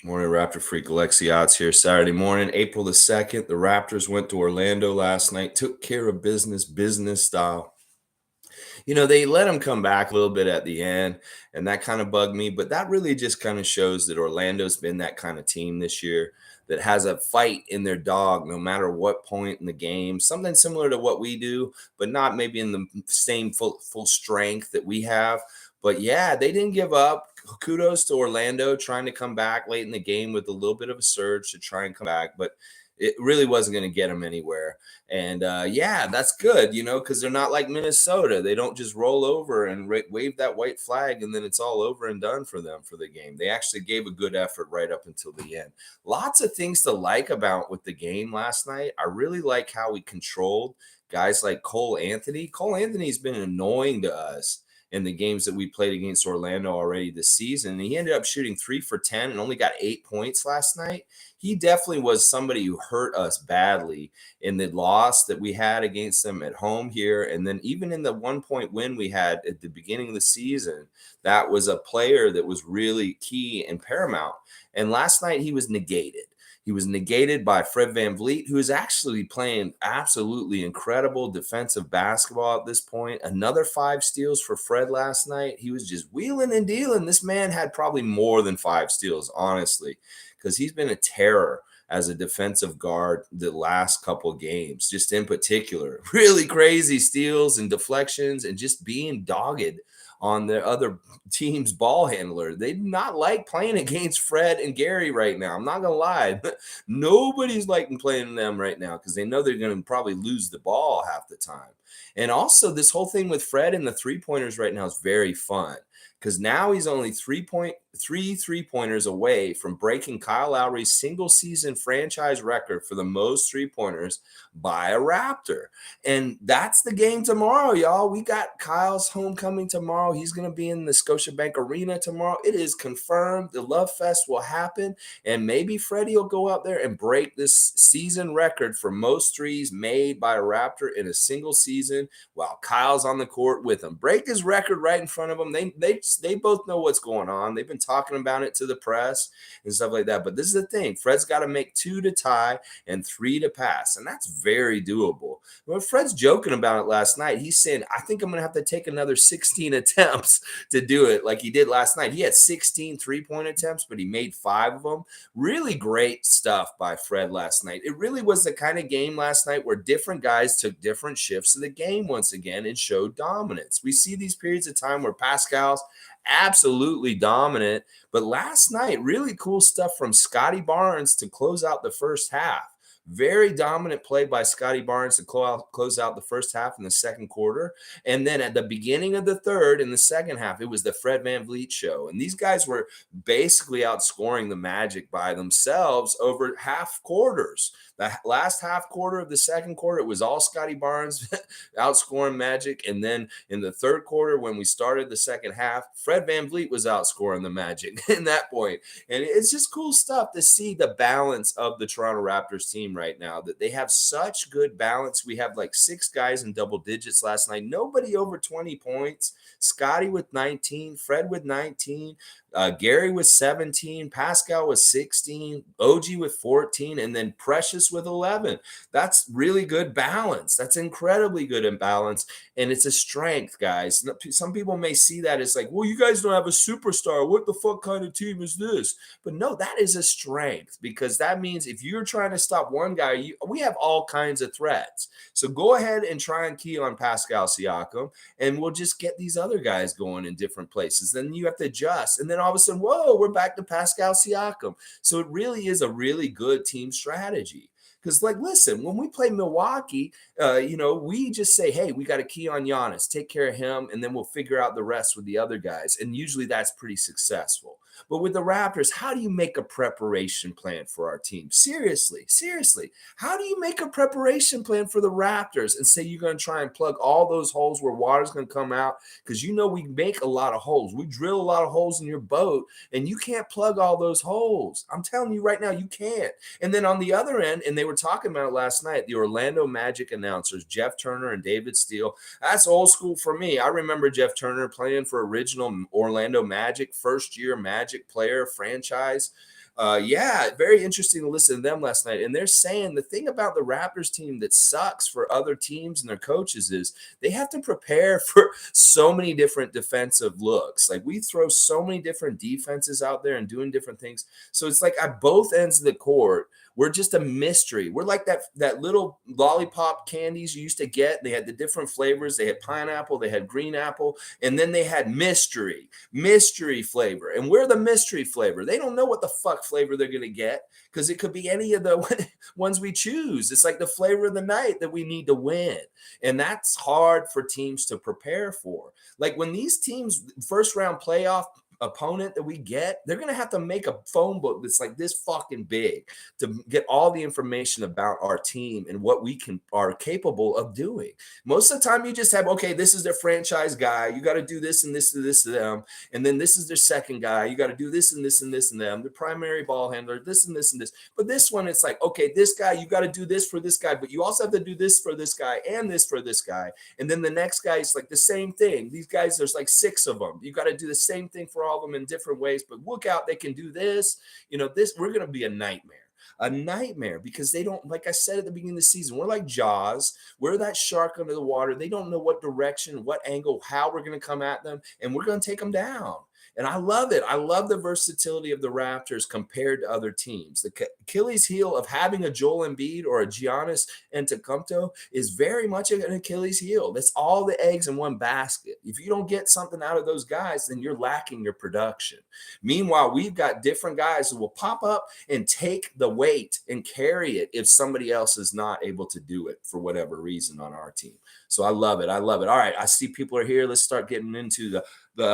Morning, Raptor Freak. Alexiot's here. Saturday morning, April the 2nd. The Raptors went to Orlando last night, took care of business style. They let them come back a little bit at the end, and that kind of bugged me. But that really just kind of shows that Orlando's been that kind of team this year that has a fight in their dog no matter what point in the game. Something similar to what we do, but not maybe in the same full strength that we have. But yeah, they didn't give up. Kudos to Orlando trying to come back late in the game with a little bit of a surge to try and come back. But it really wasn't going to get them anywhere. And yeah, that's good, because they're not like Minnesota. They don't just roll over and wave that white flag and then it's all over and done for them for the game. They actually gave a good effort right up until the end. Lots of things to like about with the game last night. I really like how we controlled guys like Cole Anthony. Cole Anthony's been annoying to us in the games that we played against Orlando already this season. And he ended up shooting 3 for 10 and only got 8 points last night. He definitely was somebody who hurt us badly in the loss that we had against them at home here. And then even in the 1-point win we had at the beginning of the season, that was a player that was really key and paramount. And last night he was negated. He was negated by FredVV, who is actually playing absolutely incredible defensive basketball at this point. Another 5 steals for Fred last night. He was just wheeling and dealing. This man had probably more than 5 steals, honestly, because he's been a terror as a defensive guard the last couple games, just in particular. Really crazy steals and deflections and just being dogged on the other team's ball handler. They do not like playing against Fred and Gary right now. I'm not going to lie. Nobody's liking playing them right now because they know they're going to probably lose the ball half the time. And also, this whole thing with Fred and the three-pointers right now is very fun because now he's only 3-pointers away from breaking Kyle Lowry's single-season franchise record for the most three-pointers by a Raptor. And that's the game tomorrow, y'all. We got Kyle's homecoming tomorrow. He's going to be in the Scotiabank Arena tomorrow. It is confirmed. The Love Fest will happen, and maybe Freddie will go out there and break this season record for most threes made by a Raptor in a single season while Kyle's on the court with him. Break his record right in front of him. They both know what's going on. They've been talking about it to the press and stuff like that. But this is the thing. Fred's got to make 2 to tie and 3 to pass, and that's very doable. When Fred's joking about it last night, he's saying, I think I'm going to have to take another 16 attempts to do it like he did last night. He had 16 three-point attempts, but he made 5 of them. Really great stuff by Fred last night. It really was the kind of game last night where different guys took different shifts of the game once again and showed dominance. We see these periods of time where Pascal's absolutely dominant, but last night, really cool stuff from Scotty Barnes to close out the first half. Very dominant play by Scotty Barnes to close out the first half in the second quarter. And then at the beginning of the third, in the second half, it was the Fred VanVleet show. And these guys were basically outscoring the Magic by themselves over half quarters. The last half quarter of the second quarter, it was all Scotty Barnes outscoring Magic. And then in the third quarter, when we started the second half, Fred VanVleet was outscoring the Magic in that point. And it's just cool stuff to see the balance of the Toronto Raptors team right now, that they have such good balance. We have like 6 guys in double digits last night. Nobody over 20 points. Scotty with 19, Fred with 19, Gary with 17, Pascal with 16, OG with 14, and then Precious with 11. That's really good balance. That's incredibly good in balance, and it's a strength, guys. Some people may see that as like, well, you guys don't have a superstar. What the fuck kind of team is this? But no, that is a strength, because that means if you're trying to stop one guy, we have all kinds of threats. So go ahead and try and key on Pascal Siakam, and we'll just get these other guys going in different places. Then you have to adjust, and then all of a sudden, whoa, we're back to Pascal Siakam. So it really is a really good team strategy. Because, like, listen, when we play Milwaukee, we just say, hey, we got to key on Giannis, take care of him, and then we'll figure out the rest with the other guys. And usually that's pretty successful. But with the Raptors, how do you make a preparation plan for our team? Seriously, how do you make a preparation plan for the Raptors and say you're going to try and plug all those holes where water's going to come out? Because we make a lot of holes. We drill a lot of holes in your boat, and you can't plug all those holes. I'm telling you right now, you can't. And then on the other end, and they were talking about it last night, the Orlando Magic announcers, Jeff Turner and David Steele. That's old school for me. I remember Jeff Turner playing for original Orlando Magic, first-year Magic. Magic player franchise. Yeah, very interesting to listen to them last night. And they're saying the thing about the Raptors team that sucks for other teams and their coaches is they have to prepare for so many different defensive looks. Like we throw so many different defenses out there and doing different things. So it's like at both ends of the court, we're just a mystery. We're like that little lollipop candies you used to get. They had the different flavors. They had pineapple, they had green apple, and then they had mystery flavor. And we're the mystery flavor. They don't know what the fuck flavor they're going to get because it could be any of the ones we choose. It's like the flavor of the night that we need to win. And that's hard for teams to prepare for. Like when these teams, first round playoff opponent that we get, they're going to have to make a phone book that's like this fucking big to get all the information about our team and what we are capable of doing. Most of the time you just have, okay, this is their franchise guy. You got to do this and this to this to them. And then this is their second guy. You got to do this and this and this and them. The primary ball handler, this and this and this. But this one, it's like, okay, this guy, you got to do this for this guy, but you also have to do this for this guy and this for this guy. And then the next guy is like the same thing. These guys, there's like 6 of them. You got to do the same thing for all of them in different ways, but look out, they can do this. We're going to be a nightmare because they don't, like I said at the beginning of the season, we're like Jaws. We're that shark under the water. They don't know what direction, what angle, how we're going to come at them, and we're going to take them down. And I love it. I love the versatility of the Raptors compared to other teams. The Achilles heel of having a Joel Embiid or a Giannis Antetokounmpo is very much an Achilles heel. That's all the eggs in one basket. If you don't get something out of those guys, then you're lacking your production. Meanwhile, we've got different guys who will pop up and take the weight and carry it if somebody else is not able to do it for whatever reason on our team. So I love it. All right, I see people are here. Let's start getting into the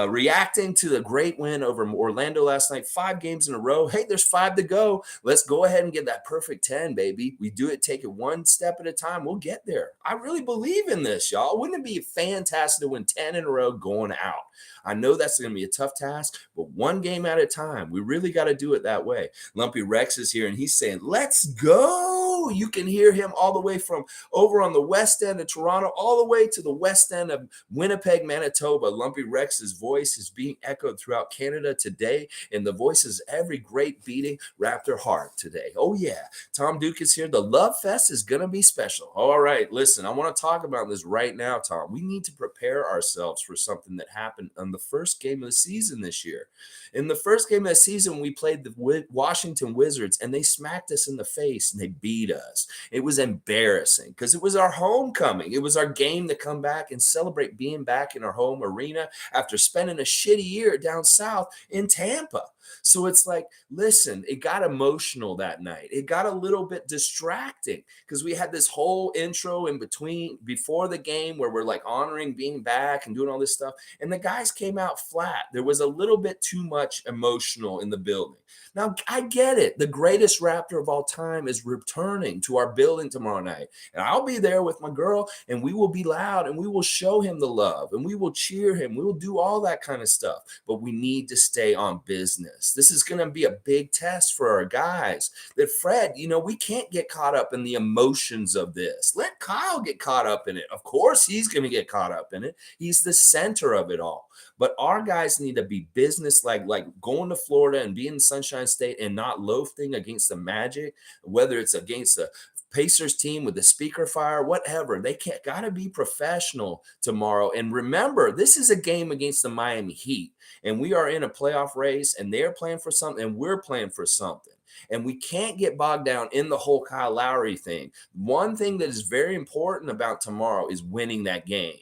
reacting to the great win over Orlando last night, 5 games in a row. Hey, there's 5 to go. Let's go ahead and get that perfect 10, baby. We do it, take it one step at a time. We'll get there. I really believe in this, y'all. Wouldn't it be fantastic to win 10 in a row going out? I know that's going to be a tough task, but one game at a time. We really got to do it that way. Lumpy Rex is here, and he's saying, let's go. You can hear him all the way from over on the west end of Toronto, all the way to the west end of Winnipeg, Manitoba. Lumpy Rex's voice is being echoed throughout Canada today, and the voices of every great beating Raptor heart today. Oh, yeah. Tom Duke is here. The Love Fest is going to be special. All right, listen, I want to talk about this right now, Tom. We need to prepare ourselves for something that happened on the first game of the season this year. In the first game of the season, we played the Washington Wizards, and they smacked us in the face, and they beat us. It was embarrassing because it was our homecoming. It was our game to come back and celebrate being back in our home arena after spending a shitty year down south in Tampa. So it's like, listen, it got emotional that night. It got a little bit distracting because we had this whole intro in between before the game where we're like honoring being back and doing all this stuff. And the guys came out flat. There was a little bit too much emotional in the building. Now, I get it. The greatest Raptor of all time is returning to our building tomorrow night. And I'll be there with my girl, and we will be loud, and we will show him the love, and we will cheer him. We will do all that kind of stuff. But we need to stay on business. This is going to be a big test for our guys. That Fred, we can't get caught up in the emotions of this. Let Kyle get caught up in it. Of course, he's going to get caught up in it. He's the center of it all. But our guys need to be business-like going to Florida and being in Sunshine State and not loafing against the Magic, whether it's against the Pacers team with the speaker fire, whatever. They got to be professional tomorrow. And remember, this is a game against the Miami Heat, and we are in a playoff race, and they're playing for something, and we're playing for something. And we can't get bogged down in the whole Kyle Lowry thing. One thing that is very important about tomorrow is winning that game.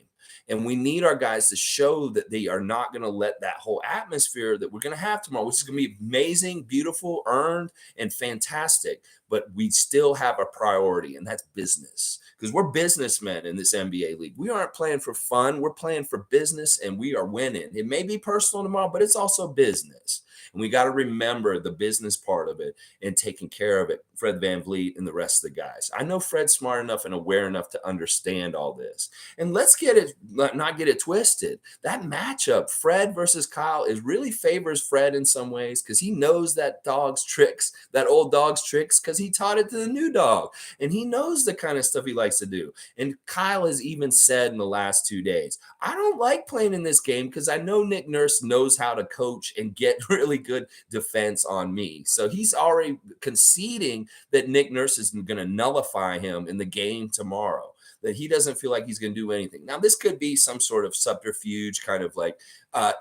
And we need our guys to show that they are not going to let that whole atmosphere that we're going to have tomorrow, which is going to be amazing, beautiful, earned, and fantastic. But we still have a priority, and that's business. Because we're businessmen in this NBA league. We aren't playing for fun. We're playing for business, and we are winning. It may be personal tomorrow, but it's also business. And we got to remember the business part of it and taking care of it. Fred VanVleet and the rest of the guys. I know Fred's smart enough and aware enough to understand all this. And let's get it not get it twisted. That matchup, Fred versus Kyle, is really favors Fred in some ways because he knows that dog's tricks, that old dog's tricks, because he taught it to the new dog. And he knows the kind of stuff he likes to do. And Kyle has even said in the last 2 days, I don't like playing in this game because I know Nick Nurse knows how to coach and get really good defense on me. So he's already conceding that Nick Nurse is going to nullify him in the game tomorrow, that he doesn't feel like he's going to do anything. Now, this could be some sort of subterfuge, kind of like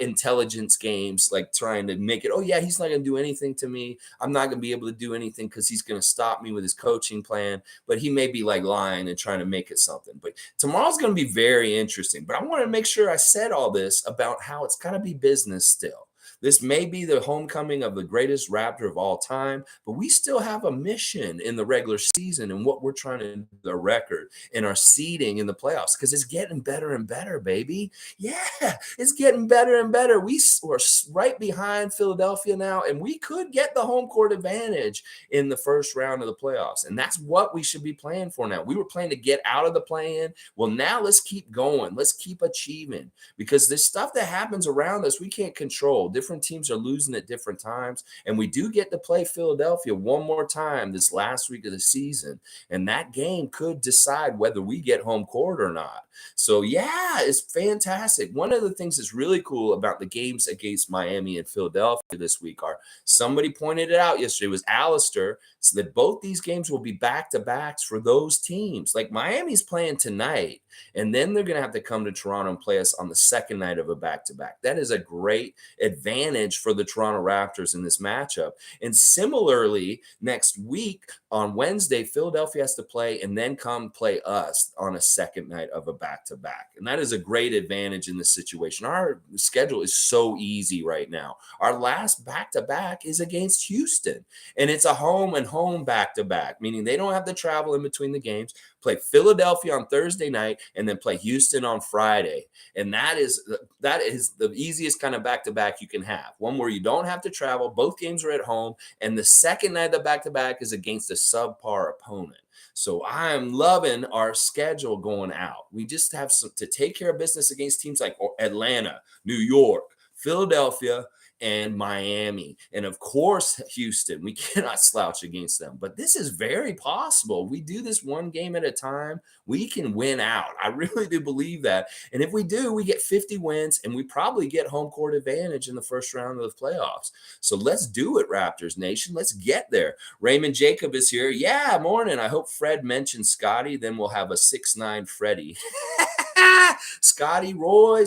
intelligence games, like trying to make it, oh, yeah, he's not going to do anything to me. I'm not going to be able to do anything because he's going to stop me with his coaching plan. But he may be like lying and trying to make it something. But tomorrow's going to be very interesting. But I want to make sure I said all this about how it's got to be business still. This may be the homecoming of the greatest Raptor of all time, but we still have a mission in the regular season and what we're trying to do, the record and our seeding in the playoffs, because it's getting better and better, baby. Yeah, it's getting better and better. We're right behind Philadelphia now, and we could get the home court advantage in the first round of the playoffs. And that's what we should be playing for now. We were playing to get out of the play-in. Well, now let's keep going. Let's keep achieving, because there's stuff that happens around us we can't control. Different teams are losing at different times, and we do get to play Philadelphia one more time this last week of the season, and that game could decide whether we get home court or not. So yeah, it's fantastic. One of the things that's really cool about the games against Miami and Philadelphia this week are, somebody pointed it out yesterday, was Alistair, so that both these games will be back-to-backs for those teams. Like Miami's playing tonight, and then they're going to have to come to Toronto and play us on the second night of a back-to-back. That is a great advantage for the Toronto Raptors in this matchup. And similarly, next week on Wednesday, Philadelphia has to play and then come play us on a second night of a back-to-back. And that is a great advantage in this situation. Our schedule is so easy right now. Our last back-to-back is against Houston, and it's a home and home back-to-back, meaning they don't have to travel in between the games. Play Philadelphia on Thursday night and then play Houston on Friday. And that is the easiest kind of back-to-back you can have. One where you don't have to travel, both games are at home, and the second night of the back-to-back is against a subpar opponent. So I'm loving our schedule going out. We just have to take care of business against teams like Atlanta, New York, Philadelphia, and Miami, and of course Houston. We cannot slouch against them, but this is very possible. We do this one game at a time, we can win out. I really do believe that. And if we do, we get 50 wins, and we probably get home court advantage in the first round of the playoffs. So let's do it, Raptors Nation. Let's get there. Raymond Jacob is here. Yeah, morning. I hope Fred mentioned Scotty, then we'll have a 6'9" Freddie. Scotty Roy.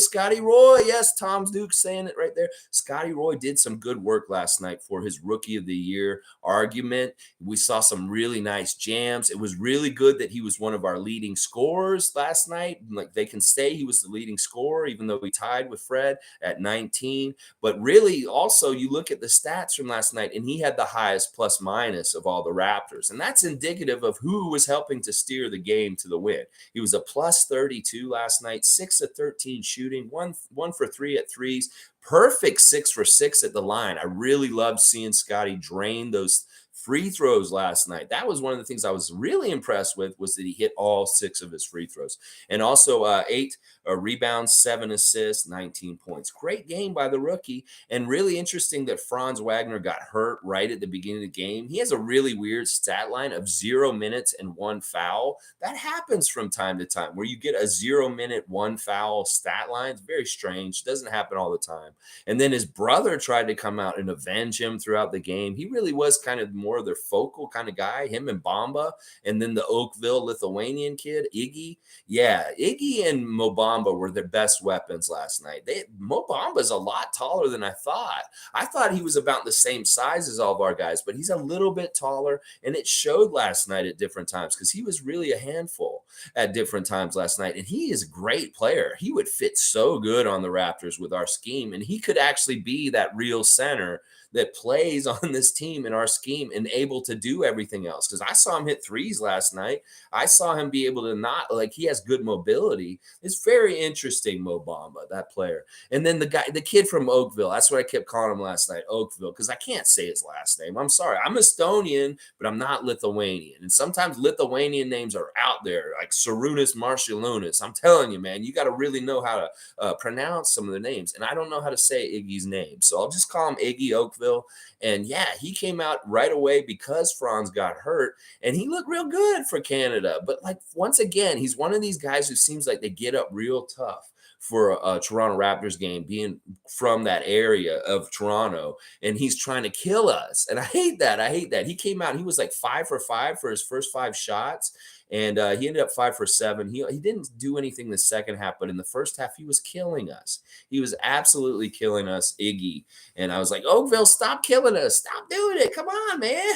Yes, Tom's Duke saying it right there. Scotty Roy did some good work last night for his Rookie of the Year argument. We saw some really nice jams. It was really good that he was one of our leading scorers last night. Like, they can say he was the leading scorer, even though we tied with Fred at 19. But really, also, you look at the stats from last night, and he had the highest plus minus of all the Raptors. And that's indicative of who was helping to steer the game to the win. He was a plus 32 last night, 6 of 13 shooting, one for 3 at threes, perfect 6 for 6 at the line. I really loved seeing Scotty drain those free throws last night. That was one of the things I was really impressed with, was that he hit all 6 of his free throws. And also 8 rebounds, 7 assists, 19 points. Great game by the rookie. And really interesting that Franz Wagner got hurt right at the beginning of the game. He has a really weird stat line of 0 minutes and 1 foul. That happens from time to time, where you get a 0 minute, 1 foul stat line. It's very strange. It doesn't happen all the time. And then his brother tried to come out and avenge him throughout the game. He really was kind of more of their focal kind of guy, him and Bamba, and then the Oakville Lithuanian kid, Iggy. Yeah, Iggy and Mo Bamba were their best weapons last night. Mo Bamba's a lot taller than I thought. I thought he was about the same size as all of our guys, but he's a little bit taller, and it showed last night at different times, because he was really a handful at different times last night, and he is a great player. He would fit so good on the Raptors with our scheme, and he could actually be that real center that plays on this team in our scheme and able to do everything else. Because I saw him hit threes last night. I saw him be able to not like he has good mobility. It's very interesting, Mo Bamba, that player. And then the kid from Oakville. That's what I kept calling him last night, Oakville, because I can't say his last name. I'm sorry. I'm Estonian, but I'm not Lithuanian. And sometimes Lithuanian names are out there, like Sarunas Marciulionis. I'm telling you, man, you got to really know how to pronounce some of the names. And I don't know how to say Iggy's name. So I'll just call him Iggy Oakville. And yeah, he came out right away because Franz got hurt and he looked real good for Canada. But like, once again, he's one of these guys who seems like they get up real tough for a Toronto Raptors game, being from that area of Toronto, and he's trying to kill us. And I hate that. I hate that. He came out, he was like 5 for 5 for his first 5 shots. And he ended up 5 for 7. He didn't do anything the second half, but in the first half, he was killing us. He was absolutely killing us, Iggy. And I was like, Oakville, stop killing us. Stop doing it. Come on, man.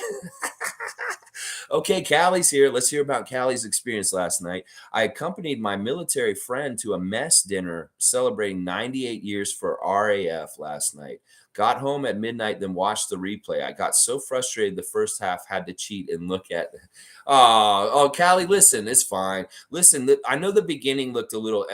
Okay, Callie's here. Let's hear about Callie's experience last night. I accompanied my military friend to a mess dinner celebrating 98 years for RAF last night. Got home at midnight, then watched the replay. I got so frustrated the first half, had to cheat and look at. Oh, Callie, listen, it's fine. Listen, I know the beginning looked a little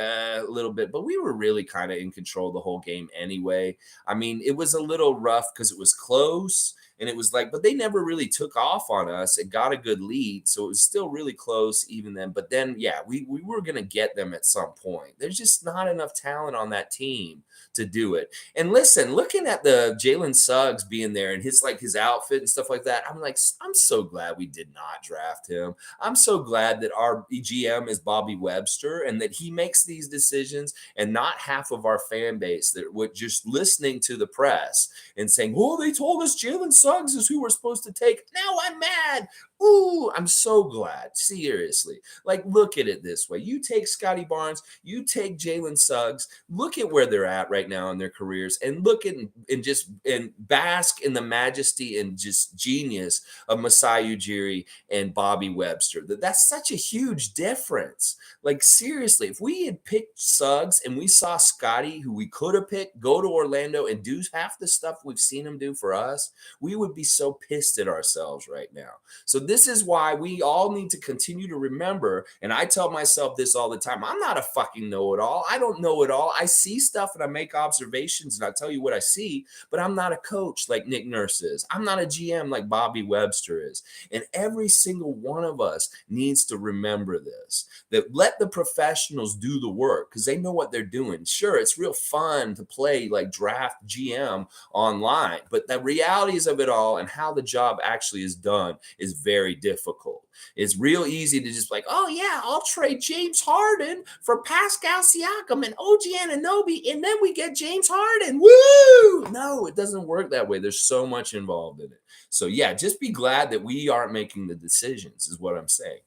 bit, but we were really kind of in control the whole game anyway. I mean, it was a little rough because it was close. And it was like, but they never really took off on us. It got a good lead. So it was still really close even then. But then, yeah, we were going to get them at some point. There's just not enough talent on that team to do it. And listen, looking at the Jalen Suggs being there and his outfit and stuff like that, I'm like, I'm so glad we did not draft him. I'm so glad that our GM is Bobby Webster and that he makes these decisions and not half of our fan base that would just listening to the press and saying, oh, they told us Jalen Suggs is who we're supposed to take. Now I'm mad. Ooh, I'm so glad. Seriously. Like, look at it this way. You take Scotty Barnes, you take Jalen Suggs, look at where they're at right now in their careers, and look at and bask in the majesty and just genius of Masai Ujiri and Bobby Webster. That's such a huge difference. Like, seriously, if we had picked Suggs and we saw Scotty, who we could have picked, go to Orlando and do half the stuff we've seen him do for us, we would be so pissed at ourselves right now. So this is why we all need to continue to remember, and I tell myself this all the time, I'm not a fucking know-it-all. I don't know it all. I see stuff and I make observations and I tell you what I see, but I'm not a coach like Nick Nurse is. I'm not a GM like Bobby Webster is. And every single one of us needs to remember this, that let the professionals do the work because they know what they're doing. Sure, it's real fun to play like draft GM online, but the realities of it all and how the job actually is done is very difficult. It's real easy to just like, oh yeah, I'll trade James Harden for Pascal Siakam and OG Anunoby, and then we get James Harden. Woo! No, it doesn't work that way. There's so much involved in it. So yeah, just be glad that we aren't making the decisions, is what I'm saying.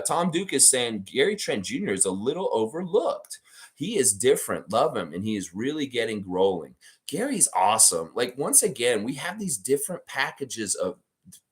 Tom Duke is saying Gary Trent Jr. is a little overlooked. He is different. Love him. And he is really getting rolling. Gary's awesome. Like, once again, we have these different packages of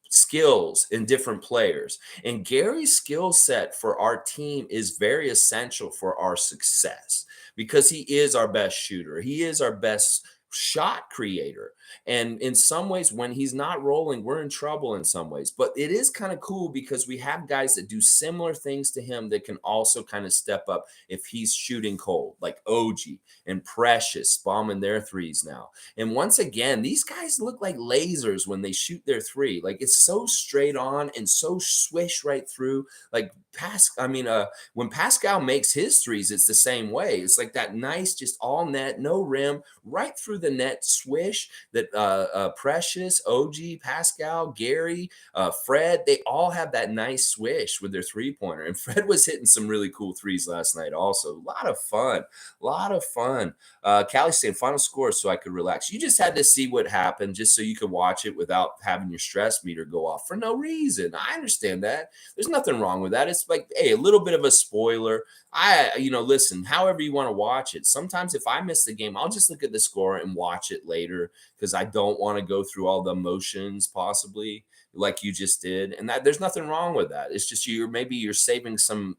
skills in different players. And Gary's skill set for our team is very essential for our success because he is our best shooter. He is our best shot creator. And in some ways, when he's not rolling, we're in trouble in some ways. But it is kind of cool because we have guys that do similar things to him that can also kind of step up if he's shooting cold, like OG and Precious bombing their threes now. And once again, these guys look like lasers when they shoot their three. Like, it's so straight on and so swish right through. Like when Pascal makes his threes, it's the same way. It's like that nice, just all net, no rim, right through the net swish that Precious, OG, Pascal, Gary, Fred, they all have that nice swish with their three-pointer. And Fred was hitting some really cool threes last night also. A lot of fun. A lot of fun. Callie saying final score so I could relax. You just had to see what happened just so you could watch it without having your stress meter go off for no reason. I understand that. There's nothing wrong with that. It's like, hey, a little bit of a spoiler. Listen, however you want to watch it. Sometimes if I miss the game, I'll just look at the score and watch it later because I don't want to go through all the emotions possibly like you just did. And that there's nothing wrong with that. It's just maybe you're saving some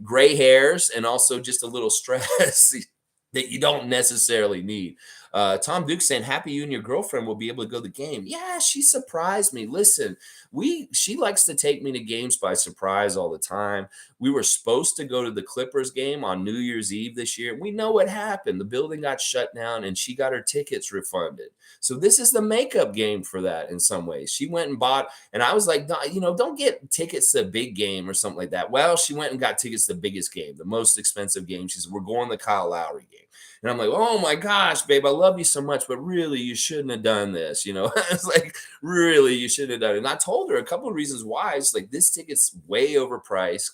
gray hairs and also just a little stress that you don't necessarily need. Tom Duke saying, happy you and your girlfriend will be able to go to the game. Yeah, she surprised me. Listen, she likes to take me to games by surprise all the time. We were supposed to go to the Clippers game on New Year's Eve this year. We know what happened. The building got shut down and she got her tickets refunded. So this is the makeup game for that in some ways. She went and bought, and I was like, don't get tickets to a big game or something like that. Well, she went and got tickets to the biggest game, the most expensive game. She said, we're going to the Kyle Lowry game. And I'm like, oh my gosh, babe, I love you so much, but really, you shouldn't have done this. It's like, really, you shouldn't have done it. And I told her a couple of reasons why. It's like, this ticket's way overpriced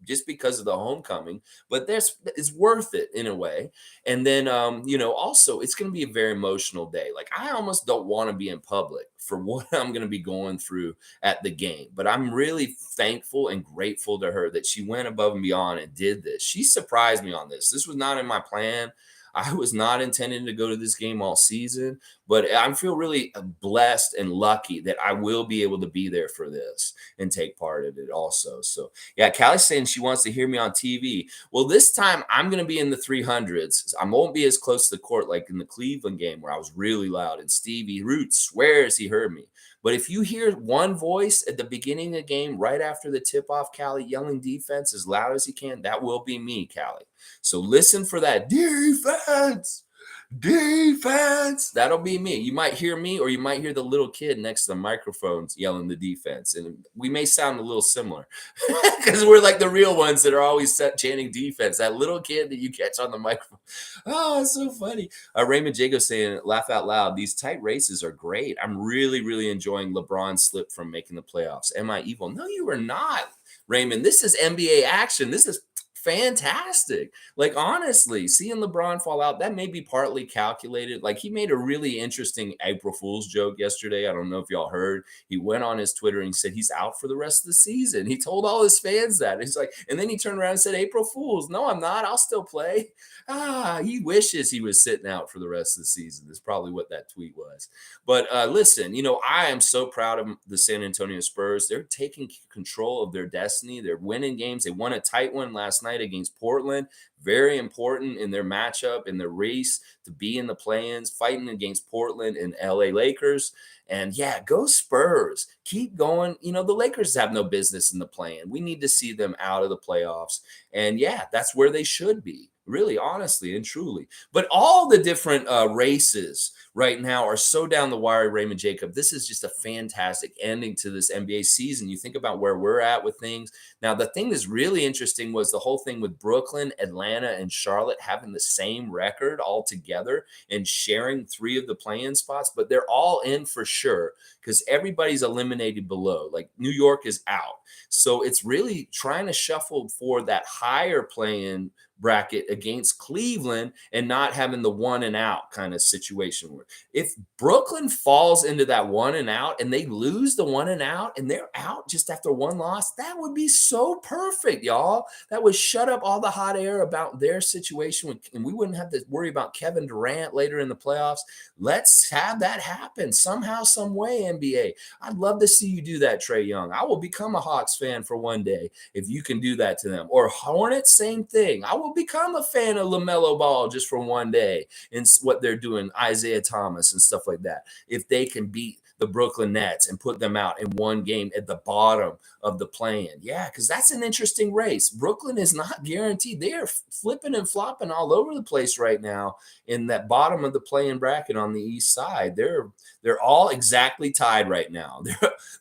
just because of the homecoming, but it's worth it in a way. And then, also, it's going to be a very emotional day. Like, I almost don't want to be in public for what I'm going to be going through at the game. But I'm really thankful and grateful to her that she went above and beyond and did this. She surprised me on this. This was not in my plan. I was not intending to go to this game all season, but I feel really blessed and lucky that I will be able to be there for this and take part in it also. So, yeah, Callie's saying she wants to hear me on TV. Well, this time I'm going to be in the 300s. I won't be as close to the court like in the Cleveland game where I was really loud and Stevie Roots swears he heard me. But if you hear one voice at the beginning of the game, right after the tip-off, Callie, yelling defense as loud as he can, that will be me, Callie. So listen for that. Defense! Defense! That'll be me. You might hear me, or you might hear the little kid next to the microphones yelling the defense. And we may sound a little similar because we're like the real ones that are always chanting defense. That little kid that you catch on the microphone. Oh, it's so funny. Raymond Jago saying, laugh out loud. These tight races are great. I'm really, really enjoying LeBron's slip from making the playoffs. Am I evil? No, you are not, Raymond. This is NBA action. This is fantastic. Like, honestly, seeing LeBron fall out, that may be partly calculated. Like, he made a really interesting April Fool's joke yesterday. I don't know if y'all heard. He went on his Twitter and said he's out for the rest of the season. He told all his fans that. He's like, and then he turned around and said, April Fools. No, I'm not. I'll still play. He wishes he was sitting out for the rest of the season. That's probably what that tweet was. But listen, I am so proud of the San Antonio Spurs. They're taking control of their destiny. They're winning games. They won a tight one last night against Portland. Very important in their matchup, in their race to be in the play-ins, fighting against Portland and LA Lakers. And yeah, go Spurs. Keep going. The Lakers have no business in the play-in. We need to see them out of the playoffs. And yeah, that's where they should be. Really, honestly and truly. But all the different races right now are so down the wire, Raymond Jacob. This is just a fantastic ending to this NBA season. You think about where we're at with things. Now, the thing that's really interesting was the whole thing with Brooklyn, Atlanta, and Charlotte having the same record all together and sharing 3 of the play-in spots, but they're all in for sure because everybody's eliminated below. Like, New York is out. So it's really trying to shuffle for that higher play-in bracket against Cleveland and not having the 1 and out kind of situation. Where if Brooklyn falls into that 1 and out and they lose the 1 and out and they're out just after 1 loss, that would be so perfect, y'all. That would shut up all the hot air about their situation, and we wouldn't have to worry about Kevin Durant later in the playoffs. Let's have that happen somehow, some way, NBA. I'd love to see you do that, Trae Young. I will become a Hawks fan for one day if you can do that to them. Or Hornets, same thing. I will become a fan of LaMelo Ball just for one day and what they're doing, Isaiah Thomas and stuff like that. If they can beat the Brooklyn Nets and put them out in one game at the bottom of the play-in. Yeah, because that's an interesting race. Brooklyn is not guaranteed. They are flipping and flopping all over the place right now in that bottom of the play-in bracket on the east side. They're all exactly tied right now.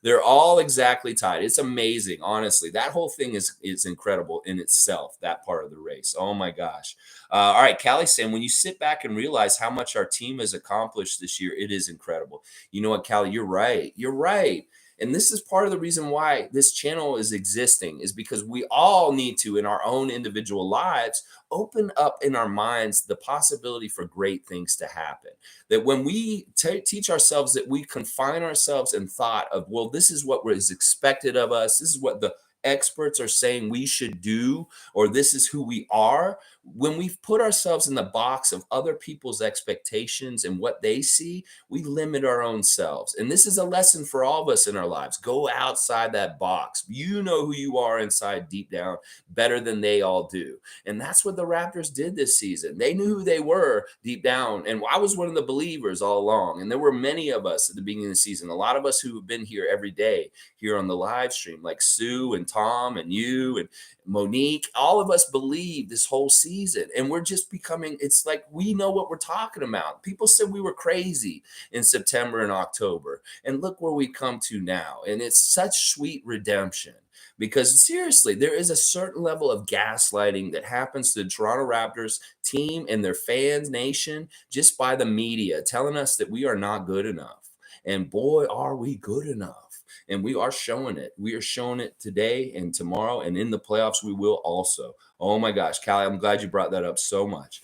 They're all exactly tied. It's amazing, honestly. That whole thing is incredible in itself, that part of the race. Oh, my gosh. All right, Callie saying, when you sit back and realize how much our team has accomplished this year, it is incredible. You know what, Callie? You're right. You're right. And this is part of the reason why this channel is existing, is because we all need to, in our own individual lives, open up in our minds the possibility for great things to happen. That when we teach ourselves that we confine ourselves in thought of, well, this is what is expected of us, this is what the experts are saying we should do, or this is who we are, when we've put ourselves in the box of other people's expectations and what they see, we limit our own selves. And this is a lesson for all of us in our lives. Go outside that box. You know who you are inside deep down better than they all do. And that's what the Raptors did this season. They knew who they were deep down. And I was one of the believers all along. And there were many of us at the beginning of the season, a lot of us who have been here every day here on the live stream, like Sue and Tom and you and Monique. All of us believe this whole season. And we're just becoming, it's like we know what we're talking about. People said we were crazy in September and October. And look where we come to now. And it's such sweet redemption. Because seriously, there is a certain level of gaslighting that happens to the Toronto Raptors team and their fans nation just by the media telling us that we are not good enough. And boy, are we good enough. And we are showing it. We are showing it today and tomorrow. And in the playoffs, we will also. Oh my gosh, Callie, I'm glad you brought that up so much.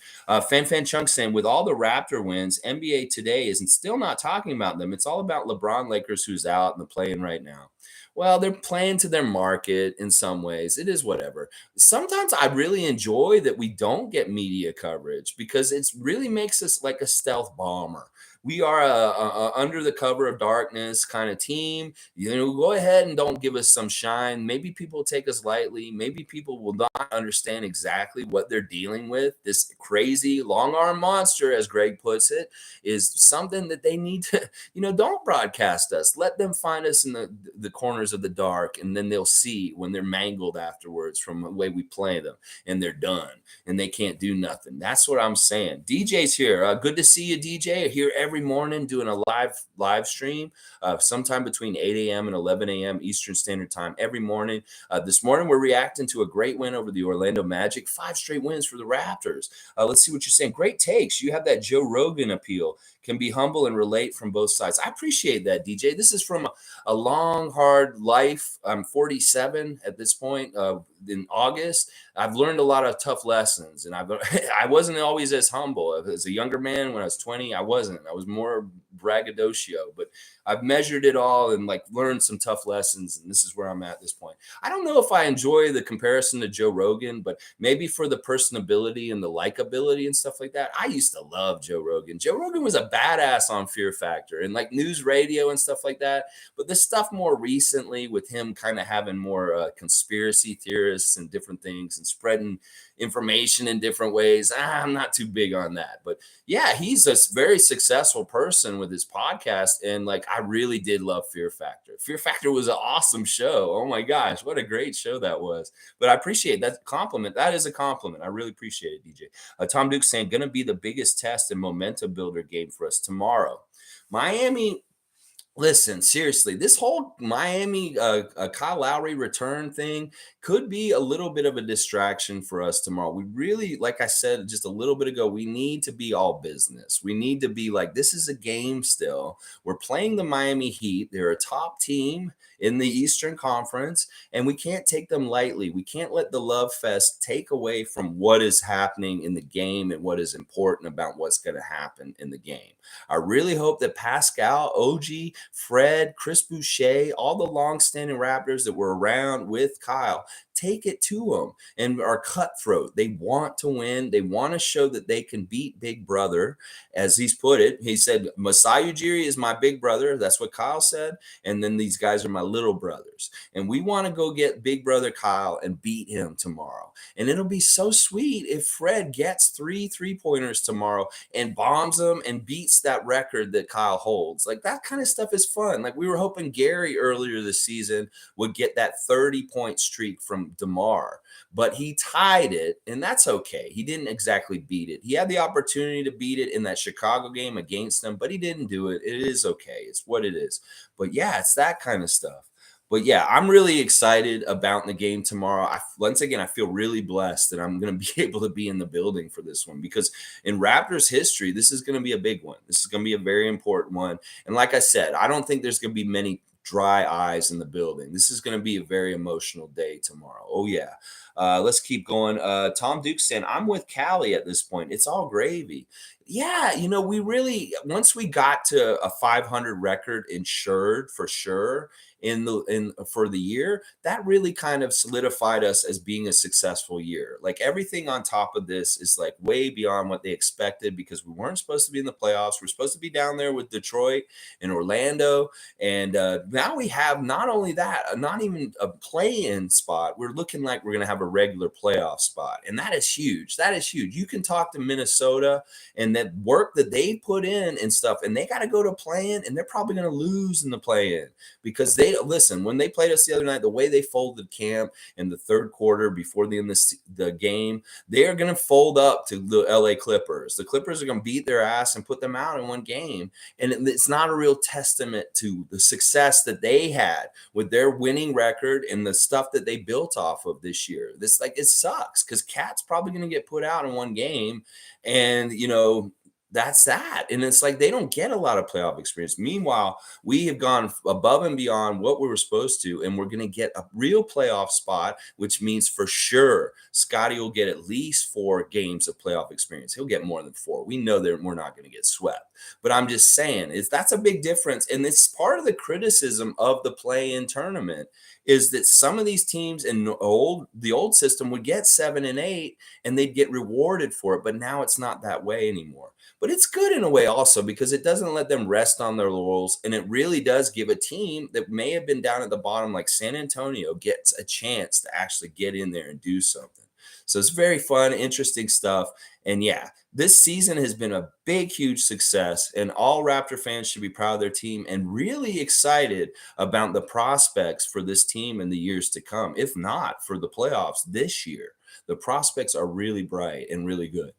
Fan Chunk saying, with all the Raptor wins, NBA today isn't still not talking about them. It's all about LeBron Lakers, who's out and the playing right now. Well, they're playing to their market in some ways. It is whatever. Sometimes I really enjoy that we don't get media coverage because it really makes us like a stealth bomber. We are a under the cover of darkness kind of team. You know, go ahead and don't give us some shine. Maybe people take us lightly. Maybe people will not understand exactly what they're dealing with. This crazy long arm monster, as Greg puts it, is something that they need to, don't broadcast us. Let them find us in the corners of the dark, and then they'll see when they're mangled afterwards from the way we play them, and they're done, and they can't do nothing. That's what I'm saying. DJ's here. Good to see you, DJ. Here every morning doing a live stream, sometime between 8 a.m. and 11 a.m. Eastern Standard Time every morning. This morning, we're reacting to a great win over the Orlando Magic. 5 straight wins for the Raptors. Let's see what you're saying. Great takes. You have that Joe Rogan appeal. Can be humble and relate from both sides. I appreciate that, DJ. This is from a long, hard life. I'm 47 at this point. In August, I've learned a lot of tough lessons, and I wasn't always as humble as a younger man. When I was 20, I wasn't. I was more braggadocio, but I've measured it all and like learned some tough lessons, and this is where I'm at this point. I don't know if I enjoy the comparison to Joe Rogan, but maybe for the personability and the likability and stuff like that. I used to love Joe Rogan. Joe Rogan was a badass on Fear Factor and like news radio and stuff like that. But this stuff more recently with him kind of having more conspiracy theorists and different things and spreading information in different ways, I'm not too big on that. But yeah, he's a very successful person with his podcast. And like, I really did love Fear Factor. Fear Factor was an awesome show. Oh my gosh, what a great show that was. But I appreciate that compliment. That is a compliment. I really appreciate it, DJ. Tom Duke saying, going to be the biggest test and momentum builder game for us tomorrow. Miami. Listen, seriously, this whole Miami Kyle Lowry return thing could be a little bit of a distraction for us tomorrow. We really, like I said just a little bit ago, we need to be all business. We need to be like, this is a game still. We're playing the Miami Heat. They're a top team in the Eastern Conference, and we can't take them lightly. We can't let the love fest take away from what is happening in the game and what is important about what's going to happen in the game. I really hope that Pascal, OG, Fred, Chris Boucher, all the longstanding Raptors that were around with Kyle, take it to them and are cutthroat. They want to win. They want to show that they can beat Big Brother, as he's put it. He said, Masai Ujiri is my big brother. That's what Kyle said. And then these guys are my little brothers. And we want to go get Big Brother Kyle and beat him tomorrow. And it'll be so sweet if Fred gets 3 3-pointers tomorrow and bombs them and beats that record that Kyle holds. Like, that kind of stuff is fun. Like, we were hoping Gary earlier this season would get that 30-point streak from DeMar, but he tied it, and that's okay. He didn't exactly beat it. He had the opportunity to beat it in that Chicago game against them, but he didn't do it. It is okay. It's what it is. But yeah, it's that kind of stuff. But yeah, I'm really excited about the game tomorrow. Once again, I feel really blessed that I'm going to be able to be in the building for this one, because in Raptors history, this is going to be a big one. This is going to be a very important one. And like I said, I don't think there's going to be many dry eyes in the building. This is going to be a very emotional day tomorrow. Oh yeah. Let's keep going. Tom Duke saying, I'm with Callie at this point. It's all gravy. Yeah, we really once we got to a 500 record insured for sure in for the year, that really kind of solidified us as being a successful year. Like everything on top of this is like way beyond what they expected because we weren't supposed to be in the playoffs. We're supposed to be down there with Detroit and Orlando, and now we have not only that, not even a play-in spot. We're looking like we're going to have a regular playoff spot, and that is huge. That is huge. You can talk to Minnesota and that work that they put in and stuff, and they got to go to play-in, and they're probably going to lose in the play-in because they listen when they played us the other night. The way they folded camp in the third quarter before the end of the game, they are going to fold up to the LA Clippers. The Clippers are going to beat their ass and put them out in one game, and it's not a real testament to the success that they had with their winning record and the stuff that they built off of this year. This like it sucks because Cat's probably going to get put out in one game, and that's that. And it's like they don't get a lot of playoff experience. Meanwhile, we have gone above and beyond what we were supposed to, and we're going to get a real playoff spot, which means for sure Scotty will get at least 4 games of playoff experience. He'll get more than 4. We know that we're not going to get swept. But I'm just saying, that's a big difference. And it's part of the criticism of the play-in tournament is that some of these teams in the old system would get 7 and 8 and they'd get rewarded for it. But now it's not that way anymore. But it's good in a way also because it doesn't let them rest on their laurels. And it really does give a team that may have been down at the bottom like San Antonio gets a chance to actually get in there and do something. So it's very fun, interesting stuff. And yeah, this season has been a big, huge success, and all Raptor fans should be proud of their team and really excited about the prospects for this team in the years to come, if not for the playoffs this year. The prospects are really bright and really good.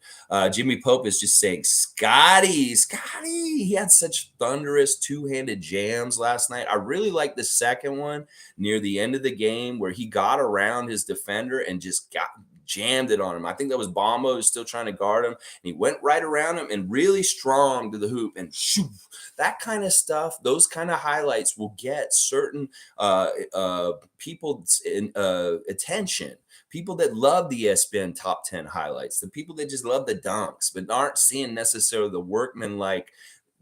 Jimmy Pope is just saying, Scotty, he had such thunderous two-handed jams last night. I really like the second one near the end of the game where he got around his defender and just jammed it on him. I think that was Bombo who's still trying to guard him. And he went right around him and really strong to the hoop and shoo. That kind of stuff, those kind of highlights will get certain people's attention. People that love the ESPN top 10 highlights, the people that just love the dunks, but aren't seeing necessarily the workman-like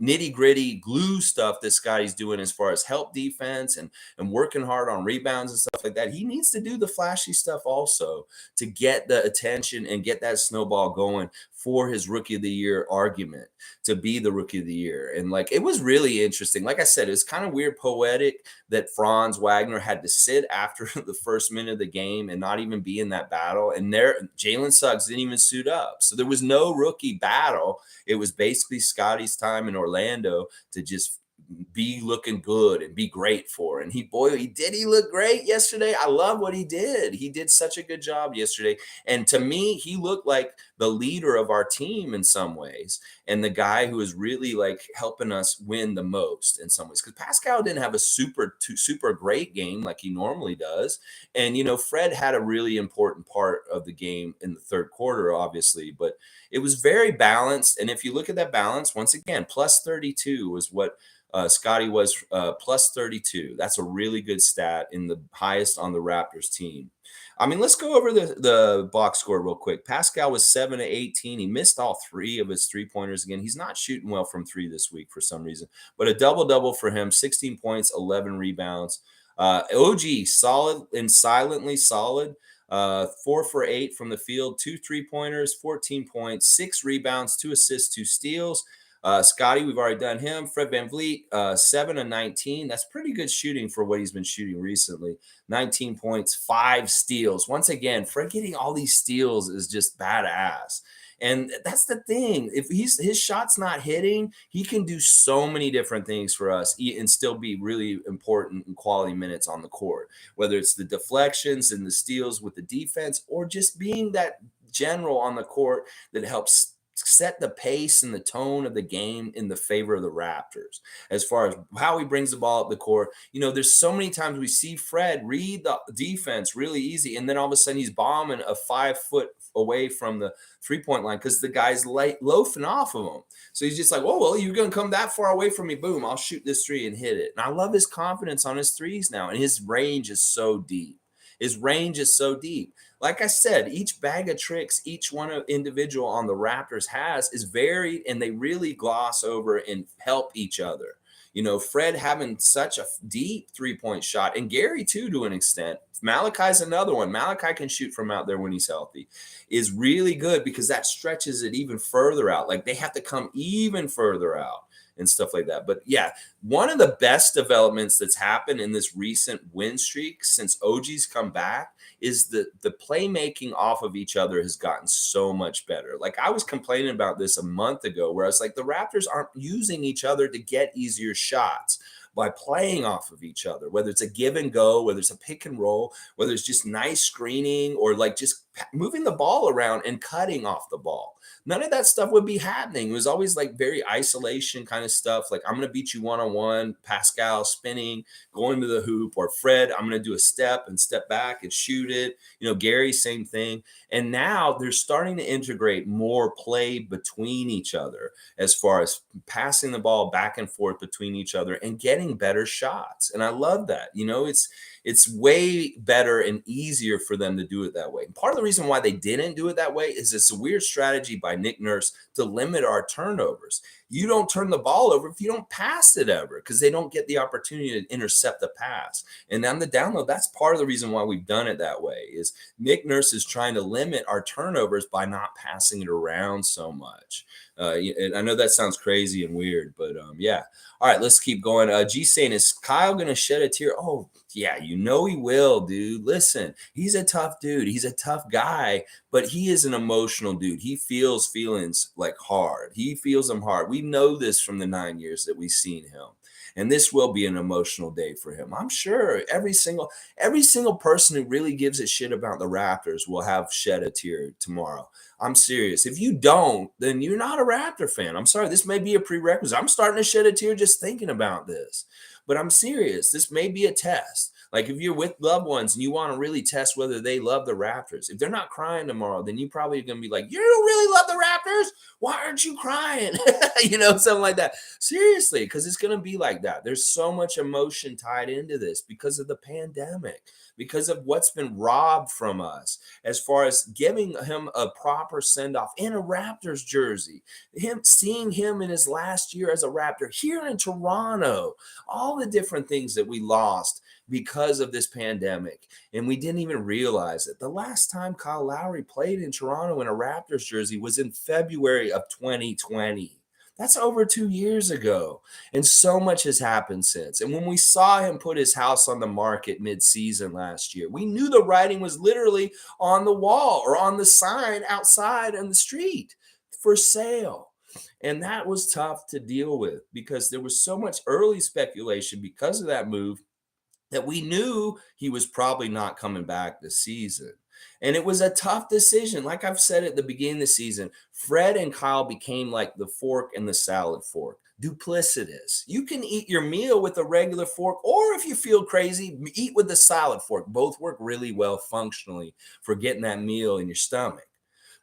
nitty-gritty glue stuff that Scotty's doing as far as help defense and working hard on rebounds and stuff like that. He needs to do the flashy stuff also to get the attention and get that snowball going for his rookie of the year argument to be the rookie of the year. And like, it was really interesting. Like I said, it's kind of weird, poetic that Franz Wagner had to sit after the first minute of the game and not even be in that battle. And Jalen Suggs didn't even suit up. So there was no rookie battle. It was basically Scotty's time in Orlando to just be looking good and be great for. And he look great yesterday. I love what he did. He did such a good job yesterday. And to me, he looked like the leader of our team in some ways. And the guy who is really like helping us win the most in some ways. Because Pascal didn't have a super great game like he normally does. And, Fred had a really important part of the game in the third quarter, obviously, but it was very balanced. And if you look at that balance, once again, plus 32 was what Scotty was plus 32. That's a really good stat in the highest on the Raptors team. I mean, let's go over the box score real quick. Pascal was 7 of 18. He missed all 3 of his 3-pointers again. He's not shooting well from 3 this week for some reason, but a double-double for him, 16 points, 11 rebounds. OG, solid and silently solid. 4 for 8 from the field, 2 3-pointers, 14 points, 6 rebounds, 2 assists, 2 steals. Scotty, we've already done him. FredVV, 7 of 19. That's pretty good shooting for what he's been shooting recently. 19 points, 5 steals. Once again, Fred getting all these steals is just badass. And that's the thing. If his shot's not hitting, he can do so many different things for us and still be really important and quality minutes on the court, whether it's the deflections and the steals with the defense or just being that general on the court that helps set the pace and the tone of the game in the favor of the Raptors as far as how he brings the ball up the court. There's so many times we see Fred read the defense really easy, and then all of a sudden he's bombing a 5 foot away from the 3-point line because the guy's loafing off of him. So he's just like, oh, well, you're going to come that far away from me. Boom, I'll shoot this 3 and hit it. And I love his confidence on his threes now, and his range is so deep. His range is so deep. Like I said, each bag of tricks, each one of individual on the Raptors has is varied, and they really gloss over and help each other. Fred having such a deep 3-point shot, and Gary too, to an extent. Malachi's another one. Malachi can shoot from out there when he's healthy, is really good because that stretches it even further out. Like they have to come even further out and stuff like that. But yeah, one of the best developments that's happened in this recent win streak since OG's come back is the playmaking off of each other has gotten so much better. Like I was complaining about this a month ago, where I was like, the Raptors aren't using each other to get easier shots by playing off of each other, whether it's a give and go, whether it's a pick and roll, whether it's just nice screening, or like just moving the ball around and cutting off the ball. None of that stuff would be happening. It was always like very isolation kind of stuff. Like, I'm going to beat you one-on-one, Pascal spinning, going to the hoop, or Fred, I'm going to do a step and step back and shoot it. Gary, same thing. And now they're starting to integrate more play between each other, as far as passing the ball back and forth between each other and getting better shots. And I love that. It's way better and easier for them to do it that way. And part of the reason why they didn't do it that way is it's a weird strategy by Nick Nurse to limit our turnovers. You don't turn the ball over if you don't pass it ever, because they don't get the opportunity to intercept the pass. And on the download, that's part of the reason why we've done it that way, is Nick Nurse is trying to limit our turnovers by not passing it around so much. And I know that sounds crazy and weird, but yeah. All right, let's keep going. G saying, is Kyle going to shed a tear? Oh, yeah, he will, dude. Listen, he's a tough dude. He's a tough guy, but he is an emotional dude. He feels feelings like hard. He feels them hard. We know this from the 9 years that we've seen him. And this will be an emotional day for him. I'm sure every single person who really gives a shit about the Raptors will have shed a tear tomorrow. I'm serious. If you don't, then you're not a Raptor fan. I'm sorry. This may be a prerequisite. I'm starting to shed a tear just thinking about this. But I'm serious. This may be a test. Like if you're with loved ones and you want to really test whether they love the Raptors, if they're not crying tomorrow, then you probably are going to be like, you don't really love the Raptors? Why aren't you crying? Something like that. Seriously, because it's going to be like that. There's so much emotion tied into this because of the pandemic, because of what's been robbed from us, as far as giving him a proper send-off in a Raptors jersey, seeing him in his last year as a Raptor here in Toronto, all the different things that we lost because of this pandemic, and we didn't even realize it. The last time Kyle Lowry played in Toronto in a Raptors jersey was in February of 2020. That's over 2 years ago. And so much has happened since. And when we saw him put his house on the market mid-season last year, we knew the writing was literally on the wall or on the sign outside on the street for sale. And that was tough to deal with because there was so much early speculation because of that move that we knew he was probably not coming back this season. And it was a tough decision. Like I've said at the beginning of the season, Fred and Kyle became like the fork and the salad fork. Duplicitous. You can eat your meal with a regular fork, or if you feel crazy, eat with the salad fork. Both work really well functionally for getting that meal in your stomach.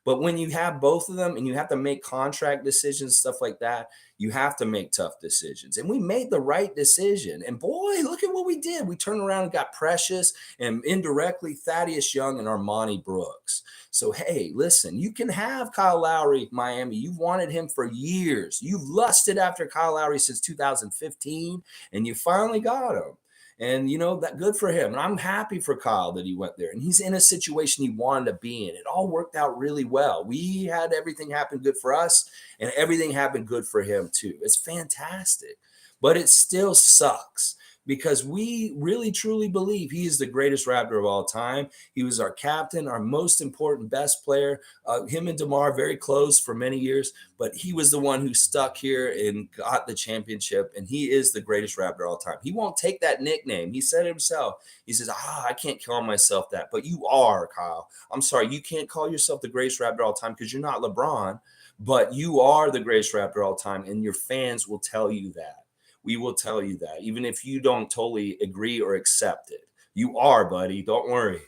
But when you have both of them and you have to make contract decisions, stuff like that, you have to make tough decisions. And we made the right decision. And boy, look at what we did. We turned around and got Precious and indirectly Thaddeus Young and Armani Brooks. So, hey, listen, you can have Kyle Lowry, Miami. You've wanted him for years. You've lusted after Kyle Lowry since 2015, and you finally got him. And, that good for him. And I'm happy for Kyle that he went there. And he's in a situation he wanted to be in. It all worked out really well. We had everything happen good for us, and everything happened good for him too. It's fantastic. But it still sucks because we really, truly believe he is the greatest Raptor of all time. He was our captain, our most important, best player. Him and DeMar very close for many years, but he was the one who stuck here and got the championship, and he is the greatest Raptor of all time. He won't take that nickname. He said it himself. He says, I can't call myself that, but you are, Kyle. I'm sorry, you can't call yourself the greatest Raptor of all time because you're not LeBron, but you are the greatest Raptor of all time, and your fans will tell you that. We will tell you that, even if you don't totally agree or accept it. You are, buddy. Don't worry.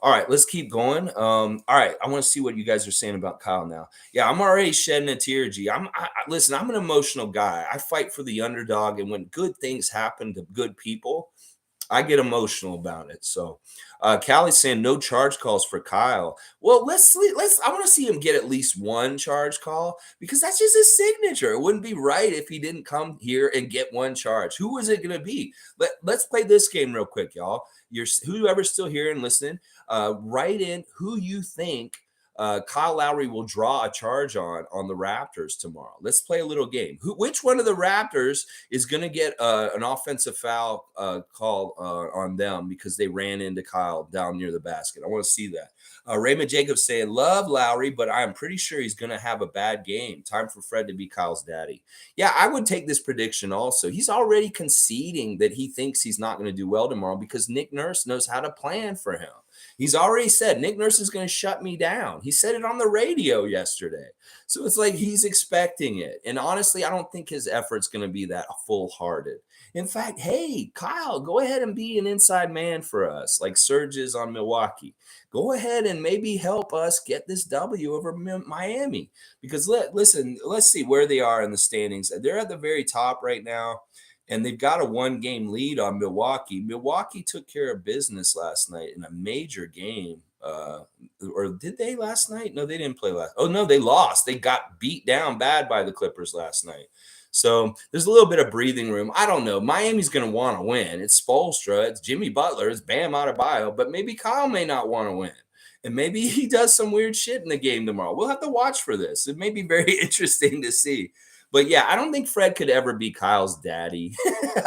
All right, let's keep going. All right, I want to see what you guys are saying about Kyle now. Yeah, I'm already shedding a tear, G. Listen, I'm an emotional guy. I fight for the underdog, and when good things happen to good people, I get emotional about it. So, Callie's saying no charge calls for Kyle. Well, let's. I want to see him get at least one charge call because that's just his signature. It wouldn't be right if he didn't come here and get one charge. Who is it going to be? Let's play this game real quick, y'all. Whoever's still here and listening, write in who you think Kyle Lowry will draw a charge on the Raptors tomorrow. Let's play a little game. Which one of the Raptors is going to get an offensive foul call on them because they ran into Kyle down near the basket? I want to see that. Raymond Jacobs saying, love Lowry, but I'm pretty sure he's going to have a bad game. Time for Fred to be Kyle's daddy. Yeah, I would take this prediction also. He's already conceding that he thinks he's not going to do well tomorrow because Nick Nurse knows how to plan for him. He's already said Nick Nurse is going to shut me down. He said it on the radio yesterday. So it's like he's expecting it. And honestly, I don't think his effort's going to be that full-hearted. In fact, hey, Kyle, go ahead and be an inside man for us, like Serge is on Milwaukee. Go ahead and maybe help us get this W over Miami. Because listen, let's see where they are in the standings. They're at the very top right now. And they've got a 1-game lead on Milwaukee. Milwaukee took care of business last night in a major game. Or did they last night? No, they didn't play last. Oh, no, they lost. They got beat down bad by the Clippers last night. So there's a little bit of breathing room. I don't know. Miami's going to want to win. It's Spoelstra. It's Jimmy Butler. It's Bam Adebayo. But maybe Kyle may not want to win. And maybe he does some weird shit in the game tomorrow. We'll have to watch for this. It may be very interesting to see. But yeah, I don't think Fred could ever be Kyle's daddy.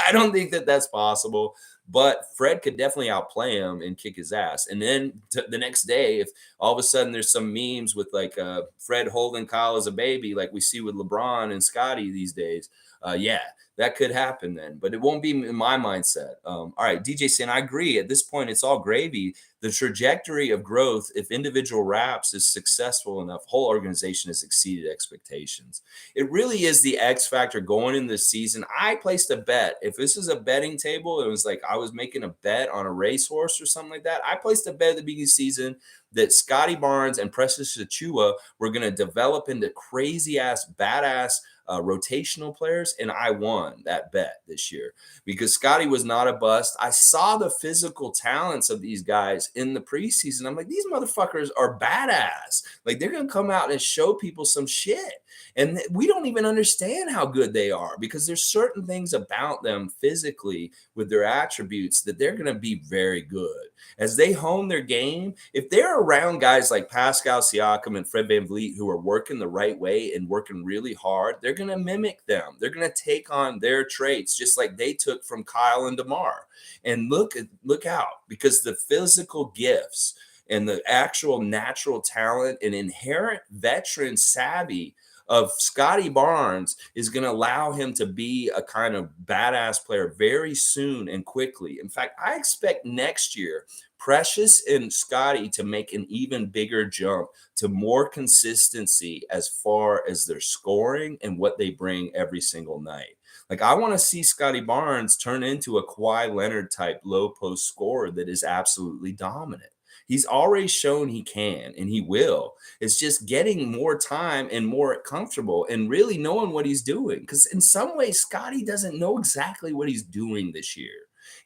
I don't think that that's possible. But Fred could definitely outplay him and kick his ass. And then the next day, if all of a sudden there's some memes with like Fred holding Kyle as a baby, like we see with LeBron and Scotty these days, yeah, that could happen then. But it won't be in my mindset. All right, DJ saying, I agree. At this point, it's all gravy. The trajectory of growth, if individual Raps is successful enough, whole organization has exceeded expectations. It really is the X factor going in this season. I placed a bet. If this is a betting table, it was like I was making a bet on a racehorse or something like that. I placed a bet at the beginning of the season that Scotty Barnes and Precious Achiuwa were going to develop into crazy-ass, badass rotational players, and I won that bet this year because Scotty was not a bust. I saw the physical talents of these guys in the preseason. I'm like, these motherfuckers are badass. Like, they're going to come out and show people some shit. And we don't even understand how good they are because there's certain things about them physically with their attributes that they're going to be very good. As they hone their game, if they're around guys like Pascal Siakam and Fred VanVleet who are working the right way and working really hard, they're going to mimic them. They're going to take on their traits just like they took from Kyle and DeMar. And look out, because the physical gifts and the actual natural talent and inherent veteran savvy of Scotty Barnes is going to allow him to be a kind of badass player very soon and quickly. In fact, I expect next year Precious and Scotty to make an even bigger jump to more consistency as far as their scoring and what they bring every single night. Like, I want to see Scotty Barnes turn into a Kawhi Leonard type low post scorer that is absolutely dominant. He's already shown he can, and he will. It's just getting more time and more comfortable and really knowing what he's doing. Because in some ways, Scotty doesn't know exactly what he's doing this year.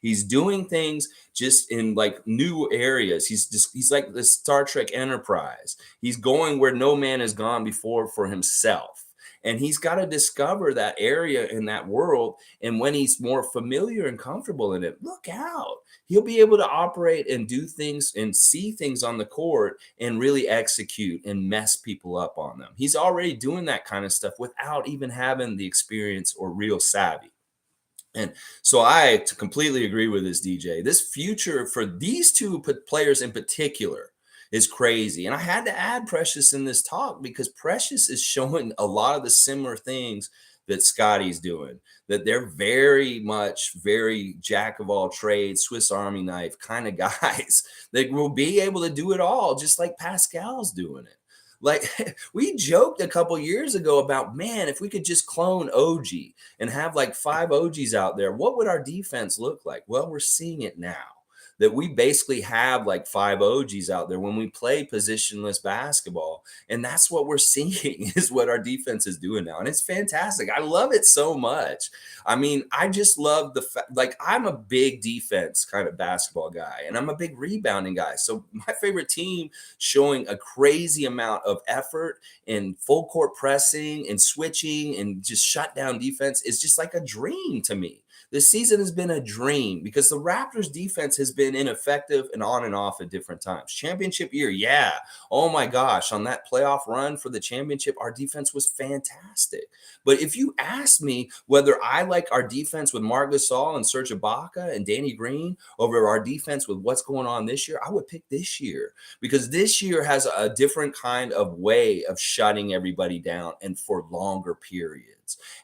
He's doing things just in like new areas. He's like the Star Trek Enterprise. He's going where no man has gone before for himself. And he's got to discover that area in that world. And when he's more familiar and comfortable in it, look out. He'll be able to operate and do things and see things on the court and really execute and mess people up on them. He's already doing that kind of stuff without even having the experience or real savvy. And so I completely agree with this, DJ. This future for these two players in particular is crazy. And I had to add Precious in this talk because Precious is showing a lot of the similar things that Scotty's doing, that they're very much very jack of all trades, Swiss Army knife kind of guys that will be able to do it all, just like Pascal's doing it. Like, we joked a couple years ago about, man, if we could just clone OG and have like 5 OGs out there, what would our defense look like? Well, we're seeing it now. that we basically have like 5 OGs out there when we play positionless basketball. And that's what we're seeing is what our defense is doing now. And it's fantastic. I love it so much. I mean, I just love the fact, like, I'm a big defense kind of basketball guy, and I'm a big rebounding guy. So my favorite team showing a crazy amount of effort and full court pressing and switching and just shut down defense is just like a dream to me. This season has been a dream because the Raptors defense has been ineffective and on and off at different times. Championship year, yeah. Oh my gosh, on that playoff run for the championship, our defense was fantastic. But if you ask me whether I like our defense with Marc Gasol and Serge Ibaka and Danny Green over our defense with what's going on this year, I would pick this year because this year has a different kind of way of shutting everybody down and for longer periods.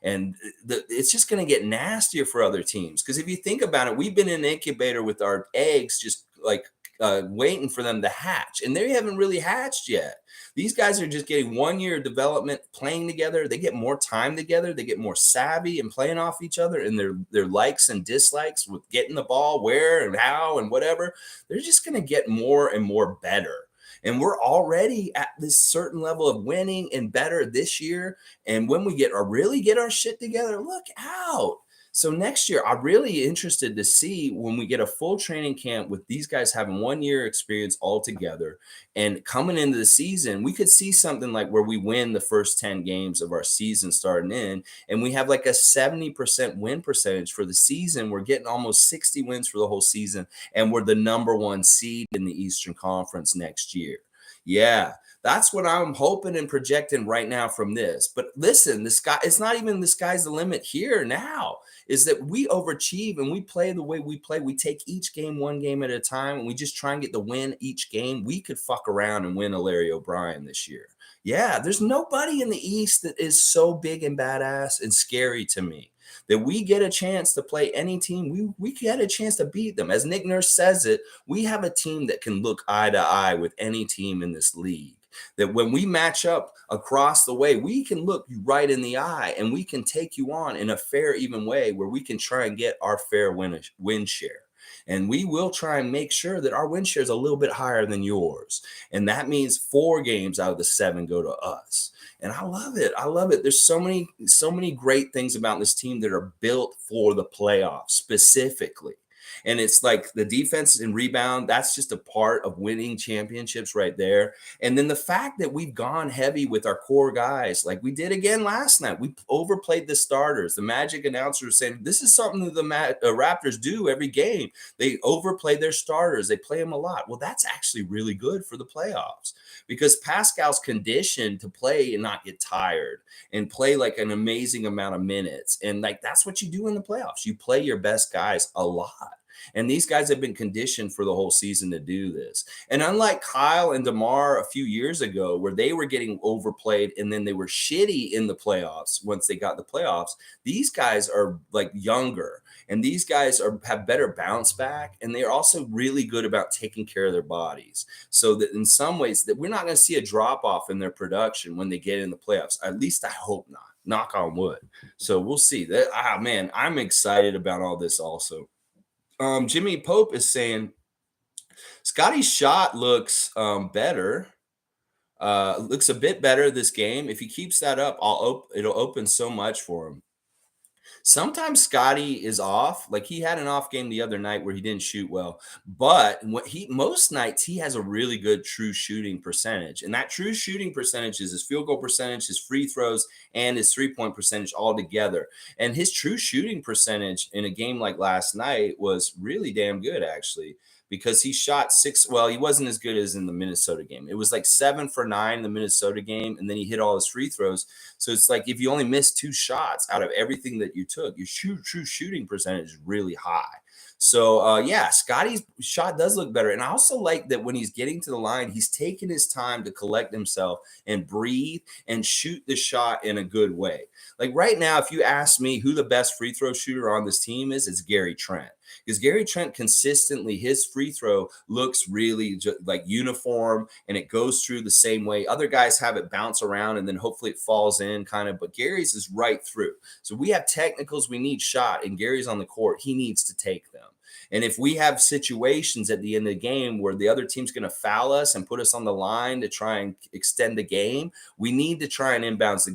And it's just going to get nastier for other teams. Because if you think about it, we've been in an incubator with our eggs just like waiting for them to hatch. And they haven't really hatched yet. These guys are just getting 1 year of development playing together. They get more time together. They get more savvy and playing off each other and their likes and dislikes with getting the ball where and how and whatever. They're just going to get more and more better. And we're already at this certain level of winning and better this year. And when we really get our shit together, look out. So next year, I'm really interested to see when we get a full training camp with these guys having 1 year experience all together and coming into the season, we could see something like where we win the first 10 games of our season starting in, and we have like a 70% win percentage for the season. We're getting almost 60 wins for the whole season, and we're the number 1 seed in the Eastern Conference next year. Yeah, that's what I'm hoping and projecting right now from this. But listen, it's not even the sky's the limit here now, is that we overachieve and we play the way we play. We take each game 1 game at a time and we just try and get the win each game. We could fuck around and win a Larry O'Brien this year. Yeah, there's nobody in the East that is so big and badass and scary to me that we get a chance to play any team. We get a chance to beat them. As Nick Nurse says it, we have a team that can look eye to eye with any team in this league. That when we match up across the way, we can look you right in the eye and we can take you on in a fair, even way where we can try and get our fair win share. And we will try and make sure that our win share is a little bit higher than yours. And that means 4 games out of the 7 go to us. And I love it. I love it. There's so many great things about this team that are built for the playoffs specifically. And it's like the defense and rebound, that's just a part of winning championships right there. And then the fact that we've gone heavy with our core guys, like we did again last night. We overplayed the starters. The Magic announcer was saying, this is something that the Raptors do every game. They overplay their starters. They play them a lot. Well, that's actually really good for the playoffs because Pascal's conditioned to play and not get tired and play like an amazing amount of minutes. And like, that's what you do in the playoffs. You play your best guys a lot. And these guys have been conditioned for the whole season to do this. And unlike Kyle and DeMar a few years ago, where they were getting overplayed and then they were shitty in the playoffs once they got the playoffs, these guys are like younger and these guys have better bounce back. And they're also really good about taking care of their bodies. So that in some ways that we're not going to see a drop off in their production when they get in the playoffs. At least I hope not. Knock on wood. So we'll see that. Man, I'm excited about all this also. Jimmy Pope is saying Scotty's shot looks better. Looks a bit better this game. If he keeps that up, it'll open so much for him. Sometimes Scotty is off. Like he had an off game the other night where he didn't shoot well, but most nights he has a really good true shooting percentage. And that true shooting percentage is his field goal percentage, his free throws, and his 3-point percentage all together. And his true shooting percentage in a game like last night was really damn good, actually, because he shot 6. Well, he wasn't as good as in the Minnesota game. It was like 7 for 9 in the Minnesota game, and then he hit all his free throws. So it's like if you only miss 2 shots out of everything that you took, your true shooting percentage is really high. So, yeah, Scotty's shot does look better. And I also like that when he's getting to the line, he's taking his time to collect himself and breathe and shoot the shot in a good way. Like right now, if you ask me who the best free throw shooter on this team is, it's Gary Trent. Because Gary Trent consistently, his free throw looks really like uniform and it goes through the same way. Other guys have it bounce around and then hopefully it falls in kind of, but Gary's is right through. So we have technicals we need shot and Gary's on the court. He needs to take them. And if we have situations at the end of the game where the other team's going to foul us and put us on the line to try and extend the game, we need to try and inbounds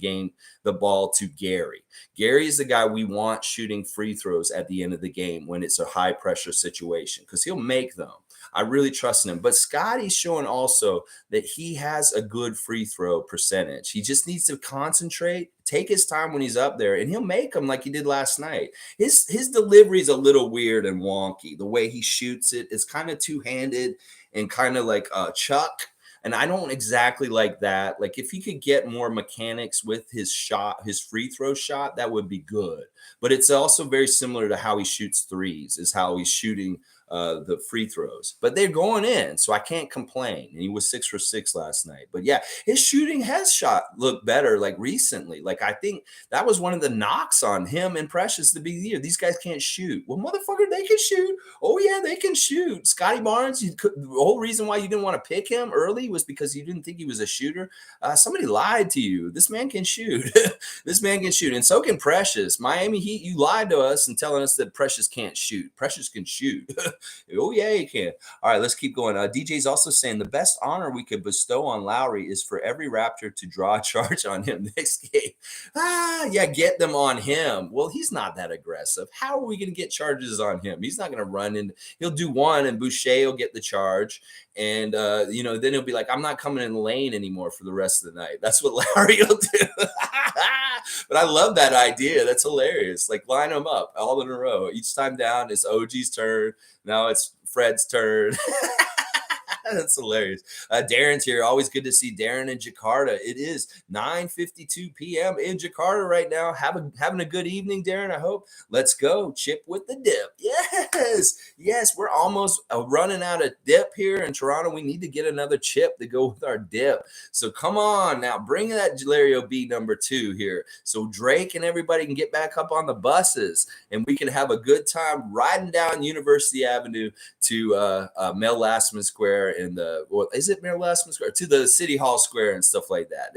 the ball to Gary. Gary is the guy we want shooting free throws at the end of the game when it's a high pressure situation, because he'll make them. I really trust in him. But Scotty's showing also that he has a good free throw percentage. He just needs to concentrate, take his time when he's up there, and he'll make them like he did last night. His delivery is a little weird and wonky. The way he shoots it is kind of two-handed and kind of like Chuck. And I don't exactly like that. Like, if he could get more mechanics with his shot, his free throw shot, that would be good. But it's also very similar to how he shoots threes, is how he's shooting the free throws. But they're going in, so I can't complain. And he was 6 for 6 last night. But yeah, his shooting has looked better like recently. Like, I think that was one of the knocks on him and Precious the beginning of the year. These guys can't shoot. Well, motherfucker, they can shoot. Oh yeah, they can shoot. Scotty Barnes, the whole reason why you didn't want to pick him early was because you didn't think he was a shooter. Somebody lied to you. This man can shoot. This man can shoot. And so can Precious. Miami Heat, you lied to us and telling us that Precious can't shoot. Precious can shoot. Oh yeah, he can. All right, let's keep going. DJ's also saying the best honor we could bestow on Lowry is for every Raptor to draw a charge on him next game. Yeah, get them on him. Well, he's not that aggressive. How are we going to get charges on him? He's not going to run in. He'll do one, and Boucher will get the charge. And, then he'll be like, I'm not coming in the lane anymore for the rest of the night. That's what Larry will do. But I love that idea. That's hilarious. Like, line them up all in a row. Each time down, it's OG's turn. Now it's Fred's turn. That's hilarious. Darren's here. Always good to see Darren in Jakarta. It is 9:52 p.m. in Jakarta right now. Having a good evening, Darren, I hope. Let's go. Chip with the dip. Yes. We're almost running out of dip here in Toronto. We need to get another chip to go with our dip. So come on now. Bring that Galerio B #2 here. So Drake and everybody can get back up on the buses and we can have a good time riding down University Avenue to Mel Lastman Square. Is it Mayor Lastman Square, to the City Hall Square and stuff like that.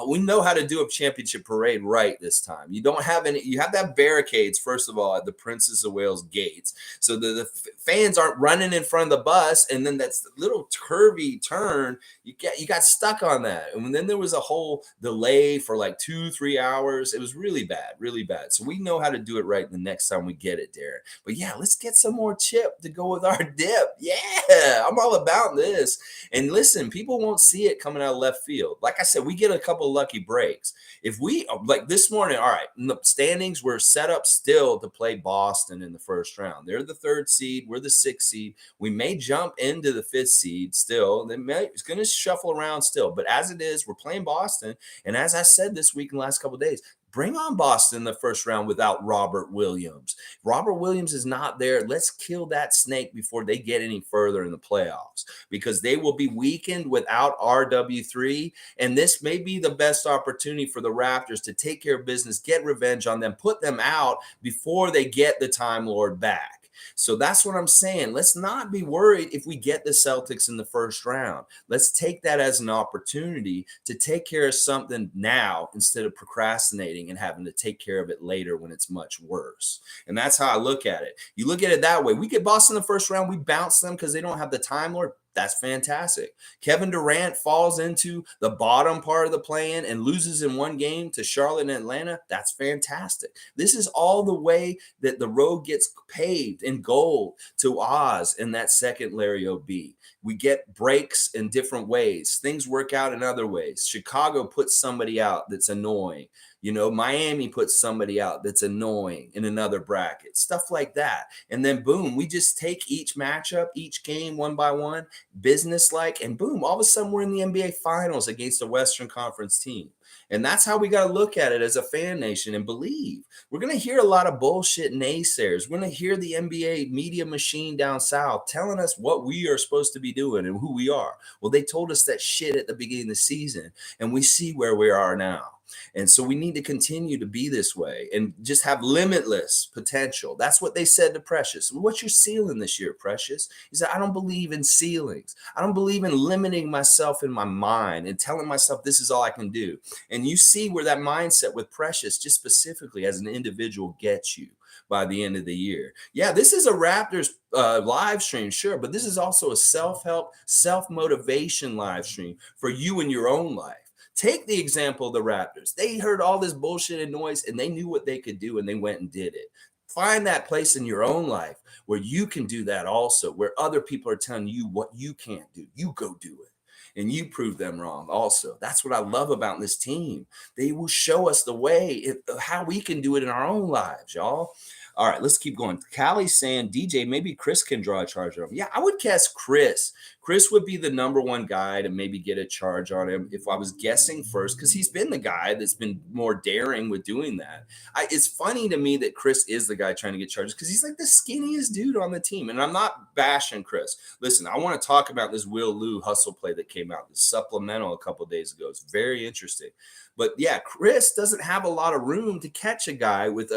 We know how to do a championship parade right this time. You have to have barricades, first of all, at the Princess of Wales gates. So the fans aren't running in front of the bus. And then that's the little curvy turn. You got stuck on that. And then there was a whole delay for like 2-3 hours. It was really bad, really bad. So we know how to do it right the next time we get it, Darren. But yeah, let's get some more chip to go with our dip. Yeah, I'm all about this. And listen, people won't see it coming out of left field. Like I said, we get a couple lucky breaks. If we, like this morning, all right, in the standings, we're set up still to play Boston in the first round. They're the 3rd seed. We're the 6th seed. We may jump into the 5th seed still. It's going to shuffle around still. But as it is, we're playing Boston. And as I said this week in the last couple of days, bring on Boston in the first round without Robert Williams. Robert Williams is not there. Let's kill that snake before they get any further in the playoffs, because they will be weakened without RW3. And this may be the best opportunity for the Raptors to take care of business, get revenge on them, put them out before they get the Time Lord back. So that's what I'm saying. Let's not be worried if we get the Celtics in the first round. Let's take that as an opportunity to take care of something now instead of procrastinating and having to take care of it later when it's much worse. And that's how I look at it. You look at it that way. We get Boston in the first round. We bounce them because they don't have the Time Lord. That's fantastic. Kevin Durant falls into the bottom part of the play-in and loses in one game to Charlotte and Atlanta. That's fantastic. This is all the way that the road gets paved in gold to Oz in that second Larry O.B. We get breaks in different ways. Things work out in other ways. Chicago puts somebody out that's annoying. Miami puts somebody out that's annoying in another bracket, stuff like that. And then boom, we just take each matchup, each game one by one, business-like, and boom, all of a sudden we're in the NBA Finals against a Western Conference team. And that's how we got to look at it as a fan nation and believe. We're going to hear a lot of bullshit naysayers. We're going to hear the NBA media machine down south telling us what we are supposed to be doing and who we are. Well, they told us that shit at the beginning of the season, and we see where we are now. And so we need to continue to be this way and just have limitless potential. That's what they said to Precious. What's your ceiling this year, Precious? He said, I don't believe in ceilings. I don't believe in limiting myself in my mind and telling myself this is all I can do. And you see where that mindset with Precious, just specifically as an individual, gets you. by the end of the year. Yeah, this is a Raptors live stream, sure, but this is also a self-help, self-motivation live stream for you in your own life. Take the example of the Raptors. They heard all this bullshit and noise and they knew what they could do and they went and did it. Find that place in your own life where you can do that also, where other people are telling you what you can't do. You go do it. And you prove them wrong also. That's what I love about this team. They will show us the way of how we can do it in our own lives, y'all. All right, let's keep going. Callie's saying, DJ, maybe Chris can draw a charge on him. Yeah, I would guess Chris. Chris would be the number one guy to maybe get a charge on him if I was guessing first, because he's been the guy that's been more daring with doing that. It's funny to me that Chris is the guy trying to get charges because he's like the skinniest dude on the team. And I'm not bashing Chris. Listen, I want to talk about this Will Lou hustle play that came out, this supplemental a couple of days ago. It's very interesting. But yeah, Chris doesn't have a lot of room to catch a guy with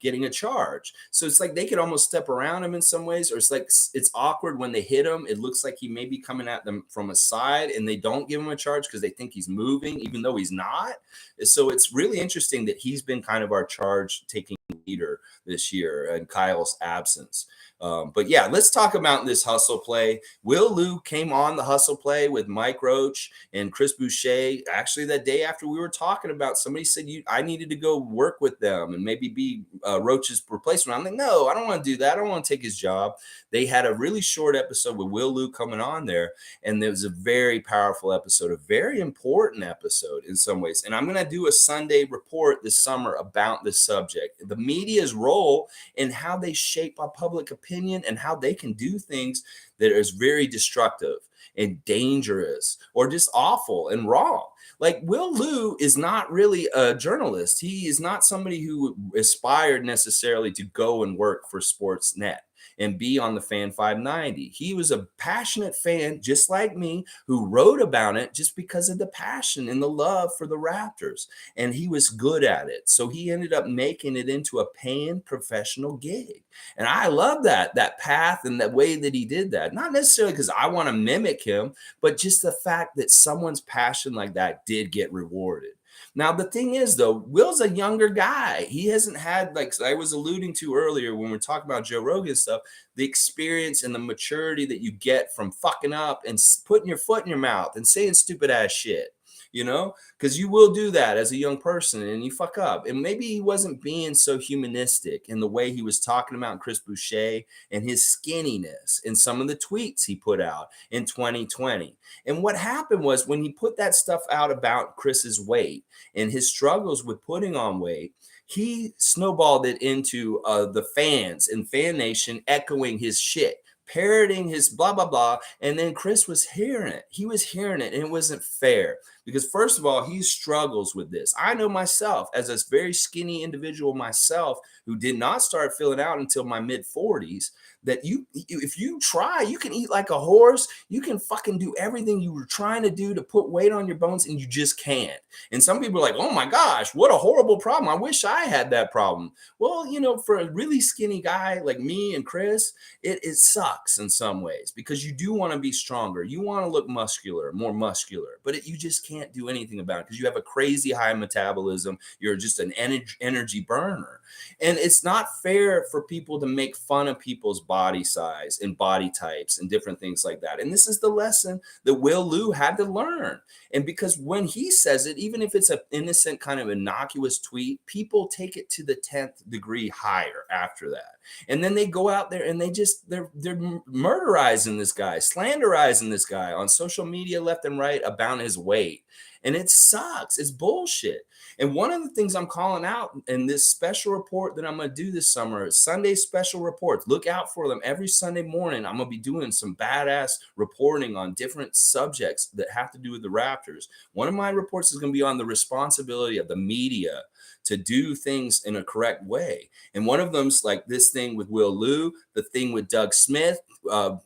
getting a charge. So it's like they could almost step around him in some ways, or it's like it's awkward when they hit him. It looks like he may be coming at them from a side and they don't give him a charge because they think he's moving, even though he's not. So it's really interesting that he's been kind of our charge taking leader this year in Kyle's absence. But yeah, let's talk about this hustle play. Will Lou came on the hustle play with Mike Roach and Chris Boucher. Actually, that day after we were talking about, somebody said I needed to go work with them and maybe be Roach's replacement. I'm like, no, I don't want to do that. I don't want to take his job. They had a really short episode with Will Lou coming on there, and it was a very powerful episode, a very important episode in some ways. And I'm going to do a Sunday report this summer about this subject, the media's role in how they shape our public opinion and how they can do things that is very destructive and dangerous or just awful and wrong. Like Will Lou is not really a journalist. He is not somebody who aspired necessarily to go and work for Sportsnet and be on the Fan 590. He was a passionate fan, just like me, who wrote about it just because of the passion and the love for the Raptors. And he was good at it. So he ended up making it into a paying professional gig. And I love that path and that way that he did that. Not necessarily because I want to mimic him, but just the fact that someone's passion like that did get rewarded. Now, the thing is, though, Will's a younger guy. He hasn't had, like I was alluding to earlier when we're talking about Joe Rogan stuff, the experience and the maturity that you get from fucking up and putting your foot in your mouth and saying stupid ass shit. Because you will do that as a young person and you fuck up. And maybe he wasn't being so humanistic in the way he was talking about Chris Boucher and his skinniness and some of the tweets he put out in 2020. And what happened was when he put that stuff out about Chris's weight and his struggles with putting on weight, he snowballed it into the fans and Fan Nation echoing his shit, parroting his blah, blah, blah. And then Chris was hearing it. He was hearing it, and it wasn't fair. Because first of all, he struggles with this. I know myself as a very skinny individual myself who did not start filling out until my mid 40s, that if you try, you can eat like a horse. You can fucking do everything you were trying to do to put weight on your bones, and you just can't. And some people are like, oh my gosh, what a horrible problem. I wish I had that problem. Well, for a really skinny guy like me and Chris, it sucks in some ways because you do want to be stronger. You want to look muscular, more muscular, but you just can't do anything about it because you have a crazy high metabolism. You're just an energy burner. And it's not fair for people to make fun of people's body size and body types and different things like that. And this is the lesson that Will Lou had to learn. And because when he says it, even if it's an innocent kind of innocuous tweet, people take it to the 10th degree higher after that. And then they go out there and they're murderizing this guy, slanderizing this guy on social media left and right about his weight. And it sucks. It's bullshit. And one of the things I'm calling out in this special report that I'm going to do this summer is Sunday special reports. Look out for them every Sunday morning. I'm going to be doing some badass reporting on different subjects that have to do with the Raptors. One of my reports is going to be on the responsibility of the media to do things in a correct way. And one of them's like this thing with Will Lou, the thing with Doug Smith,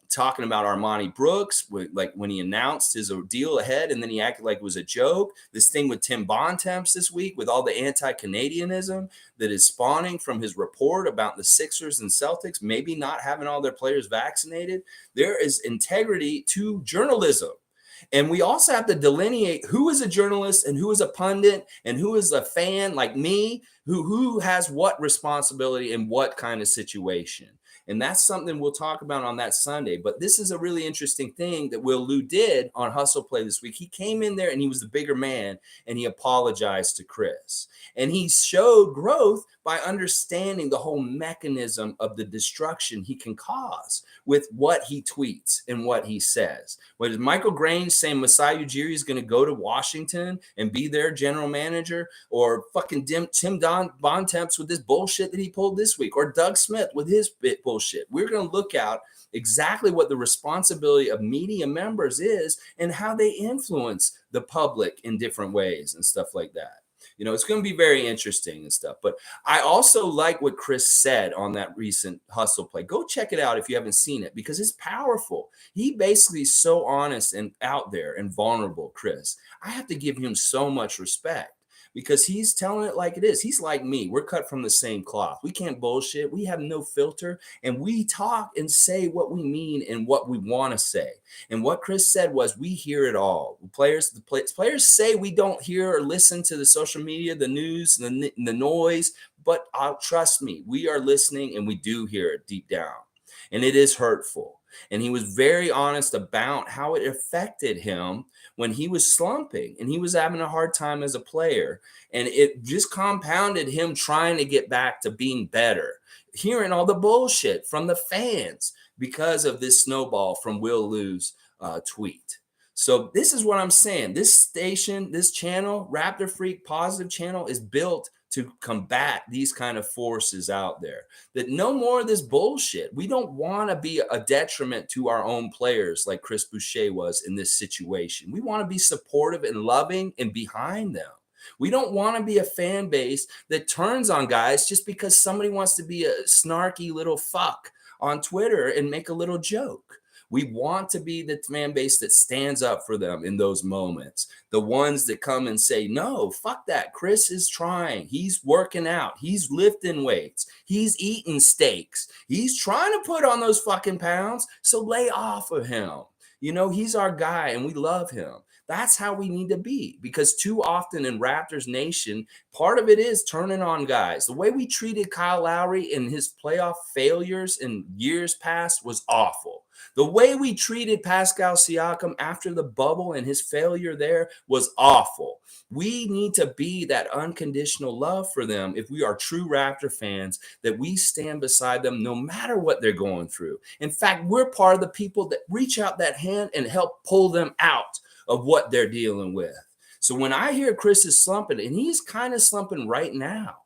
talking about Armani Brooks, like when he announced his deal ahead and then he acted like it was a joke. This thing with Tim Bontemps this week with all the anti-Canadianism that is spawning from his report about the Sixers and Celtics maybe not having all their players vaccinated. There is integrity to journalism. And we also have to delineate who is a journalist and who is a pundit and who is a fan like me Who has what responsibility in what kind of situation. And that's something we'll talk about on that Sunday. But this is a really interesting thing that Will Lou did on Hustle Play this week. He came in there and he was the bigger man and he apologized to Chris. And he showed growth by understanding the whole mechanism of the destruction he can cause with what he tweets and what he says. What is Michael Grange saying Masai Ujiri is going to go to Washington and be their general manager, or fucking Tim Bontemps with this bullshit that he pulled this week, or Doug Smith with his bullshit. We're going to look out exactly what the responsibility of media members is and how they influence the public in different ways and stuff like that. It's going to be very interesting and stuff. But I also like what Chris said on that recent Hustle Play. Go check it out if you haven't seen it, because it's powerful. He basically is so honest and out there and vulnerable, Chris. I have to give him so much respect, because he's telling it like it is. He's like me. We're cut from the same cloth. We can't bullshit. We have no filter, and we talk and say what we mean and what we want to say. And what Chris said was, we hear it all. Players say we don't hear or listen to the social media, the news, the noise, but trust me, we are listening and we do hear it deep down. And it is hurtful. And he was very honest about how it affected him when he was slumping and he was having a hard time as a player. And it just compounded him trying to get back to being better, hearing all the bullshit from the fans because of this snowball from Will Lou's tweet. So this is what I'm saying. This station, this channel, Raptor Freak Positive Channel, is built to combat these kind of forces out there. That no more of this bullshit. We don't want to be a detriment to our own players like Chris Boucher was in this situation. We want to be supportive and loving and behind them. We don't want to be a fan base that turns on guys just because somebody wants to be a snarky little fuck on Twitter and make a little joke. We want to be the fan base that stands up for them in those moments. The ones that come and say, no, fuck that. Chris is trying. He's working out. He's lifting weights. He's eating steaks. He's trying to put on those fucking pounds. So lay off of him. He's our guy and we love him. That's how we need to be, because too often in Raptors Nation, part of it is turning on guys. The way we treated Kyle Lowry in his playoff failures in years past was awful. The way we treated Pascal Siakam after the bubble and his failure there was awful. We need to be that unconditional love for them if we are true Raptor fans, that we stand beside them no matter what they're going through. In fact, we're part of the people that reach out that hand and help pull them out of what they're dealing with. So when I hear Chris is slumping, and he's kind of slumping right now,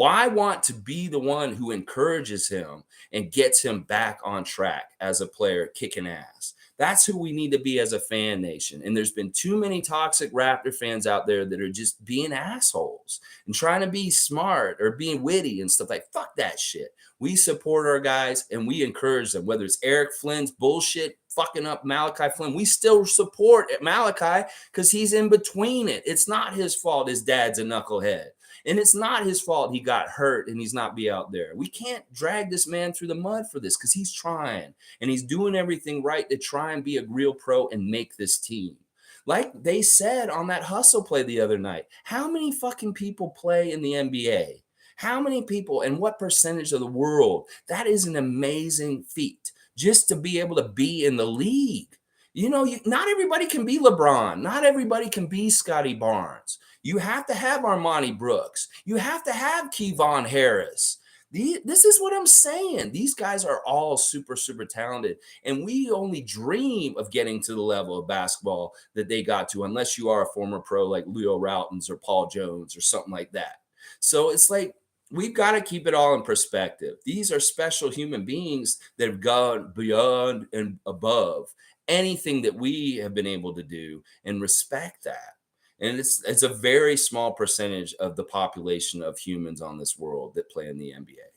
I want to be the one who encourages him and gets him back on track as a player, kicking ass. That's who we need to be as a fan nation. And there's been too many toxic Raptor fans out there that are just being assholes and trying to be smart or being witty and stuff like, fuck that shit. We support our guys and we encourage them, whether it's Eric Flynn's bullshit fucking up Malachi Flynn. We still support Malachi because he's in between it. It's not his fault his dad's a knucklehead. And it's not his fault he got hurt and he's not be out there. We can't drag this man through the mud for this, because he's trying and he's doing everything right to try and be a real pro and make this team. Like they said on that Hustle Play the other night, how many fucking people play in the NBA? How many people and what percentage of the world? That is an amazing feat, just to be able to be in the league. Not everybody can be LeBron. Not everybody can be Scotty Barnes. You have to have Armani Brooks. You have to have Kevon Harris. This is what I'm saying. These guys are all super, super talented. And we only dream of getting to the level of basketball that they got to, unless you are a former pro like Leo Routens or Paul Jones or something like that. So it's like, we've got to keep it all in perspective. These are special human beings that have gone beyond and above anything that we have been able to do, and respect that. And it's a very small percentage of the population of humans on this world that play in the NBA.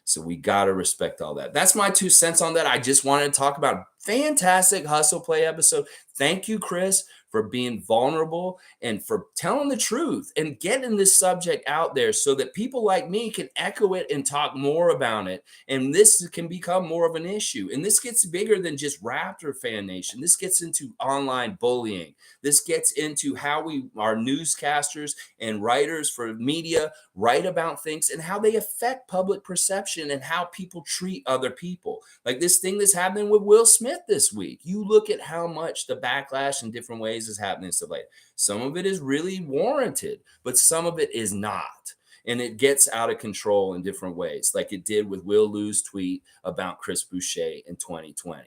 So we got to respect all that. That's my 2 cents on that. I just wanted to talk about fantastic Hustle Play episode. Thank you, Chris, for being vulnerable and for telling the truth and getting this subject out there so that people like me can echo it and talk more about it. And this can become more of an issue. And this gets bigger than just Raptor fan nation. This gets into online bullying. This gets into how our newscasters and writers for media write about things and how they affect public perception and how people treat other people. Like this thing that's happening with Will Smith this week. You look at how much the backlash in different ways is happening and stuff like that. Some of it is really warranted, but some of it is not. And it gets out of control in different ways, like it did with Will Lou's tweet about Chris Boucher in 2020.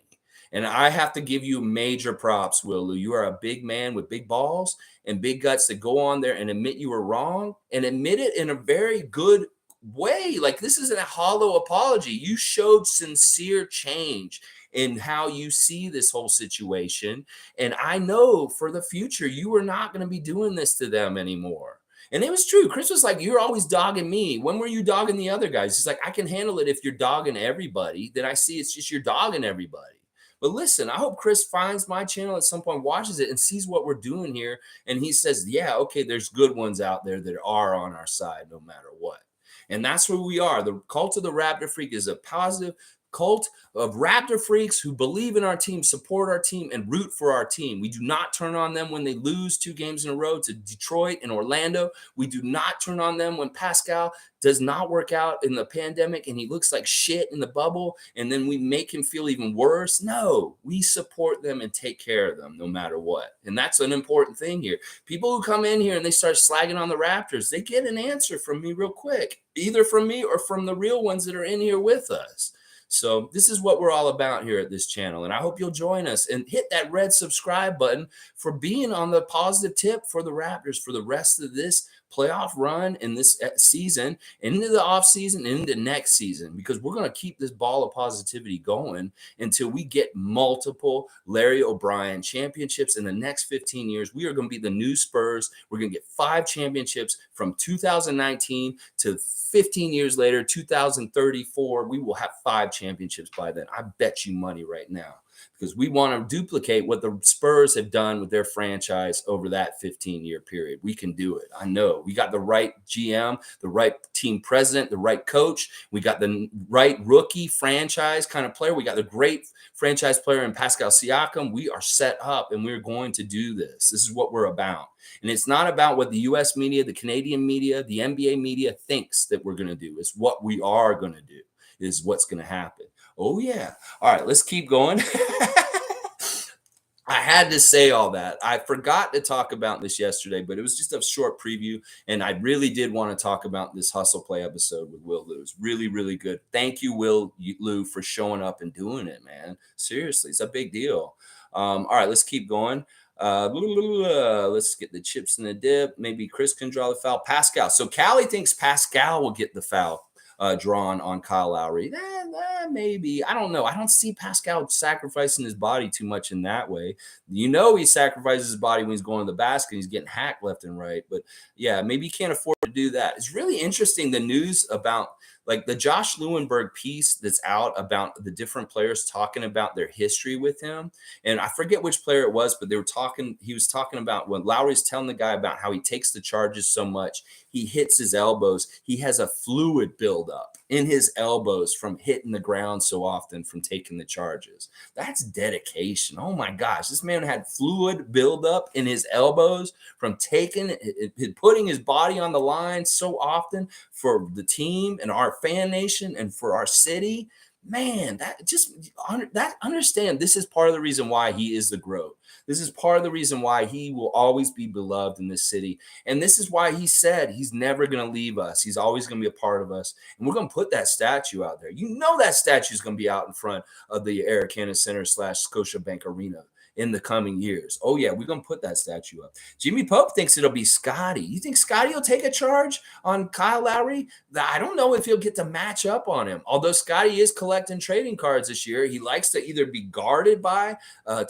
And I have to give you major props, Will Lou. You are a big man with big balls and big guts to go on there and admit you were wrong and admit it in a very good way. Like this isn't a hollow apology. You showed sincere change in how you see this whole situation. And I know for the future, you are not going to be doing this to them anymore. And it was true. Chris was like, you're always dogging me. When were you dogging the other guys? He's like, I can handle it if you're dogging everybody. Then I see it's just you're dogging everybody. But listen, I hope Chris finds my channel at some point, watches it, and sees what we're doing here. And he says, yeah, okay, there's good ones out there that are on our side no matter what. And that's where we are. The cult of the Raptor Freak is a positive cult of Raptor freaks who believe in our team, support our team, and root for our team. We do not turn on them when they lose 2 games in a row to Detroit and Orlando. We do not turn on them when Pascal does not work out in the pandemic and he looks like shit in the bubble, and then we make him feel even worse. No, we support them and take care of them no matter what. And that's an important thing here. People who come in here and they start slagging on the Raptors, they get an answer from me real quick, either from me or from the real ones that are in here with us. So this is what we're all about here at this channel. And I hope you'll join us and hit that red subscribe button for being on the positive tip for the Raptors for the rest of this playoff run in this season, into the off season, and into next season, because we're going to keep this ball of positivity going until we get multiple Larry O'Brien championships in the next 15 years. We are going to be the new Spurs. We're going to get 5 championships from 2019 to 15 years later, 2034. We will have 5 championships by then. I bet you money right now, because we want to duplicate what the Spurs have done with their franchise over that 15-year period. We can do it. I know. We got the right GM, the right team president, the right coach. We got the right rookie franchise kind of player. We got the great franchise player in Pascal Siakam. We are set up, and we're going to do this. This is what we're about. And it's not about what the U.S. media, the Canadian media, the NBA media thinks that we're going to do. It's what we are going to do is what's going to happen. Oh, yeah. All right, let's keep going. I had to say all that. I forgot to talk about this yesterday, but it was just a short preview, and I really did want to talk about this Hustle Play episode with Will Lou. It's really, really good. Thank you, Will Lou, for showing up and doing it, man. Seriously, it's a big deal. All right, let's keep going. Let's get the chips in the dip. Maybe Chris can draw the foul. Pascal. So Callie thinks Pascal will get the foul drawn on Kyle Lowry. Maybe. I don't know. I don't see Pascal sacrificing his body too much in that way. You know, he sacrifices his body when he's going to the basket. He's getting hacked left and right. But yeah, maybe he can't afford to do that. It's really interesting, the news about like the Josh Lewenberg piece that's out about the different players talking about their history with him. And I forget which player it was, but he was talking about when Lowry's telling the guy about how he takes the charges so much, he hits his elbows. He has a fluid buildup in his elbows from hitting the ground so often from taking the charges. That's dedication. Oh my gosh. This man had fluid buildup in his elbows from putting his body on the line so often for the team and our fan nation and for our city. Man, understand, this is part of the reason why he is the GOAT. This is part of the reason why he will always be beloved in this city. And this is why he said he's never going to leave us. He's always going to be a part of us. And we're going to put that statue out there. You know that statue is going to be out in front of the Air Canada Center / Scotiabank Arena in the coming years. Oh, yeah, we're going to put that statue up. Jimmy Pope thinks it'll be Scotty. You think Scotty will take a charge on Kyle Lowry? I don't know if he'll get to match up on him. Although Scotty is collecting trading cards this year, he likes to either be guarded by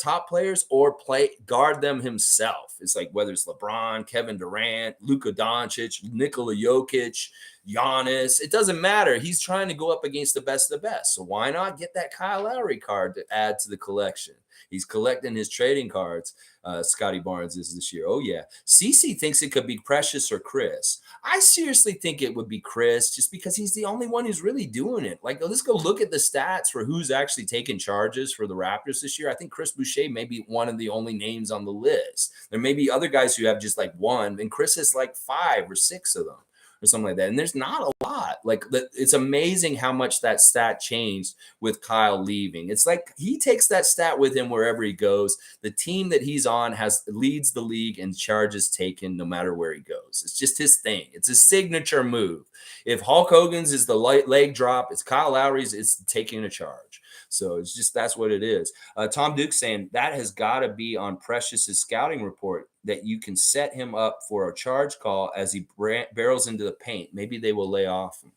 top players or guard them himself. It's like whether it's LeBron, Kevin Durant, Luka Doncic, Nikola Jokic, Giannis. It doesn't matter. He's trying to go up against the best of the best. So why not get that Kyle Lowry card to add to the collection? He's collecting his trading cards. Scotty Barnes is this year. Oh, yeah. CC thinks it could be Precious or Chris. I seriously think it would be Chris just because he's the only one who's really doing it. Like, let's go look at the stats for who's actually taking charges for the Raptors this year. I think Chris Boucher may be one of the only names on the list. There may be other guys who have just like one, and Chris has like 5 or 6 of them or something like that. And there's not a lot. Like, it's amazing how much that stat changed with Kyle leaving. It's like he takes that stat with him wherever he goes. The team that he's on leads the league in charges taken no matter where he goes. It's just his thing. It's a signature move. If Hulk Hogan's is the leg drop, it's Kyle Lowry's, it's taking a charge. So it's just, that's what it is. Tom Duke saying that has got to be on Precious's scouting report, that you can set him up for a charge call as he barrels into the paint. Maybe they will lay off him.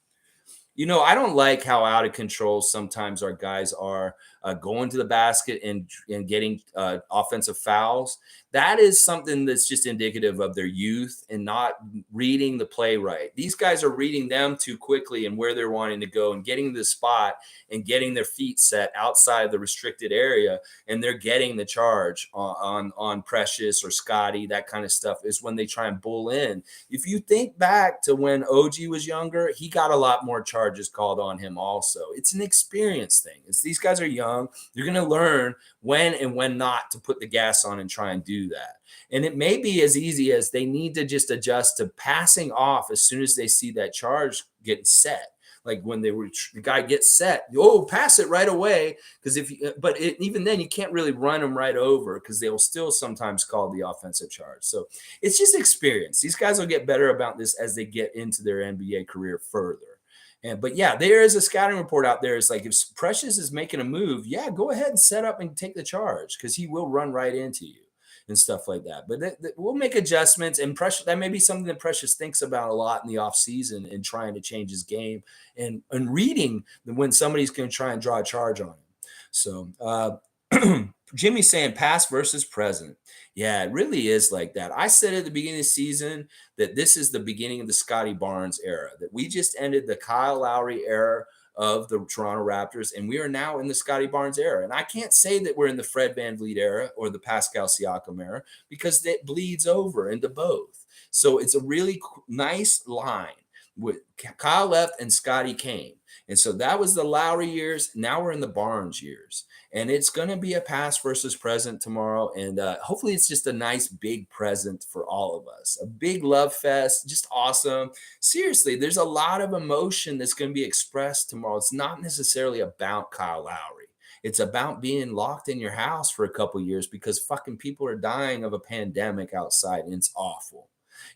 You know, I don't like how out of control sometimes our guys are going to the basket and getting offensive fouls. That is something that's just indicative of their youth and not reading the play right. These guys are reading them too quickly and where they're wanting to go and getting the spot and getting their feet set outside the restricted area, and they're getting the charge on Precious or Scotty. That kind of stuff is when they try and bull in. If you think back to when OG was younger, he got a lot more charges called on him also. It's an experience thing. These guys are young. You're going to learn when and when not to put the gas on and try and do that. And it may be as easy as they need to just adjust to passing off as soon as they see that charge getting set. Like when the guy gets set, pass it right away. Because even then you can't really run them right over because they will still sometimes call the offensive charge. So it's just experience. These guys will get better about this as they get into their NBA career further. But yeah, there is a scouting report out there. It's like, if Precious is making a move, yeah, go ahead and set up and take the charge because he will run right into you and stuff like that. But we'll make adjustments, and Precious, that may be something that Precious thinks about a lot in the offseason and trying to change his game and reading when somebody's going to try and draw a charge on him. So Jimmy's saying past versus present. Yeah, it really is like that. I said at the beginning of the season that this is the beginning of the Scotty Barnes era, that we just ended the Kyle Lowry era of the Toronto Raptors, and we are now in the Scotty Barnes era. And I can't say that we're in the Fred VanVleet era or the Pascal Siakam era because it bleeds over into both. So it's a really nice line. With Kyle left and Scotty came. And so that was the Lowry years. Now we're in the Barnes years. And it's going to be a past versus present tomorrow. And hopefully it's just a nice big present for all of us. A big love fest. Just awesome. Seriously, there's a lot of emotion that's going to be expressed tomorrow. It's not necessarily about Kyle Lowry. It's about being locked in your house for a couple years because fucking people are dying of a pandemic outside, and it's awful.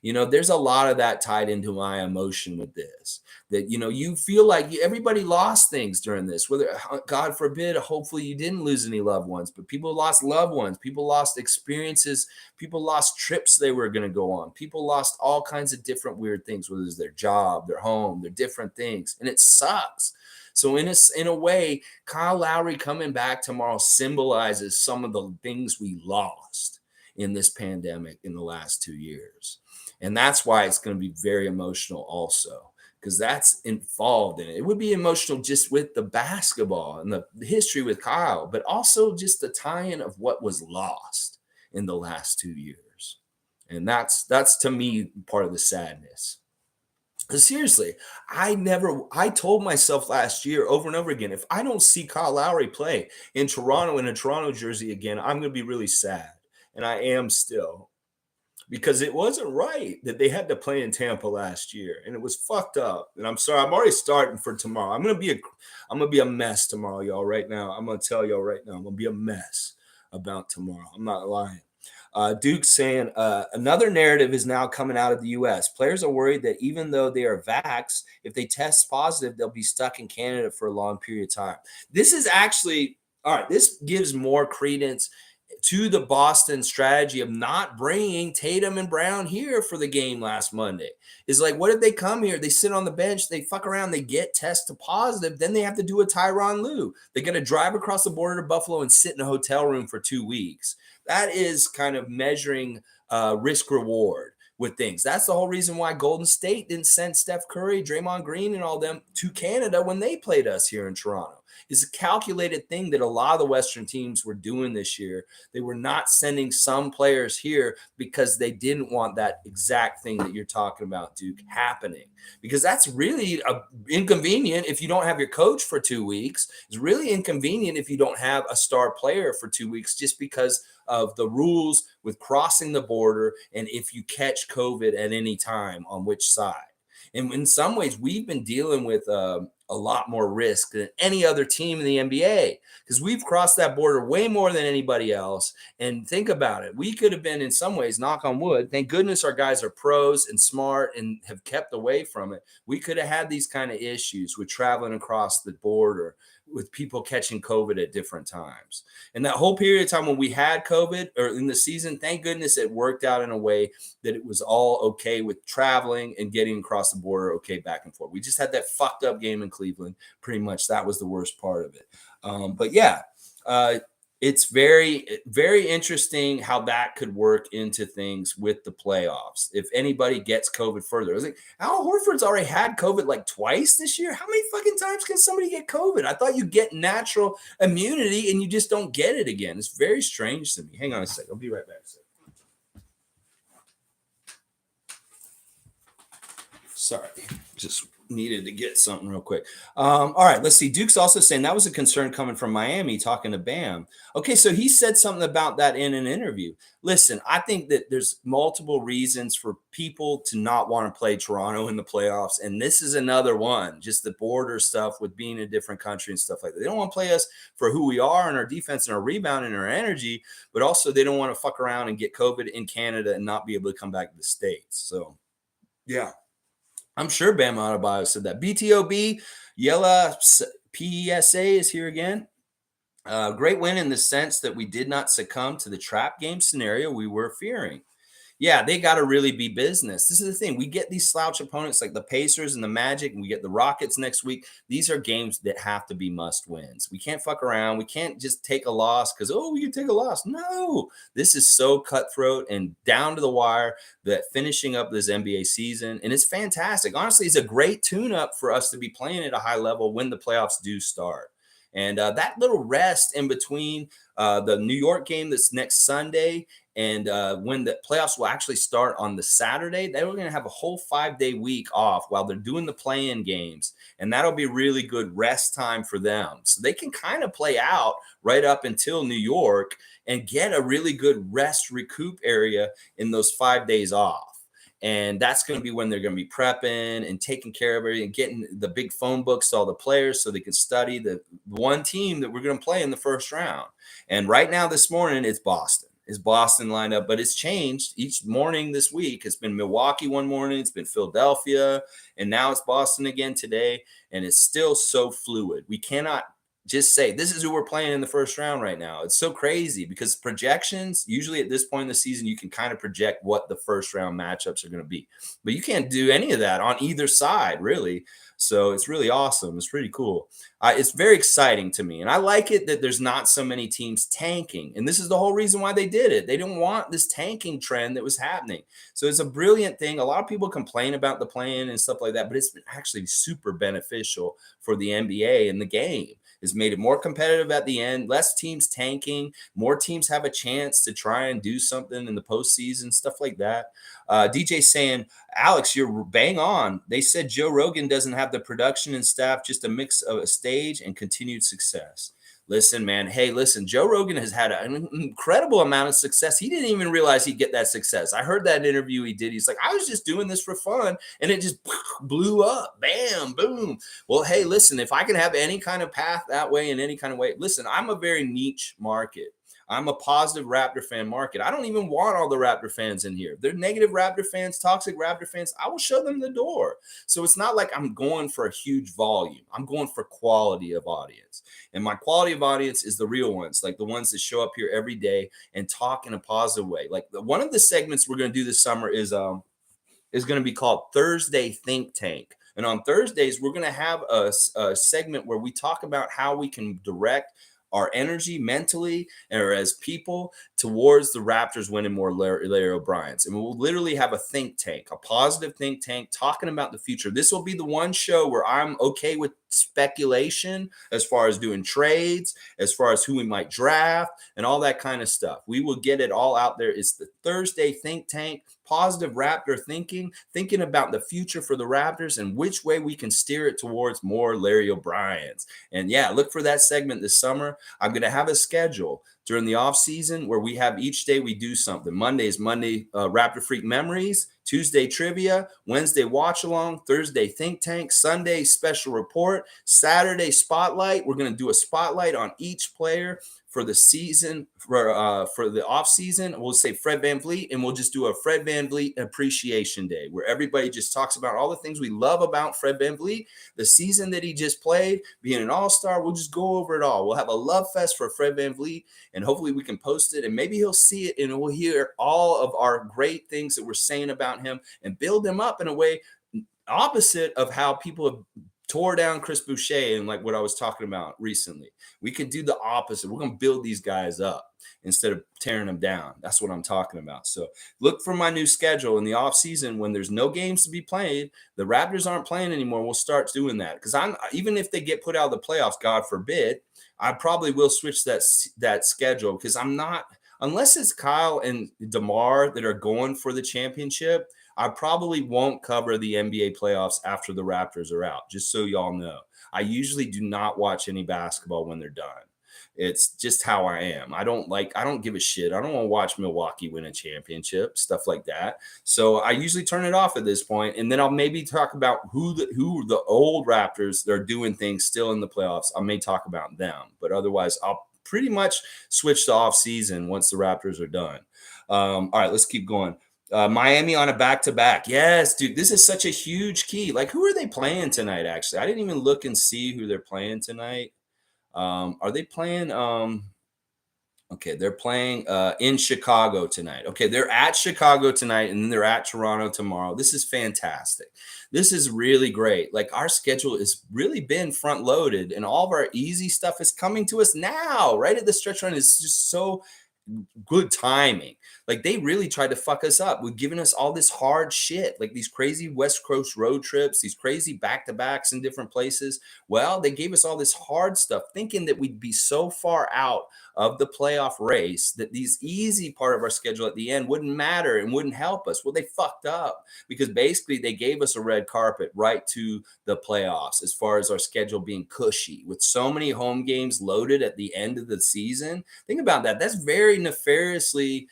You know, there's a lot of that tied into my emotion with this, that, you know, you feel like everybody lost things during this, whether, God forbid, hopefully you didn't lose any loved ones, but people lost loved ones. People lost experiences. People lost trips they were going to go on. People lost all kinds of different weird things, whether it's their job, their home, their different things. And it sucks. So in a way, Kyle Lowry coming back tomorrow symbolizes some of the things we lost in this pandemic in the last 2 years. And that's why it's going to be very emotional also, because that's involved in it. It would be emotional just with the basketball and the history with Kyle, but also just the tie-in of what was lost in the last 2 years. And that's to me part of the sadness. Seriously, I told myself last year over and over again, if I don't see Kyle Lowry play in Toronto in a Toronto jersey again, I'm going to be really sad. And I am still. Because it wasn't right that they had to play in Tampa last year, and it was fucked up. And I'm sorry, I'm already starting for tomorrow. I'm gonna be a mess tomorrow, y'all. Right now, I'm gonna tell y'all right now, I'm gonna be a mess about tomorrow. I'm not lying. Duke saying another narrative is now coming out of the U.S. Players are worried that even though they are vaxxed, if they test positive, they'll be stuck in Canada for a long period of time. This is actually all right. This gives more credence to the Boston strategy of not bringing Tatum and Brown here for the game last Monday. Is like, what if they come here, they sit on the bench, they fuck around, they get tested positive, then they have to do a Tyronn Lue. They got to drive across the border to Buffalo and sit in a hotel room for 2 weeks. That is kind of measuring risk reward with things. That's the whole reason why Golden State didn't send Steph Curry, Draymond Green, and all them to Canada when they played us here in Toronto. It's a calculated thing that a lot of the Western teams were doing this year. They were not sending some players here because they didn't want that exact thing that you're talking about, Duke, happening. Because that's really inconvenient if you don't have your coach for 2 weeks. It's really inconvenient if you don't have a star player for 2 weeks just because of the rules with crossing the border and if you catch COVID at any time on which side. And in some ways, we've been dealing with a lot more risk than any other team in the NBA because we've crossed that border way more than anybody else. And think about it. We could have been, in some ways, knock on wood. Thank goodness our guys are pros and smart and have kept away from it. We could have had these kind of issues with traveling across the border, with people catching COVID at different times. And that whole period of time when we had COVID or in the season, thank goodness it worked out in a way that it was all okay with traveling and getting across the border, okay, back and forth. We just had that fucked up game in Cleveland. Pretty much that was the worst part of it. But yeah, it's very, very interesting how that could work into things with the playoffs. If anybody gets COVID further, I was like, Al Horford's already had COVID like twice this year. How many fucking times can somebody get COVID? I thought you get natural immunity and you just don't get it again. It's very strange to me. Hang on a sec. I'll be right back. Sorry, just needed to get something real quick. All right, let's see. Duke's also saying that was a concern coming from Miami talking to Bam. Okay, so he said something about that in an interview. Listen, I think that there's multiple reasons for people to not want to play Toronto in the playoffs, and this is another one, just the border stuff with being in a different country and stuff like that. They don't want to play us for who we are and our defense and our rebound and our energy, but also they don't want to fuck around and get COVID in Canada and not be able to come back to the States. So, yeah. I'm sure Bam Adebayo said that. BTOB, Yella PESA is here again. Great win in the sense that we did not succumb to the trap game scenario we were fearing. Yeah, they got to really be business. This is the thing. We get these slouch opponents like the Pacers and the Magic, and we get the Rockets next week. These are games that have to be must wins. We can't fuck around. We can't just take a loss because, we can take a loss. No, this is so cutthroat and down to the wire that finishing up this NBA season. And it's fantastic. Honestly, it's a great tune-up for us to be playing at a high level when the playoffs do start. And that little rest in between the New York game that's next Sunday and when the playoffs will actually start on the Saturday, they were going to have a whole 5-day week off while they're doing the play-in games. And that'll be really good rest time for them. So they can kind of play out right up until New York and get a really good rest recoup area in those 5 days off. And that's going to be when they're going to be prepping and taking care of everything, getting the big phone books to all the players so they can study the one team that we're going to play in the first round. And right now, this morning, it's Boston. It's Boston lined up, but it's changed each morning this week. It's been Milwaukee one morning, it's been Philadelphia, and now it's Boston again today. And it's still so fluid. We cannot just say this is who we're playing in the first round right now. It's so crazy because projections, usually at this point in the season, you can kind of project what the first round matchups are going to be, but you can't do any of that on either side, really. So it's really awesome. It's pretty cool. It's very exciting to me. And I like it that there's not so many teams tanking. And this is the whole reason why they did it. They didn't want this tanking trend that was happening. So it's a brilliant thing. A lot of people complain about the play-in and stuff like that, but it's been actually super beneficial for the NBA and the game. It's made it more competitive at the end, less teams tanking, more teams have a chance to try and do something in the postseason, stuff like that. DJ saying, Alex, you're bang on. They said Joe Rogan doesn't have the production and staff, just a mix of a stage and continued success. Listen, man. Hey, listen, Joe Rogan has had an incredible amount of success. He didn't even realize he'd get that success. I heard that interview he did. He's like, I was just doing this for fun. And it just blew up. Bam, boom. Well, hey, listen, if I can have any kind of path that way in any kind of way, listen, I'm a very niche market. I'm a positive Raptor fan market. I don't even want all the Raptor fans in here. If they're negative Raptor fans, toxic Raptor fans, I will show them the door. So it's not like I'm going for a huge volume. I'm going for quality of audience. And my quality of audience is the real ones, like the ones that show up here every day and talk in a positive way. Like one of the segments we're going to do this summer is going to be called Thursday Think Tank. And on Thursdays, we're going to have a segment where we talk about how we can direct our energy mentally or as people towards the Raptors winning more Larry O'Briens. And we'll literally have a think tank, a positive think tank talking about the future. This will be the one show where I'm okay with speculation as far as doing trades, as far as who we might draft, and all that kind of stuff. We will get it all out there. It's the Thursday think tank, positive Raptor thinking about the future for the Raptors and which way we can steer it towards more Larry O'Briens. And yeah, look for that segment this summer. I'm going to have a schedule during the off season where we have each day we do something. Monday Raptor Freak Memories, Tuesday trivia, Wednesday watch along, Thursday think tank, Sunday special report, Saturday spotlight. We're going to do a spotlight on each player for the season, for the off season. We'll say Fred VanVleet, and we'll just do a Fred VanVleet appreciation day where everybody just talks about all the things we love about Fred VanVleet, the season that he just played, being an all-star. We'll just go over it all. We'll have a love fest for Fred VanVleet, and hopefully we can post it, and maybe he'll see it, and we'll hear all of our great things that we're saying about him and build him up in a way opposite of how people have tore down Chris Boucher and like what I was talking about recently. We can do the opposite. We're going to build these guys up instead of tearing them down. That's what I'm talking about. So look for my new schedule in the off season when there's no games to be played. The Raptors aren't playing anymore. We'll start doing that because even if they get put out of the playoffs, God forbid, I probably will switch that schedule because I'm not, unless it's Kyle and DeMar that are going for the championship. I probably won't cover the NBA playoffs after the Raptors are out, just so y'all know. I usually do not watch any basketball when they're done. It's just how I am. I don't give a shit. I don't want to watch Milwaukee win a championship, stuff like that. So I usually turn it off at this point, and then I'll maybe talk about who the old Raptors that are doing things still in the playoffs. I may talk about them, but otherwise I'll pretty much switch to off season once the Raptors are done. All right, let's keep going. Miami on a back-to-back. Yes, dude, this is such a huge key. Like, who are they playing tonight, actually? I didn't even look and see who they're playing tonight. Are they playing? Okay, they're playing in Chicago tonight. Okay, they're at Chicago tonight, and then they're at Toronto tomorrow. This is fantastic. This is really great. Like, our schedule has really been front-loaded, and all of our easy stuff is coming to us now, right at the stretch run. It's just so good timing. Like, they really tried to fuck us up with giving us all this hard shit, like these crazy West Coast road trips, these crazy back-to-backs in different places. Well, they gave us all this hard stuff thinking that we'd be so far out of the playoff race that these easy part of our schedule at the end wouldn't matter and wouldn't help us. Well, they fucked up because basically they gave us a red carpet right to the playoffs as far as our schedule being cushy with so many home games loaded at the end of the season. Think about that. That's very nefariously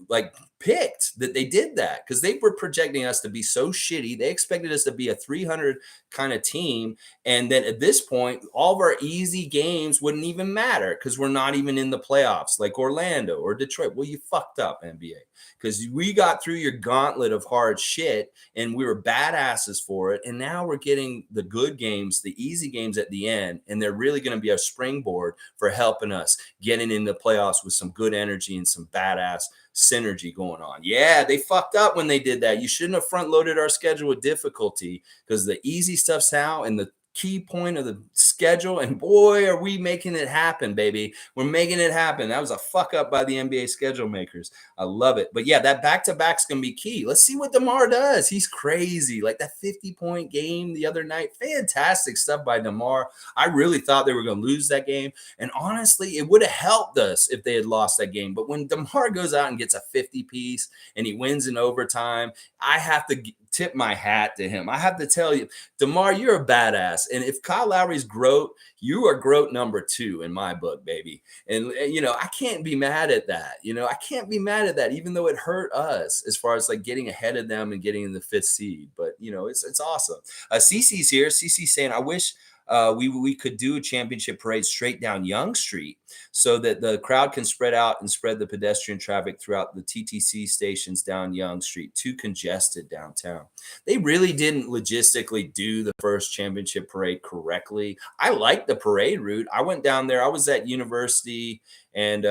like picked that they did that because they were projecting us to be so shitty. They expected us to be a 300 kind of team. And then at this point, all of our easy games wouldn't even matter because we're not even in the playoffs like Orlando or Detroit. Well, you fucked up, NBA, because we got through your gauntlet of hard shit and we were badasses for it. And now we're getting the good games, the easy games at the end. And they're really going to be a springboard for helping us getting in the playoffs with some good energy and some badass synergy going on. Yeah, they fucked up when they did that. You shouldn't have front loaded our schedule with difficulty because the easy stuff's out and the key point of the schedule. And boy, are we making it happen, baby. We're making it happen. That was a fuck up by the NBA schedule makers. I love it. But yeah, that back-to-back's going to be key. Let's see what DeMar does. He's crazy. Like that 50-point game the other night. Fantastic stuff by DeMar. I really thought they were going to lose that game. And honestly, it would have helped us if they had lost that game. But when DeMar goes out and gets a 50-piece and he wins in overtime, I have to tip my hat to him. I have to tell you, DeMar, you're a badass. And if Kyle Lowry's GROAT, you are GROAT number 2 in my book, baby. And, you know, I can't be mad at that. You know, I can't be mad at that, even though it hurt us as far as like getting ahead of them and getting in the 5th seed. But, you know, it's awesome. Cece's here. Cece's saying, I wish we could do a championship parade straight down Yonge Street so that the crowd can spread out and spread the pedestrian traffic throughout the TTC stations down Yonge Street. Too congested downtown. They really didn't logistically do the first championship parade correctly. I like the parade route. I went down there. I was at university and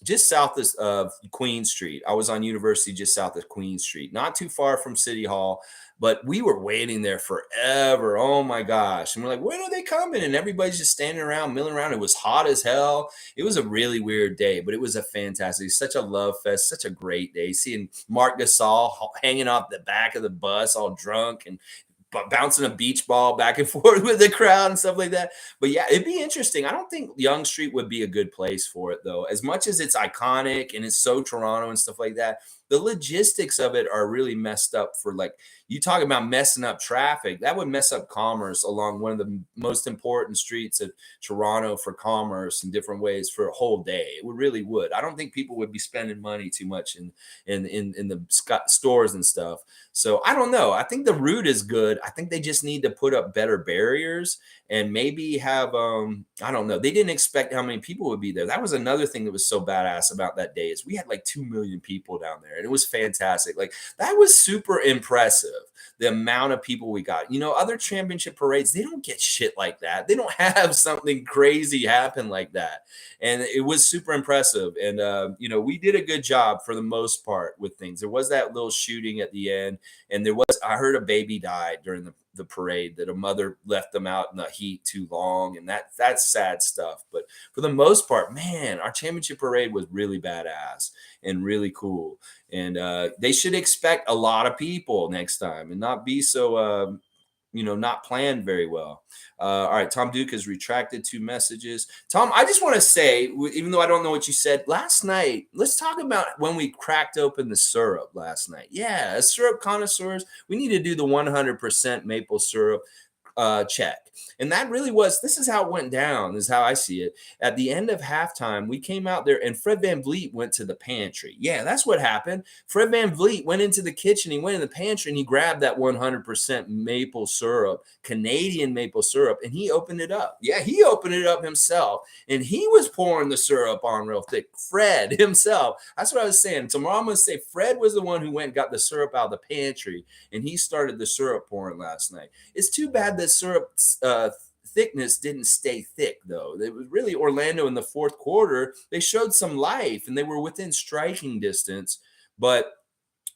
just south of Queen Street. I was on University just south of Queen Street, not too far from City Hall, but we were waiting there forever. Oh my gosh. And we're like, when are they coming? And everybody's just standing around, milling around. It was hot as hell. It was a really weird day, but it was a fantastic, such a love fest, such a great day. Seeing Mark Gasol hanging off the back of the bus, all drunk and bouncing a beach ball back and forth with the crowd and stuff like that. But yeah, it'd be interesting. I don't think Young Street would be a good place for it though. As much as it's iconic and it's so Toronto and stuff like that, the logistics of it are really messed up for, like, you talk about messing up traffic. That would mess up commerce along one of the most important streets of Toronto for commerce in different ways for a whole day. It would really would. I don't think people would be spending money too much in the stores and stuff. So I don't know. I think the route is good. I think they just need to put up better barriers and maybe have I don't know. They didn't expect how many people would be there. That was another thing that was so badass about that day is we had like 2 million people down there, and it was fantastic. Like, that was super impressive. The amount of people we got. Other championship parades, they don't get shit like that. They don't have something crazy happen like that. And it was super impressive. And we did a good job for the most part with things. There was that little shooting at the end, and I heard a baby died during the parade, that a mother left them out in the heat too long, and that's sad stuff. But for the most part, man, our championship parade was really badass and really cool. And they should expect a lot of people next time and not be so not planned very well. All right, Tom Duke has retracted 2 messages. Tom, I just want to say, even though I don't know what you said last night, let's talk about when we cracked open the syrup last night. Yeah, as syrup connoisseurs, we need to do the 100% maple syrup check. And that really this is how it went down, is how I see it. At the end of halftime, we came out there and Fred VanVleet went to the pantry. Yeah, that's what happened. Fred VanVleet went into the kitchen, he went in the pantry and he grabbed that 100% maple syrup, Canadian maple syrup, and he opened it up. Yeah, he opened it up himself and he was pouring the syrup on real thick. Fred himself. That's what I was saying. Tomorrow I'm going to say Fred was the one who went and got the syrup out of the pantry, and he started the syrup pouring last night. It's too bad that syrup thickness didn't stay thick, though. It was really Orlando in the fourth quarter. They showed some life and they were within striking distance, but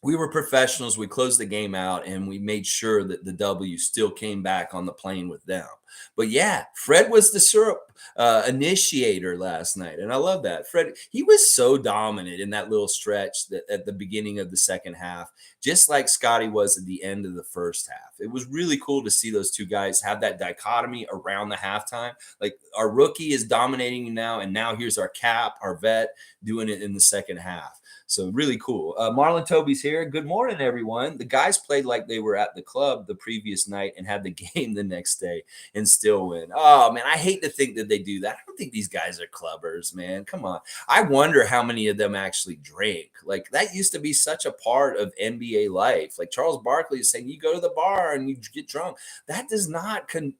we were professionals. We closed the game out and we made sure that the W still came back on the plane with them. But yeah, Fred was the syrup initiator last night. And I love that. Fred, he was so dominant in that little stretch that at the beginning of the second half, just like Scotty was at the end of the first half. It was really cool to see those two guys have that dichotomy around the halftime. Like, our rookie is dominating now, and now here's our cap, our vet, doing it in the second half. So really cool. Marlon Toby's here. Good morning, everyone. The guys played like they were at the club the previous night and had the game the next day and still win. Oh, man, I hate to think that they do that. I don't think these guys are clubbers, man. Come on. I wonder how many of them actually drink. Like, that used to be such a part of NBA life. Like, Charles Barkley is saying, you go to the bar and you get drunk. That does not kind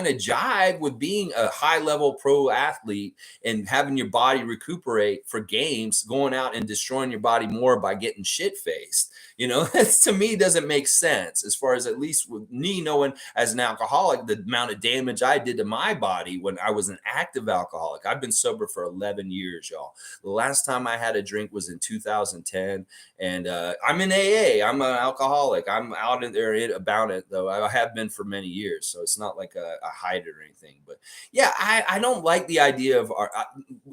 of jive with being a high-level pro athlete and having your body recuperate for games, going out and destroying your body more by getting shit-faced. That to me doesn't make sense, as far as, at least with me knowing as an alcoholic, the amount of damage I did to my body when I was an active alcoholic. I've been sober for 11 years, y'all. The last time I had a drink was in 2010, and I'm in AA. I'm an alcoholic. I'm out in there about it, though. I have been for many years, so it's not like I hide it or anything. But yeah, I don't like the idea of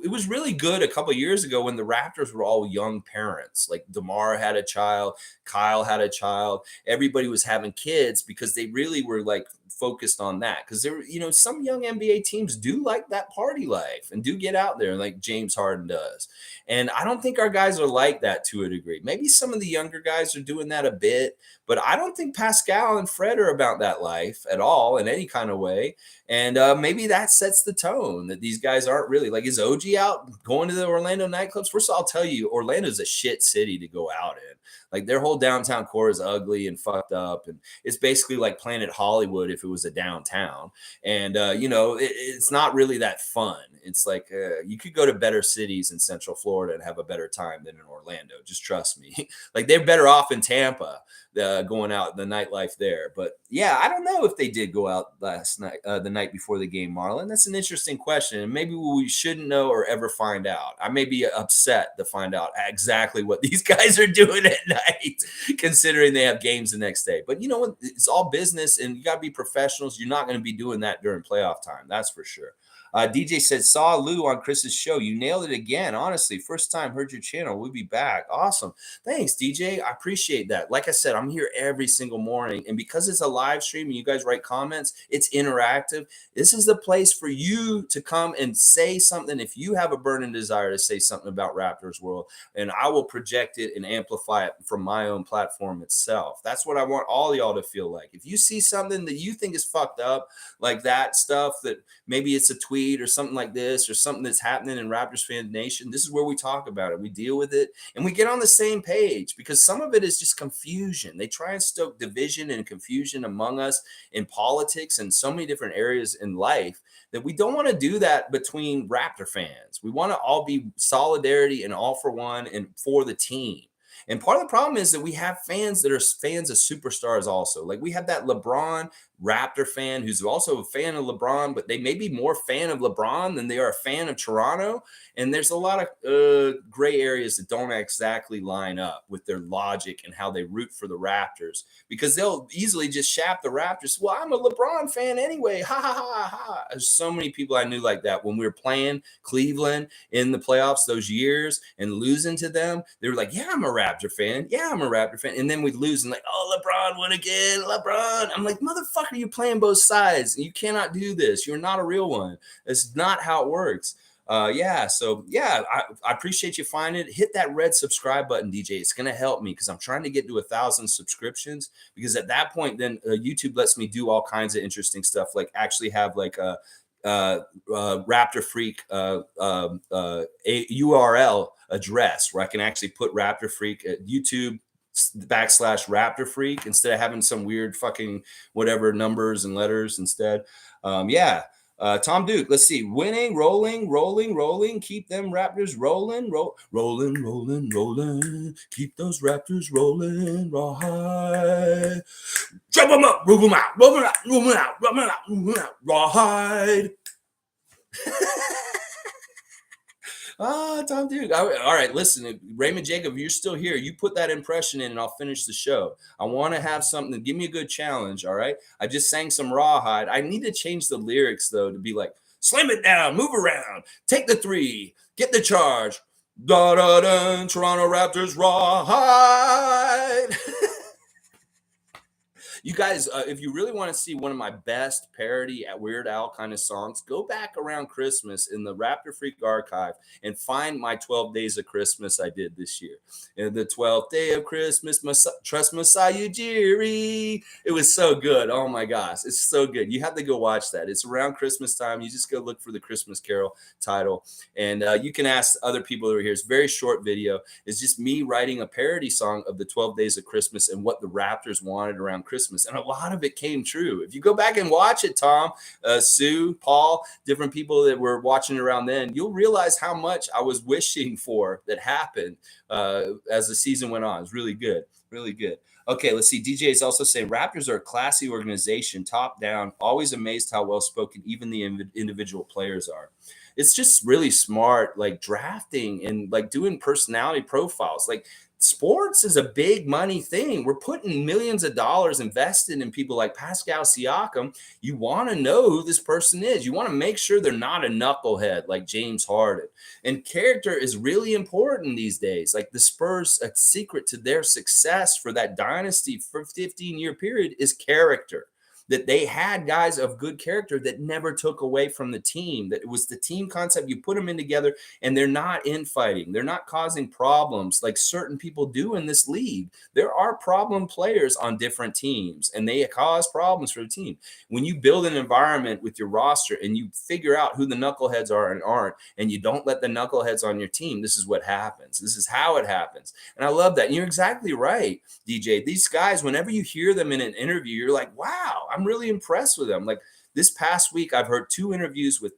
it was really good a couple of years ago when the Raptors were all young parents. Like, DeMar had a child, Kyle had a child, everybody was having kids because they really were like focused on that. Because there, some young NBA teams do like that party life and do get out there like James Harden does. And I don't think our guys are like that to a degree. Maybe some of the younger guys are doing that a bit, but I don't think Pascal and Fred are about that life at all in any kind of way. And maybe that sets the tone that these guys aren't really like, is OG out going to the Orlando nightclubs? First of all, I'll tell you, Orlando's a shit city to go out in. Like, their whole downtown core is ugly and fucked up. And it's basically like Planet Hollywood if it was a downtown. And, it's not really that fun. It's like you could go to better cities in Central Florida and have a better time than in Orlando. Just trust me. Like they're better off in Tampa going out the nightlife there. But yeah, I don't know if they did go out last night, the night before the game, Marlon. That's an interesting question. And maybe we shouldn't know or ever find out. I may be upset to find out exactly what these guys are doing at night, considering they have games the next day. But you know what? It's all business and you got to be professionals. You're not going to be doing that during playoff time. That's for sure. DJ said, saw Lou on Chris's show. You nailed it again. Honestly, first time heard your channel. We'll be back. Awesome. Thanks, DJ. I appreciate that. Like I said, I'm here every single morning. And because it's a live stream and you guys write comments, it's interactive. This is the place for you to come and say something. If you have a burning desire to say something about Raptors World, and I will project it and amplify it from my own platform itself. That's what I want all y'all to feel like. If you see something that you think is fucked up, like that stuff that maybe it's a tweet or something like this or something that's happening in Raptors Fan Nation, this is where we talk about it. We deal with it and we get on the same page because some of it is just confusion. They try and stoke division and confusion among us in politics and so many different areas in life that we don't want to do that between Raptor fans. We want to all be solidarity and all for one and for the team. And part of the problem is that we have fans that are fans of superstars also. Like we have that LeBron Raptor fan who's also a fan of LeBron, but they may be more fan of LeBron than they are a fan of Toronto. And there's a lot of gray areas that don't exactly line up with their logic and how they root for the Raptors because they'll easily just shaft the Raptors. Well, I'm a LeBron fan anyway. Ha, ha, ha, ha. There's so many people I knew like that when we were playing Cleveland in the playoffs those years and losing to them. They were like, yeah, I'm a Raptor fan. Yeah, I'm a Raptor fan. And then we'd lose and like, oh, LeBron won again. LeBron. I'm like, motherfucker, you're playing both sides. You cannot do this. You're not a real one. It's not how it works. I appreciate you finding it. Hit that red subscribe button, DJ. It's going to help me because I'm trying to get to 1,000 subscriptions because at that point, then YouTube lets me do all kinds of interesting stuff, like actually have like a Raptor Freak a URL address where I can actually put Raptor Freak at YouTube /Raptor Freak instead of having some weird fucking whatever numbers and letters instead. Tom Duke, let's see. Winning, rolling. Keep them Raptors rolling. Rolling. Keep those Raptors rolling. Rawhide. Jump them up, move them out. Rawhide. Tom Duke. All right, listen, Raymond Jacob, you're still here. You put that impression in and I'll finish the show. I want to have something. Give me a good challenge, all right? I just sang some Rawhide. I need to change the lyrics, though, to be like, slam it down, move around, take the three, get the charge. Da-da-da, Toronto Raptors Rawhide. You guys, if you really want to see one of my best parody at Weird Al kind of songs, go back around Christmas in the Raptor Freak archive and find my 12 Days of Christmas I did this year. And the 12th day of Christmas, trust Messiah Jerry. It was so good. Oh my gosh, it's so good. You have to go watch that. It's around Christmas time. You just go look for the Christmas Carol title. And you can ask other people over here. It's a very short video. It's just me writing a parody song of the 12 Days of Christmas and what the Raptors wanted around Christmas. And a lot of it came true. If you go back and watch it, Tom, Sue, Paul, different people that were watching around then, you'll realize how much I was wishing for that happened as the season went on. It was really good. Really good. Okay, let's see. DJ is also saying Raptors are a classy organization, top down, always amazed how well spoken even the individual players are. It's just really smart, like drafting and like doing personality profiles. Like sports is a big money thing. We're putting millions of dollars invested in people like Pascal Siakam. You want to know who this person is. You want to make sure they're not a knucklehead like James Harden. And character is really important these days. Like the Spurs, a secret to their success for that dynasty for 15-year period is character. That they had guys of good character that never took away from the team, that it was the team concept. You put them in together and they're not infighting. They're not causing problems like certain people do in this league. There are problem players on different teams and they cause problems for the team. When you build an environment with your roster and you figure out who the knuckleheads are and aren't, and you don't let the knuckleheads on your team, this is what happens. This is how it happens. And I love that. And you're exactly right, DJ. These guys, whenever you hear them in an interview, you're like, wow, I'm really impressed with them. Like this past week, I've heard 2 interviews with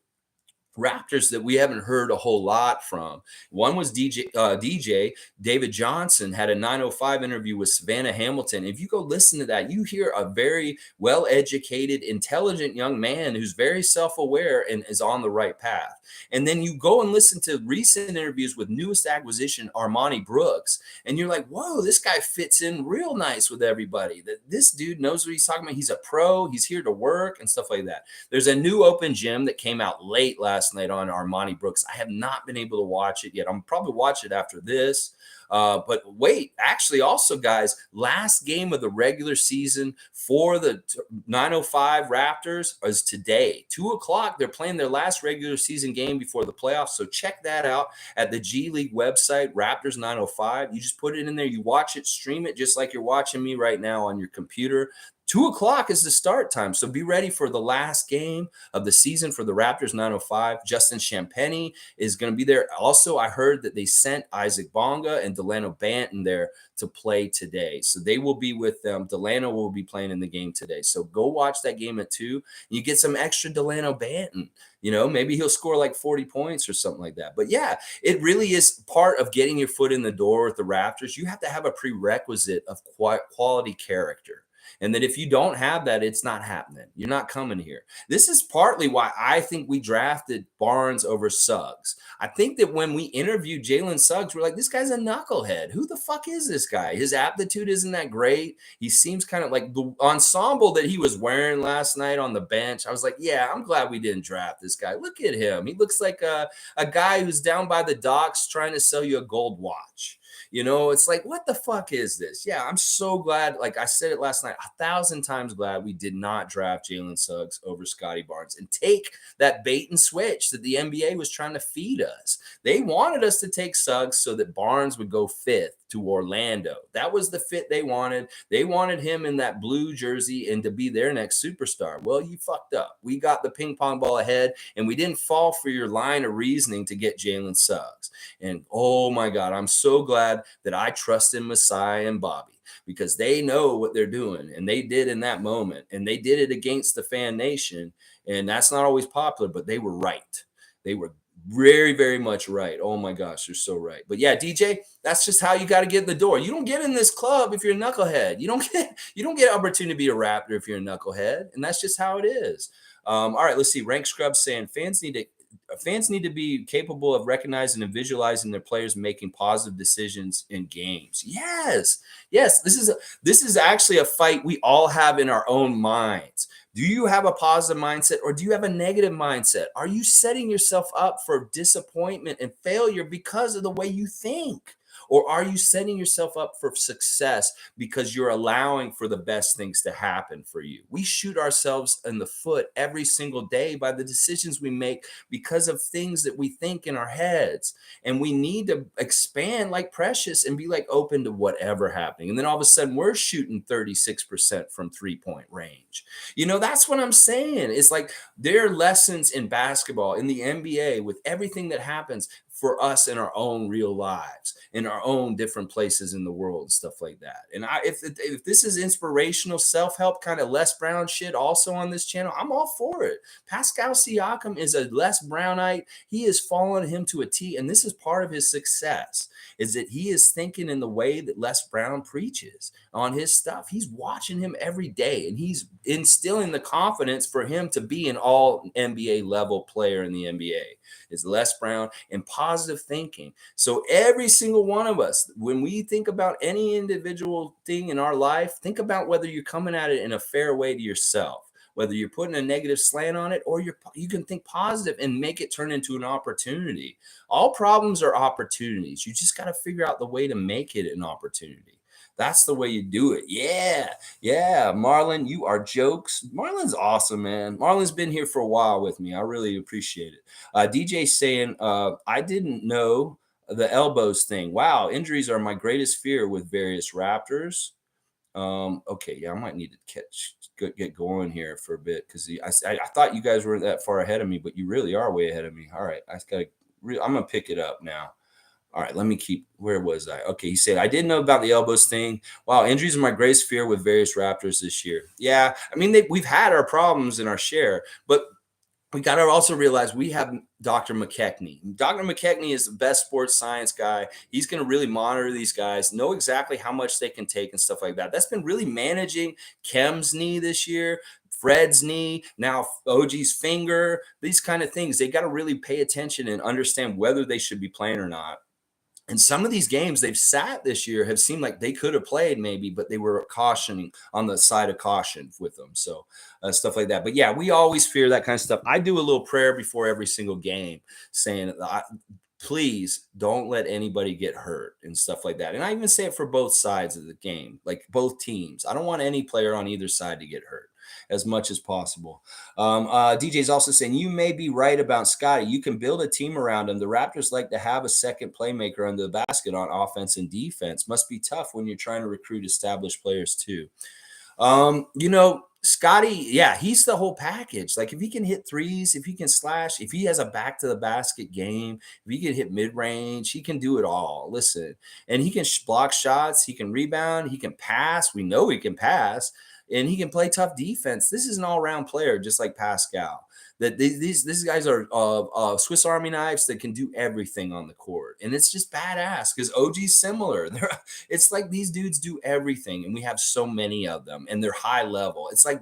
Raptors that we haven't heard a whole lot from. One was DJ David Johnson had a 905 interview with Savannah Hamilton. If you go listen to that, you hear a very well-educated, intelligent young man who's very self-aware and is on the right path. And then you go and listen to recent interviews with newest acquisition Armani Brooks, and you're like, whoa, this guy fits in real nice with everybody. That this dude knows what he's talking about. He's a pro. He's here to work and stuff like that. There's a new open gym that came out late last night on Armani Brooks. I have not been able to watch it yet. I'm probably watch it after this. But wait, actually, also, guys, last game of the regular season for the 905 Raptors is today, 2:00. They're playing their last regular season game before the playoffs. So check that out at the G League website, Raptors 905. You just put it in there, you watch it, stream it, just like you're watching me right now on your computer. 2:00 is the start time. So be ready for the last game of the season for the Raptors 905. Justin Champagnie is going to be there. Also, I heard that they sent Isaac Bonga and Delano Banton there to play today. So they will be with them. Delano will be playing in the game today. So go watch that game at 2. You get some extra Delano Banton. Maybe he'll score like 40 points or something like that. But yeah, it really is part of getting your foot in the door with the Raptors. You have to have a prerequisite of quality character. And that if you don't have that, it's not happening. You're not coming here. This is partly why I think we drafted Barnes over Suggs. I think that when we interviewed Jalen Suggs, we're like, this guy's a knucklehead. Who the fuck is this guy? His aptitude isn't that great. He seems kind of like the ensemble that he was wearing last night on the bench. I was like, yeah, I'm glad we didn't draft this guy. Look at him. He looks like a guy who's down by the docks trying to sell you a gold watch. It's like, what the fuck is this? Yeah, I'm so glad. Like I said it last night, 1,000 times glad we did not draft Jalen Suggs over Scotty Barnes and take that bait and switch that the NBA was trying to feed us. They wanted us to take Suggs so that Barnes would go 5th to Orlando. That was the fit they wanted. They wanted him in that blue jersey and to be their next superstar. Well, you fucked up. We got the ping pong ball ahead, and we didn't fall for your line of reasoning to get Jalen Suggs. And oh my God, I'm so glad that I trust in Messiah and Bobby, because they know what they're doing, and they did in that moment, and they did it against the fan nation. And that's not always popular, but they were right. They were very, very much right. Oh my gosh, you're so right. But yeah, DJ, that's just how you got to get in the door. You don't get in this club if you're a knucklehead. You don't get opportunity to be a Raptor if you're a knucklehead, and that's just how it is. All right, let's see. Rank Scrub saying fans need to be capable of recognizing and visualizing their players making positive decisions in games. Yes. This is actually a fight we all have in our own minds. Do you have a positive mindset, or do you have a negative mindset? Are you setting yourself up for disappointment and failure because of the way you think? Or are you setting yourself up for success because you're allowing for the best things to happen for you? We shoot ourselves in the foot every single day by the decisions we make because of things that we think in our heads. And we need to expand like Precious and be like open to whatever happening. And then all of a sudden we're shooting 36% from 3-point range. That's what I'm saying. It's like there are lessons in basketball, in the NBA, with everything that happens for us in our own real lives, in our own different places in the world and stuff like that. And if this is inspirational self-help kind of Les Brown shit also on this channel, I'm all for it. Pascal Siakam is a Les Brownite. He is following him to a T, and this is part of his success, is that he is thinking in the way that Les Brown preaches on his stuff. He's watching him every day, and he's instilling the confidence for him to be an all NBA level player in the NBA. Is Les Brown and positive thinking. So every single one of us, when we think about any individual thing in our life, think about whether you're coming at it in a fair way to yourself, whether you're putting a negative slant on it, or you can think positive and make it turn into an opportunity. All problems are opportunities. You just got to figure out the way to make it an opportunity. That's the way you do it. Yeah. Marlon, you are jokes. Marlon's awesome, man. Marlon's been here for a while with me. I really appreciate it. DJ saying, I didn't know the elbows thing. Wow, injuries are my greatest fear with various Raptors. Okay, yeah, I might need to get going here for a bit, because I thought you guys weren't that far ahead of me, but you really are way ahead of me. All right, I'm gonna pick it up now. All right, let me keep. Where was I? Okay, he said I didn't know about the elbows thing. Wow, injuries are my greatest fear with various Raptors this year. Yeah, I mean we've had our problems in our share, but we got to also realize we have Dr. McKechnie. Dr. McKechnie is the best sports science guy. He's going to really monitor these guys, know exactly how much they can take and stuff like that. That's been really managing Kem's knee this year, Fred's knee, now OG's finger, these kind of things. They got to really pay attention and understand whether they should be playing or not. And some of these games they've sat this year have seemed like they could have played maybe, but they were cautioning on the side of caution with them. So stuff like that. But yeah, we always fear that kind of stuff. I do a little prayer before every single game saying, please don't let anybody get hurt and stuff like that. And I even say it for both sides of the game, like both teams. I don't want any player on either side to get hurt as much as possible. DJ's also saying you may be right about Scotty. You can build a team around him. The Raptors like to have a second playmaker under the basket on offense and defense. Must be tough when you're trying to recruit established players too. Scotty, yeah, he's the whole package. Like if he can hit threes, if he can slash, if he has a back to the basket game, if he can hit mid range, he can do it all. Listen, and he can block shots, he can rebound, he can pass. We know he can pass, and he can play tough defense. This is an all around player, just like Pascal. That these guys are Swiss Army knives that can do everything on the court, and it's just badass because OG's similar. It's like these dudes do everything, and we have so many of them, and they're high level. It's like,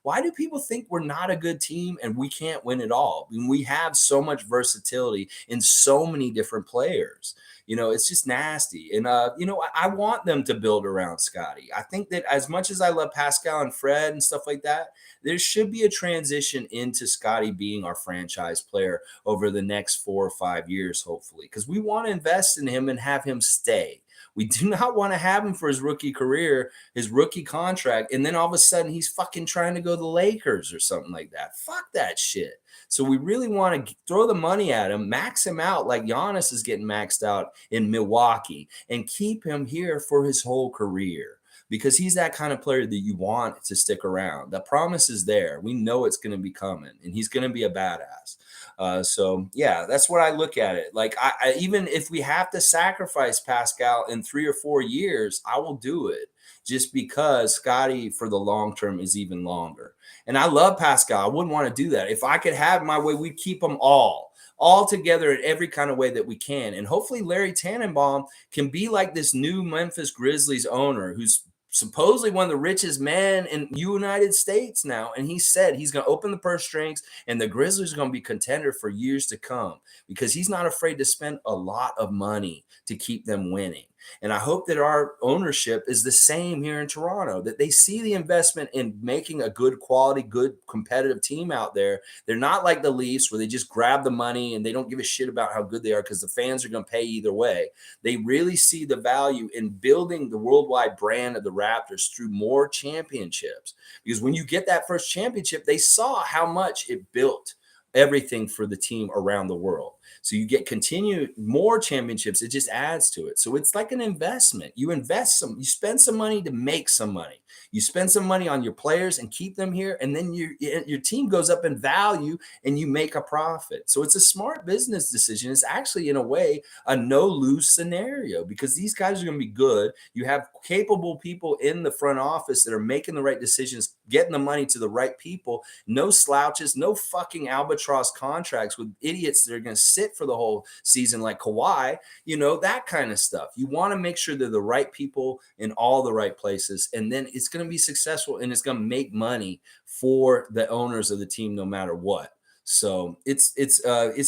why do people think we're not a good team and we can't win it all? I mean, we have so much versatility in so many different players. It's just nasty. And, I want them to build around Scotty. I think that as much as I love Pascal and Fred and stuff like that, there should be a transition into Scotty being our franchise player over the next 4 or 5 years, hopefully, because we want to invest in him and have him stay. We do not want to have him for his rookie career, his rookie contract, and then all of a sudden he's fucking trying to go to the Lakers or something like that. Fuck that shit. So we really want to throw the money at him, max him out like Giannis is getting maxed out in Milwaukee, and keep him here for his whole career because he's that kind of player that you want to stick around. The promise is there. We know it's going to be coming, and he's going to be a badass. So yeah, that's what I look at it. Like I even if we have to sacrifice Pascal in 3 or 4 years, I will do it just because Scotty for the long term is even longer. And I love Pascal. I wouldn't want to do that. If I could have my way, we'd keep them all together in every kind of way that we can. And hopefully Larry Tannenbaum can be like this new Memphis Grizzlies owner who's supposedly one of the richest men in United States now. And he said he's going to open the purse strings and the Grizzlies are going to be contender for years to come because he's not afraid to spend a lot of money to keep them winning. And I hope that our ownership is the same here in Toronto, that they see the investment in making a good quality, good competitive team out there. They're not like the Leafs where they just grab the money and they don't give a shit about how good they are because the fans are going to pay either way. They really see the value in building the worldwide brand of the Raptors through more championships. Because when you get that first championship, they saw how much it built everything for the team around the world. So you get continued more championships. It just adds to it. So it's like an investment. You spend some money to make some money. You spend some money on your players and keep them here. And then your team goes up in value and you make a profit. So it's a smart business decision. It's actually in a way a no lose scenario because these guys are going to be good. You have capable people in the front office that are making the right decisions, getting the money to the right people. No slouches, no fucking albatross contracts with idiots that are going to sit for the whole season like Kawhi, that kind of stuff. You want to make sure they're the right people in all the right places, and then it's going to be successful and it's going to make money for the owners of the team no matter what. So it's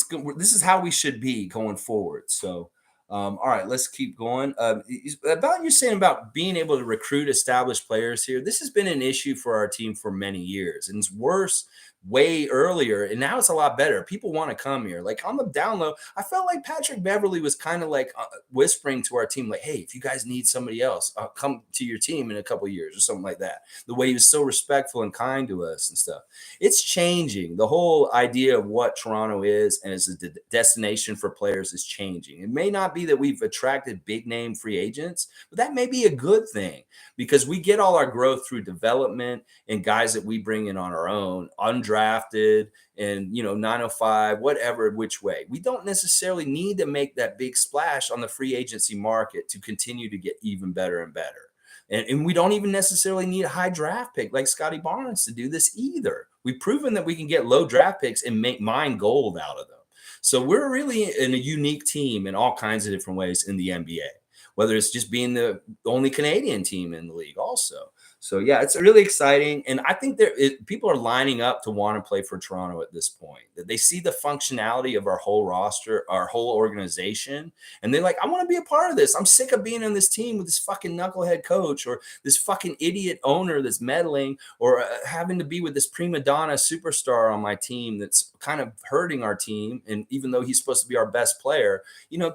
good. This is how we should be going forward. So all right, let's keep going. About you saying about being able to recruit established players here, this has been an issue for our team for many years, and it's worse way earlier, and now it's a lot better. People want to come here. Like on the down low, I felt like Patrick Beverley was kind of like whispering to our team, like, "Hey, if you guys need somebody else, come to your team in a couple of years," or something like that. The way he was so respectful and kind to us and stuff. It's changing. The whole idea of what Toronto is and as a destination for players is changing. It may not be that we've attracted big name free agents, but that may be a good thing because we get all our growth through development and guys that we bring in on our own, undrafted undrafted and, 905, whatever, which way. We don't necessarily need to make that big splash on the free agency market to continue to get even better and better. And we don't even necessarily need a high draft pick like Scotty Barnes to do this either. We've proven that we can get low draft picks and mine gold out of them. So we're really in a unique team in all kinds of different ways in the NBA, whether it's just being the only Canadian team in the league also. So yeah, it's really exciting, and I think people are lining up to want to play for Toronto at this point. That they see the functionality of our whole roster, our whole organization, and they're like, "I want to be a part of this. I'm sick of being on this team with this fucking knucklehead coach or this fucking idiot owner that's meddling, or having to be with this prima donna superstar on my team that's kind of hurting our team." And even though he's supposed to be our best player,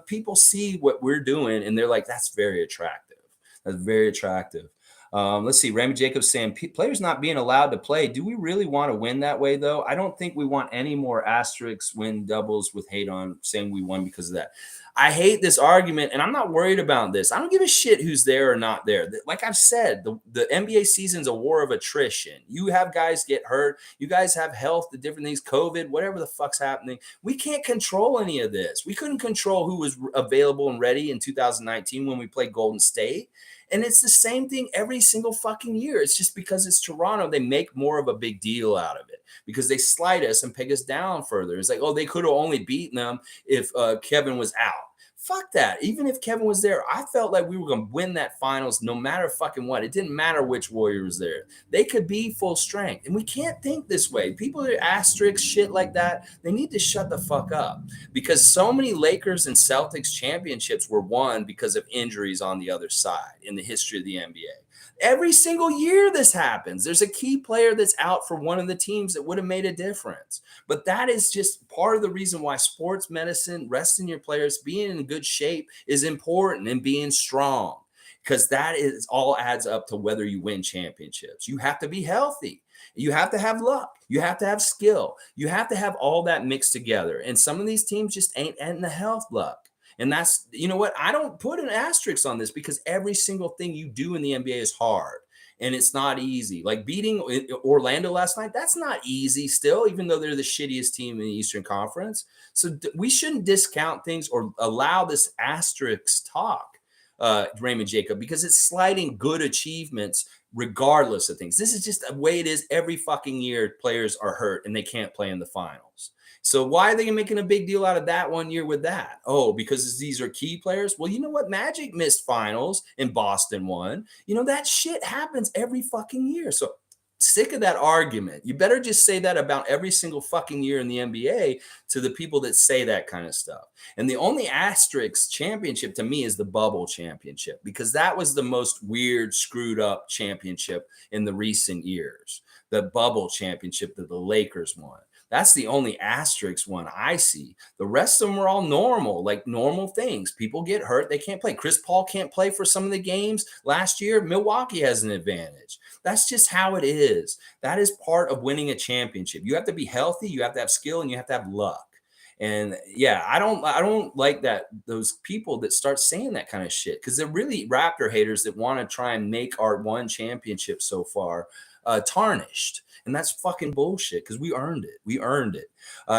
people see what we're doing, and they're like, "That's very attractive. That's very attractive." Let's see. Raymond Jacobs saying players not being allowed to play. Do we really want to win that way, though? I don't think we want any more asterisks, win doubles with hate on saying we won because of that. I hate this argument, and I'm not worried about this. I don't give a shit who's there or not there. Like I've said, the NBA season's a war of attrition. You have guys get hurt. You guys have health, the different things, COVID, whatever the fuck's happening. We can't control any of this. We couldn't control who was available and ready in 2019 when we played Golden State. And it's the same thing every single fucking year. It's just because it's Toronto, they make more of a big deal out of it because they slight us and peg us down further. It's like, oh, they could have only beaten them if Kevin was out. Fuck that. Even if Kevin was there, I felt like we were going to win that finals no matter fucking what. It didn't matter which Warrior was there. They could be full strength. And we can't think this way. People that are asterisk shit like that, they need to shut the fuck up because so many Lakers and Celtics championships were won because of injuries on the other side in the history of the NBA. Every single year this happens. There's a key player that's out for one of the teams that would have made a difference. But that is just part of the reason why sports medicine, resting your players, being in good shape is important and being strong because that is all adds up to whether you win championships. You have to be healthy. You have to have luck. You have to have skill. You have to have all that mixed together. And some of these teams just ain't in the health luck. And that's, you know what? I don't put an asterisk on this because every single thing you do in the NBA is hard and it's not easy. Like beating Orlando last night, that's not easy still, even though they're the shittiest team in the Eastern Conference. So we shouldn't discount things or allow this asterisk talk, Raymond Jacob, because it's slighting good achievements regardless of things. This is just the way it is every fucking year. Players are hurt and they can't play in the finals. So why are they making a big deal out of that one year with that? Oh, because these are key players? Well, you know what? Magic missed finals and Boston won. That shit happens every fucking year. So sick of that argument. You better just say that about every single fucking year in the NBA to the people that say that kind of stuff. And the only asterisk championship to me is the bubble championship because that was the most weird, screwed up championship in the recent years. The bubble championship that the Lakers won. That's the only asterisk one I see. The rest of them are all normal, like normal things. People get hurt. They can't play. Chris Paul can't play for some of the games last year. Milwaukee has an advantage. That's just how it is. That is part of winning a championship. You have to be healthy. You have to have skill and you have to have luck. And yeah, I don't like that those people that start saying that kind of shit because they're really Raptor haters that want to try and make our one championship so far tarnished. And that's fucking bullshit because we earned it. We earned it.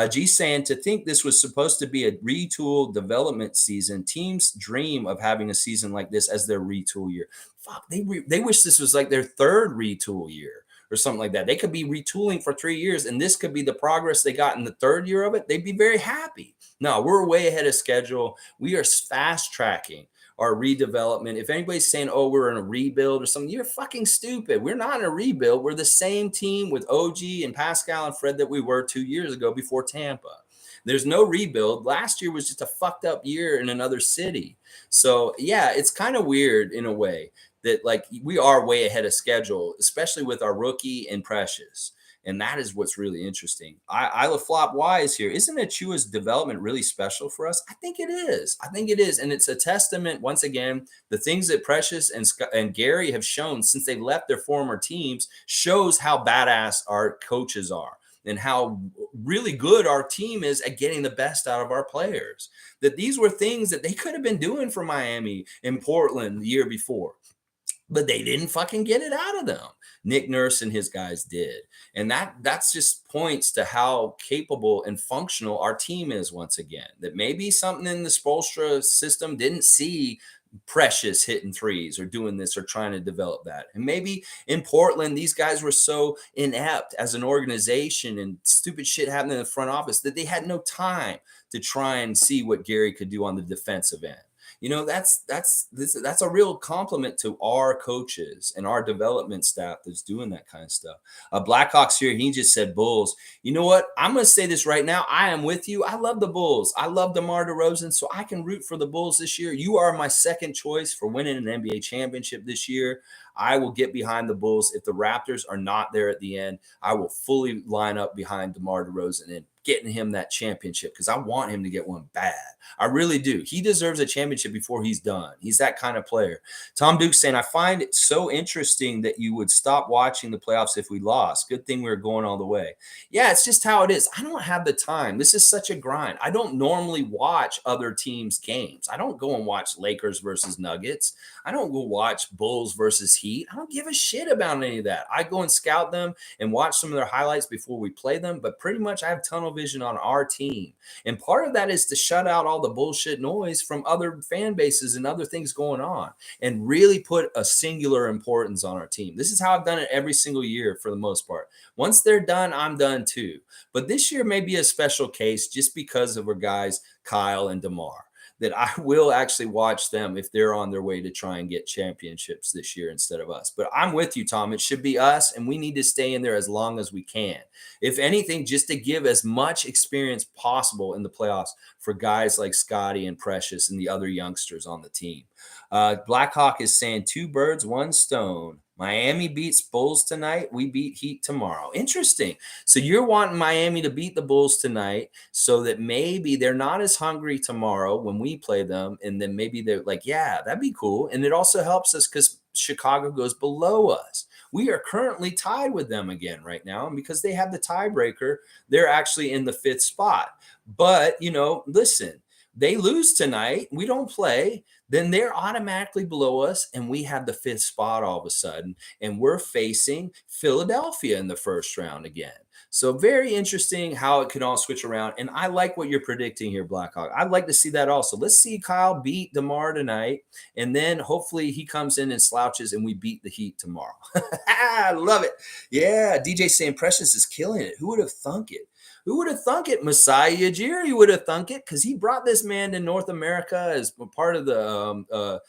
G saying to think this was supposed to be a retool development season. Teams dream of having a season like this as their retool year. Fuck, they wish this was like their third retool year or something like that. They could be retooling for 3 years and this could be the progress they got in the third year of it. They'd be very happy. No, we're way ahead of schedule. We are fast tracking our redevelopment. If anybody's saying, oh, we're in a rebuild or something, you're fucking stupid. We're not in a rebuild. We're the same team with OG and Pascal and Fred that we were 2 years ago before Tampa. There's no rebuild. Last year was just a fucked up year in another city. So yeah, it's kind of weird in a way that like we are way ahead of schedule, especially with our rookie and Precious. And that is what's really interesting. Isla Flop Wise here. Isn't Achua's development really special for us? I think it is. I think it is. And it's a testament, once again, the things that Precious and Gary have shown since they left their former teams shows how badass our coaches are and how really good our team is at getting the best out of our players. That these were things that they could have been doing for Miami and Portland the year before. but they didn't fucking get it out of them. Nick Nurse and his guys did. And that's just points to how capable and functional our team is once again. That maybe something in the Spoelstra system didn't see Precious hitting threes or doing this or trying to develop that. And maybe in Portland, these guys were so inept as an organization and stupid shit happening in the front office that they had no time to try and see what Gary could do on the defensive end. That's a real compliment to our coaches and our development staff that's doing that kind of stuff. Blackhawks here, he just said Bulls. You know what? I'm going to say this right now. I am with you. I love the Bulls. I love DeMar DeRozan, so I can root for the Bulls this year. You are my second choice for winning an NBA championship this year. I will get behind the Bulls. If the Raptors are not there at the end, I will fully line up behind DeMar DeRozan and getting him that championship because I want him to get one bad. I really do. He deserves a championship before he's done. He's that kind of player. Tom Duke saying, I find it so interesting that you would stop watching the playoffs if we lost. Good thing we were going all the way. Yeah, it's just how it is. I don't have the time. This is such a grind. I don't normally watch other teams' games. I don't go and watch Lakers versus Nuggets. I don't go watch Bulls versus Heat. I don't give a shit about any of that. I go and scout them and watch some of their highlights before we play them, but pretty much I have tunnel vision on our team. And part of that is to shut out all the bullshit noise from other fan bases and other things going on and really put a singular importance on our team. This is how I've done it every single year for the most part. Once they're done, I'm done too. But this year may be a special case just because of our guys, Kyle and DeMar, that I will actually watch them if they're on their way to try and get championships this year instead of us. But I'm with you, Tom. It should be us, and we need to stay in there as long as we can. If anything, just to give as much experience possible in the playoffs for guys like Scotty and Precious and the other youngsters on the team. Blackhawk is saying 2 birds, 1 stone. Miami beats Bulls tonight. We beat Heat tomorrow. Interesting. So you're wanting Miami to beat the Bulls tonight so that maybe they're not as hungry tomorrow when we play them. And then maybe they're like, yeah, that'd be cool. And it also helps us because Chicago goes below us. We are currently tied with them again right now. And because they have the tiebreaker, they're actually in the 5th spot. But, listen, they lose tonight. We don't play. Then they're automatically below us, and we have the 5th spot all of a sudden, and we're facing Philadelphia in the first round again. So very interesting how it can all switch around, and I like what you're predicting here, Blackhawk. I'd like to see that also. Let's see Kyle beat DeMar tonight, and then hopefully he comes in and slouches, and we beat the Heat tomorrow. I love it. Yeah, DJ saying Precious is killing it. Who would have thunk it? Who would have thunk it? Masai Ujiri would have thunk it because he brought this man to North America as part of the,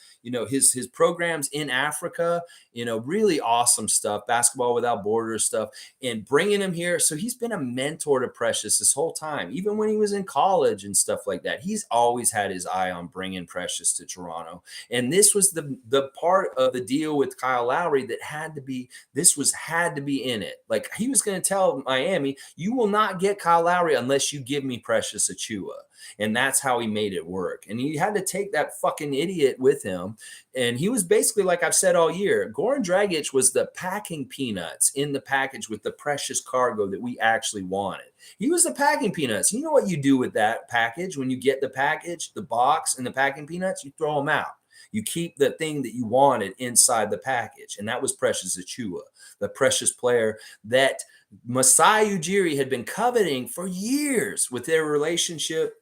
his programs in Africa. Really awesome stuff, basketball without borders stuff, and bringing him here. So he's been a mentor to Precious this whole time, even when he was in college and stuff like that. He's always had his eye on bringing Precious to Toronto, and this was the part of the deal with Kyle Lowry that had to be in it. Like he was going to tell Miami, you will not get Kyle Lowry unless you give me Precious Achiuwa. And that's how he made it work. And he had to take that fucking idiot with him. And he was basically, like I've said all year, Goran Dragic was the packing peanuts in the package with the precious cargo that we actually wanted. He was the packing peanuts. You know what you do with that package when you get the package, the box and the packing peanuts? You throw them out. You keep the thing that you wanted inside the package. And that was Precious Achiuwa, the precious player that Masai Ujiri had been coveting for years with their relationship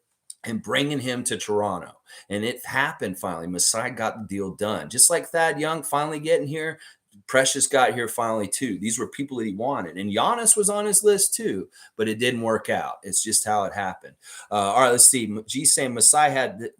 and bringing him to Toronto. And it happened finally. Masai got the deal done. Just like Thad Young finally getting here, Precious got here finally too. These were people that he wanted. And Giannis was on his list too, but it didn't work out. It's just how it happened. All right, let's see. G saying Masai had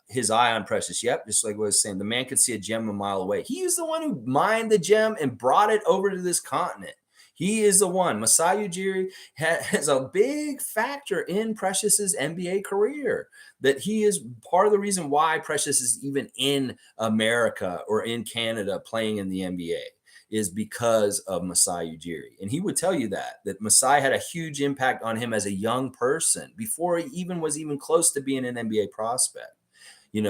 his eye on Precious. Yep, just like what I was saying. The man could see a gem a mile away. He was the one who mined the gem and brought it over to this continent. He is the one. Masai Ujiri has a big factor in Precious's NBA career. That he is part of the reason why Precious is even in America or in Canada playing in the NBA is because of Masai Ujiri. And he would tell you that Masai had a huge impact on him as a young person before he was close to being an NBA prospect. He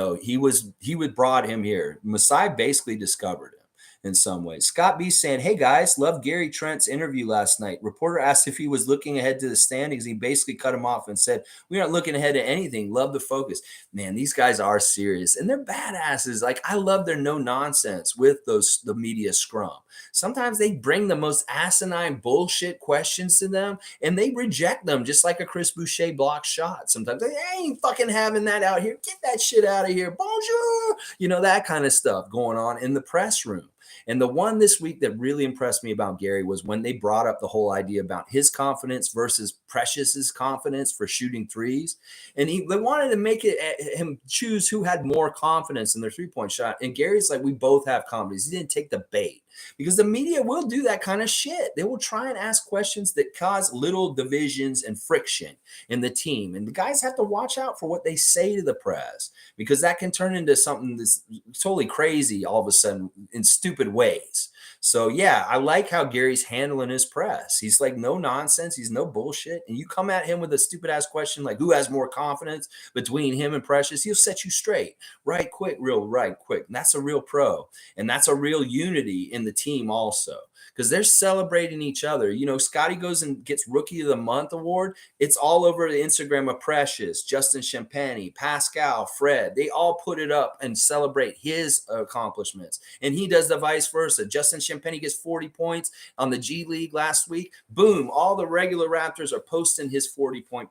brought him here. Masai basically discovered him. in some ways. Scott B saying, "Hey guys, love Gary Trent's interview last night. Reporter asked if he was looking ahead to the standings. He basically cut him off and said, 'We aren't looking ahead to anything. Love the focus.'" Man, these guys are serious and they're badasses. Like, I love their no nonsense with the media scrum. Sometimes they bring the most asinine bullshit questions to them and they reject them just like a Chris Boucher block shot. Sometimes they ain't fucking having that out here. Get that shit out of here. Bonjour. That kind of stuff going on in the press room. And the one this week that really impressed me about Gary was when they brought up the whole idea about his confidence versus Precious's confidence for shooting threes. And they wanted to make it him choose who had more confidence in their three-point shot. And Gary's like, we both have confidence. He didn't take the bait because the media will do that kind of shit. They will try and ask questions that cause little divisions and friction in the team. And the guys have to watch out for what they say to the press because that can turn into something that's totally crazy all of a sudden in stupid ways. So yeah, I like how Gary's handling his press. He's like no nonsense. He's no bullshit. And you come at him with a stupid ass question like who has more confidence between him and Precious, he'll set you straight right quick. And that's a real pro. And that's a real unity in the team also because they're celebrating each other. Scotty goes and gets Rookie of the Month award. It's all over the Instagram of Precious, Justin Champagny, Pascal, Fred. They all put it up and celebrate his accomplishments. And he does the vice versa. Justin Champagny gets 40 points on the G League last week. Boom. All the regular Raptors are posting his 40-point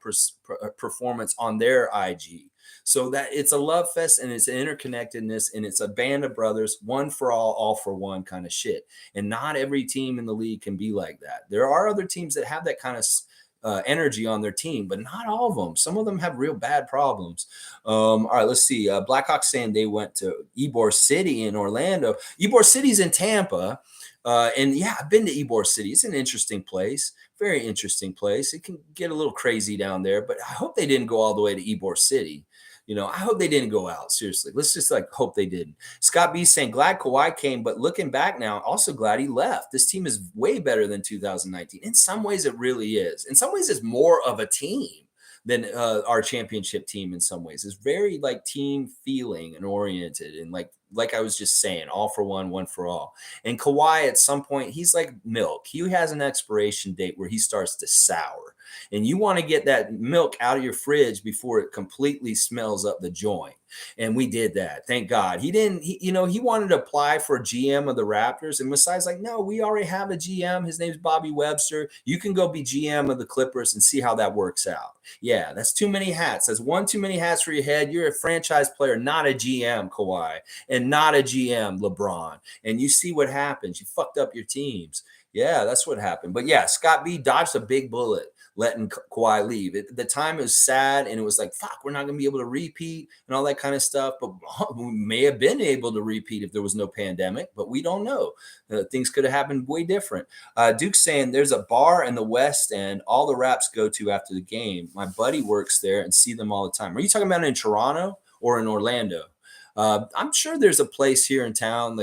performance on their IG. So that it's a love fest and it's an interconnectedness and it's a band of brothers, one for all for one kind of shit. And not every team in the league can be like that. There are other teams that have that kind of energy on their team, but not all of them. Some of them have real bad problems. All right, let's see. Blackhawks saying they went to Ybor City in Orlando. Ybor City's in Tampa. And yeah, I've been to Ybor City. It's an interesting place, very interesting place. It can get a little crazy down there, but I hope they didn't go all the way to Ybor City. I hope they didn't go out. Seriously. Let's just hope they didn't. Scott B saying, glad Kawhi came, but looking back now, also glad he left. This team is way better than 2019. In some ways, it really is. In some ways, it's more of a team than our championship team in some ways. It's very team feeling and oriented and like I was just saying, all for one for all. And Kawhi at some point, he's like milk. He has an expiration date where he starts to sour. And you want to get that milk out of your fridge before it completely smells up the joint. And we did that. Thank God. He wanted to apply for GM of the Raptors. And Masai's like, no, we already have a GM. His name's Bobby Webster. You can go be GM of the Clippers and see how that works out. Yeah, that's too many hats. That's one too many hats for your head. You're a franchise player, not a GM, Kawhi, and not a GM, LeBron. And you see what happens. You fucked up your teams. Yeah, that's what happened. But yeah, Scott B dodged a big bullet letting Kawhi leave. The time was sad, and it was like, fuck, we're not going to be able to repeat and all that kind of stuff. But we may have been able to repeat if there was no pandemic, but we don't know. Things could have happened way different. Duke's saying there's a bar in the West End all the Raps go to after the game. My buddy works there and see them all the time. Are you talking about in Toronto or in Orlando? I'm sure there's a place here in town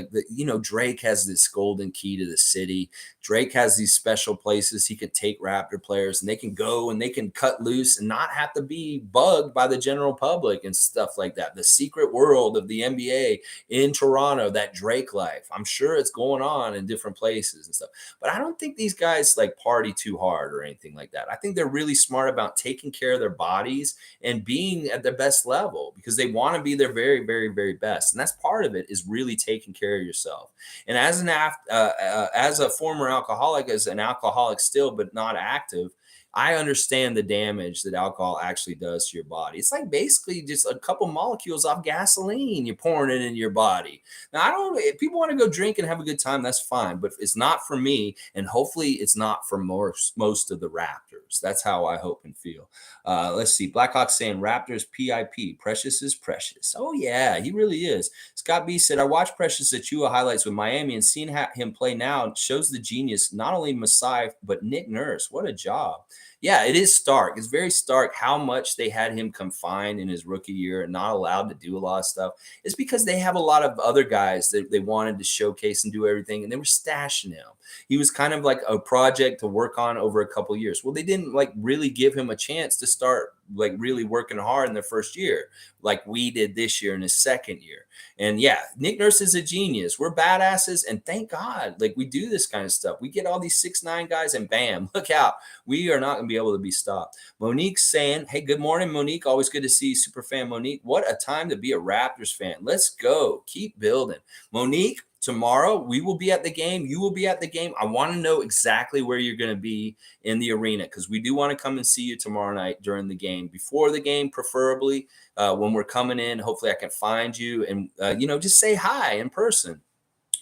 Drake has this golden key to the city. Drake has these special places he could take Raptor players and they can go and they can cut loose and not have to be bugged by the general public and stuff like that. The secret world of the NBA in Toronto, that Drake life. I'm sure it's going on in different places and stuff. But I don't think these guys party too hard or anything like that. I think they're really smart about taking care of their bodies and being at their best level because they want to be their very, very, very best. And that's part of it is really taking care of yourself. And as a former alcoholic, as an alcoholic still, but not active, I understand the damage that alcohol actually does to your body. It's like basically just a couple molecules off gasoline. You're pouring it into your body. Now, if people want to go drink and have a good time, that's fine. But it's not for me. And hopefully it's not for most of the Raptors. That's how I hope and feel. Let's see. Blackhawks saying Raptors PIP. Precious is precious. Oh, yeah, he really is. Scott B said, I watched Precious Achua highlights with Miami and seeing him play now shows the genius, not only Masai, but Nick Nurse. What a job. Yeah, it is stark. It's very stark how much they had him confined in his rookie year and not allowed to do a lot of stuff. It's because they have a lot of other guys that they wanted to showcase and do everything, and they were stashing him. He was kind of like a project to work on over a couple years. Well, they didn't like really give him a chance to start like really working hard in their first year, like we did this year in his second year. And yeah, Nick Nurse is a genius. We're badasses, and thank God, like we do this kind of stuff. We get all these 6'9" guys, and bam, look out. We are not going to be able to be stopped. Monique's saying, hey, good morning, Monique. Always good to see you, super fan Monique. What a time to be a Raptors fan. Let's go. Keep building. Monique, tomorrow we will be at the game. You will be at the game. I want to know exactly where you're going to be in the arena because we do want to come and see you tomorrow night during the game, before the game, preferably when we're coming in. Hopefully I can find you and, just say hi in person.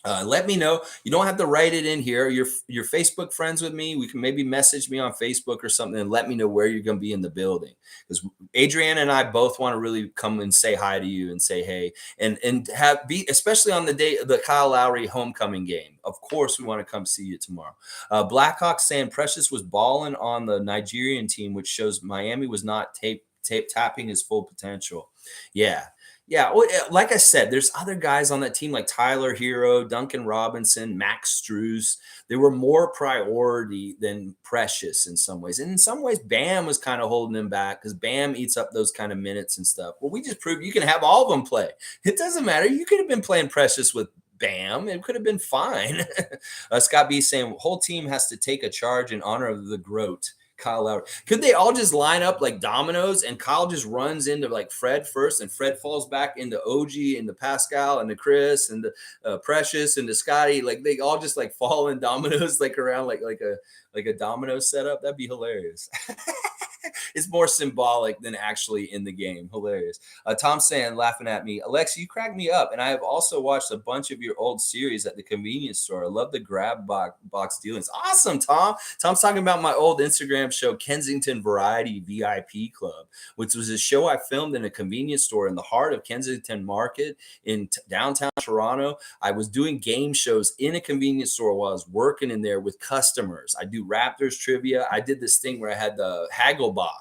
Let me know. You don't have to write it in here. You're Facebook friends with me. We can maybe message me on Facebook or something and let me know where you're going to be in the building. Because Adriana and I both want to really come and say hi to you and say hey, and especially on the day of the Kyle Lowry homecoming game. Of course, we want to come see you tomorrow. Blackhawks saying Precious was balling on the Nigerian team, which shows Miami was not tapping his full potential. Yeah. Yeah, well, like I said, there's other guys on that team like Tyler Hero, Duncan Robinson, Max Strus. They were more priority than Precious in some ways. And in some ways, Bam was kind of holding him back because Bam eats up those kind of minutes and stuff. Well, we just proved you can have all of them play. It doesn't matter. You could have been playing Precious with Bam. It could have been fine. Scott B saying, whole team has to take a charge in honor of the GROAT. Kyle Lowry. Could they all just line up like dominoes and Kyle just runs into like Fred first and Fred falls back into OG and the Pascal and the Chris and the Precious and the Scotty? Like they all just like fall in dominoes like around like a domino setup. That'd be hilarious. It's more symbolic than actually in the game. Hilarious. Tom saying, laughing at me, Alexa, you crack me up. And I have also watched a bunch of your old series at the convenience store. I love the grab box dealings. Awesome, Tom. Tom's talking about my old Instagram show, Kensington Variety VIP Club, which was a show I filmed in a convenience store in the heart of Kensington Market in downtown Toronto. I was doing game shows in a convenience store while I was working in there with customers. I do Raptors trivia. I did this thing where I had the haggle box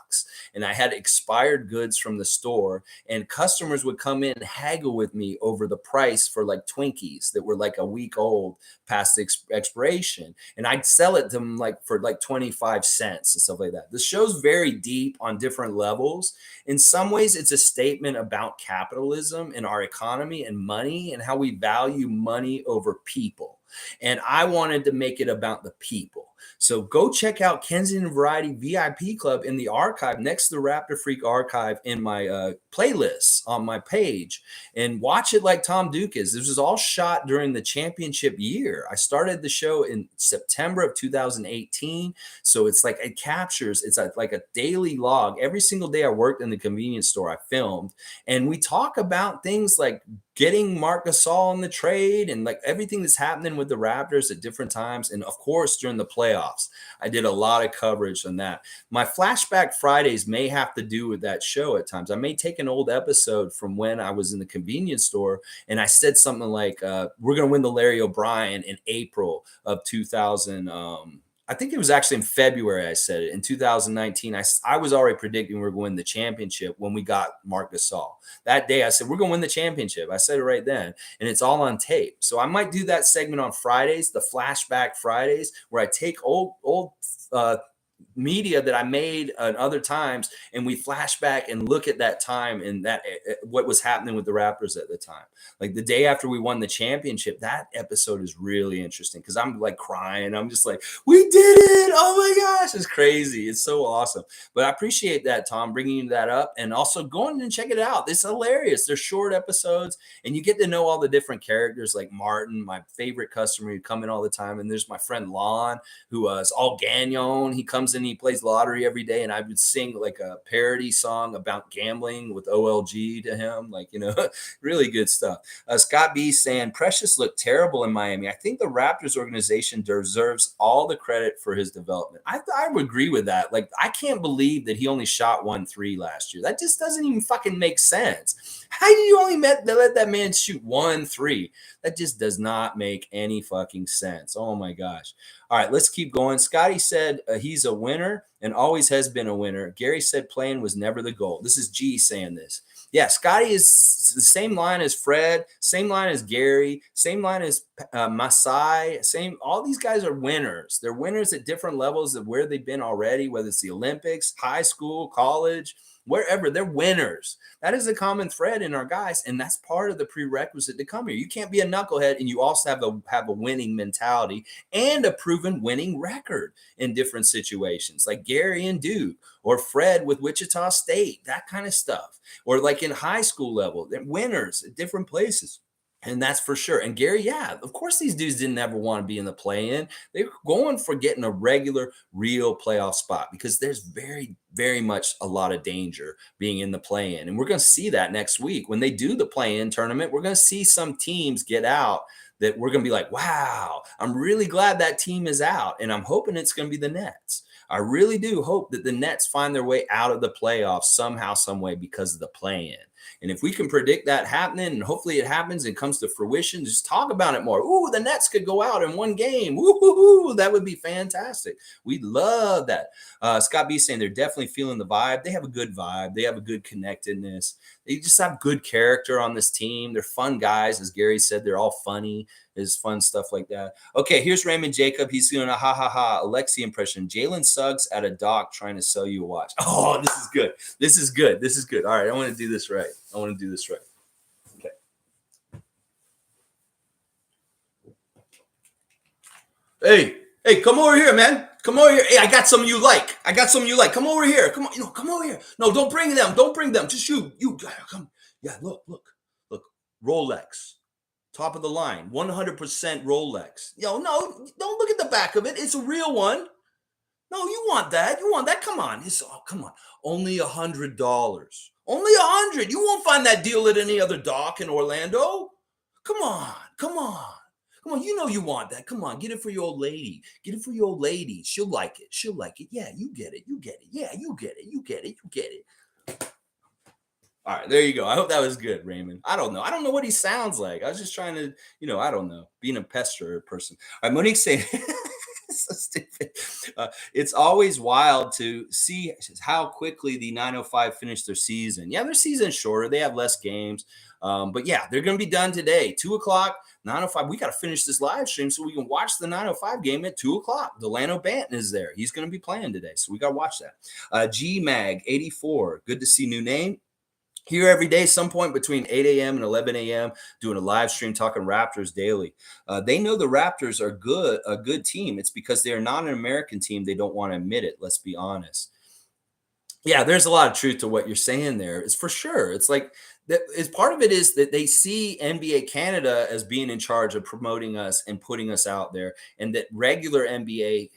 and I had expired goods from the store, and customers would come in and haggle with me over the price for like Twinkies that were like a week old past expiration, and I'd sell it to them like for like 25 cents and stuff like that. The show's very deep on different levels. In some ways it's a statement about capitalism and our economy and money and how we value money over people, and I wanted to make it about the people. So go check out Kensington Variety VIP Club in the archive next to the Raptor Freak archive in my playlist on my page, and watch it like Tom Duke is. This was all shot during the championship year. I started the show in September of 2018. So it's like it captures, it's like a daily log. Every single day I worked in the convenience store, I filmed, and we talk about things like getting Marc Gasol in the trade and like everything that's happening with the Raptors at different times. And of course, during the playoffs, I did a lot of coverage on that. My flashback Fridays may have to do with that show at times. I may take an old episode from when I was in the convenience store and I said something like, we're going to win the Larry O'Brien in April of 2000. I think it was actually in February I said it. In 2019, I was already predicting we were going to win the championship when we got Marc Gasol. That day I said, we're going to win the championship. I said it right then, and it's all on tape. So I might do that segment on Fridays, the Flashback Fridays, where I take old media that I made at other times, and we flash back and look at that time and that what was happening with the Raptors at the time. Like the day after we won the championship, that episode is really interesting because I'm like crying. I'm just like, we did it. Oh my gosh, it's crazy. It's so awesome. But I appreciate that, Tom, bringing that up, and also going and check it out. It's hilarious. They're short episodes, and you get to know all the different characters like Martin, my favorite customer who come in all the time. And there's my friend Lon, who is all Gagnon. He comes in, he plays lottery every day, and I would sing like a parody song about gambling with OLG to him, like, really good stuff. Scott B saying Precious looked terrible in Miami. I think the Raptors organization deserves all the credit for his development. I would agree with that. Like, I can't believe that he only shot 1-3 last year. That just doesn't even fucking make sense. How do you only let that man shoot 1-3? That just does not make any fucking sense. Oh my gosh. All right, let's keep going. Scotty said he's a winner and always has been a winner. Gary said playing was never the goal. This is G saying this. Yeah, Scotty is the same line as Fred, same line as Gary, same line as Masai. Same. All these guys are winners. They're winners at different levels of where they've been already, whether it's the Olympics, high school, college, wherever. They're winners. That is a common thread in our guys, and that's part of the prerequisite to come here. You can't be a knucklehead and you also have a winning mentality and a proven winning record in different situations, like Gary and Duke, or Fred with Wichita State, that kind of stuff, or like in high school level, they're winners at different places. And that's for sure. And Gary, yeah, of course, these dudes didn't ever want to be in the play-in. They were going for getting a regular, real playoff spot because there's very, very much a lot of danger being in the play-in. And we're going to see that next week. When they do the play-in tournament, we're going to see some teams get out that we're going to be like, wow, I'm really glad that team is out. And I'm hoping it's going to be the Nets. I really do hope that the Nets find their way out of the playoffs somehow, some way because of the play-in. And if we can predict that happening, and hopefully it happens and comes to fruition, just talk about it more. Ooh, the Nets could go out in one game. Woo-hoo-hoo, that would be fantastic. We'd love that. Scott B saying they're definitely feeling the vibe. They have a good vibe. They have a good connectedness. They just have good character on this team. They're fun guys. As Gary said, they're all funny. There's fun stuff like that. Okay, here's Raymond Jacob. He's doing a ha-ha-ha Alexi impression. Jalen Suggs at a dock trying to sell you a watch. Oh, this is good. This is good. This is good. All right, I want to do this right. Okay. Hey, come over here, man. Come over here. Hey, I got some you like. Come over here. Come on, come over here. No, don't bring them. Just you. Come. Yeah, look. Rolex. Top of the line, 100% Rolex. No, don't look at the back of it. It's a real one. No, you want that. Come on. Come on. Only $100. Only 100. You won't find that deal at any other dock in Orlando. Come on. You know you want that. Come on, get it for your old lady. She'll like it. Yeah, you get it. Yeah, you get it. All right, there you go. I hope that was good, Raymond. I don't know what he sounds like. I was just trying to, I don't know, being a pester person. All right, Monique saying, so stupid. It's always wild to see how quickly the 905 finished their season. Yeah, their season's shorter. They have less games. But yeah, they're going to be done today. 2 o'clock, 905. We got to finish this live stream so we can watch the 905 game at 2 o'clock. Delano Banton is there. He's going to be playing today. So we got to watch that. G Mag 84. Good to see new name. Here every day, some point between 8 a.m. and 11 a.m., doing a live stream talking Raptors daily. They know the Raptors are a good team. It's because they are not an American team. They don't want to admit it. Let's be honest. Yeah, there's a lot of truth to what you're saying there. It's for sure. It's like that is part of it is that they see NBA Canada as being in charge of promoting us and putting us out there, and that regular NBA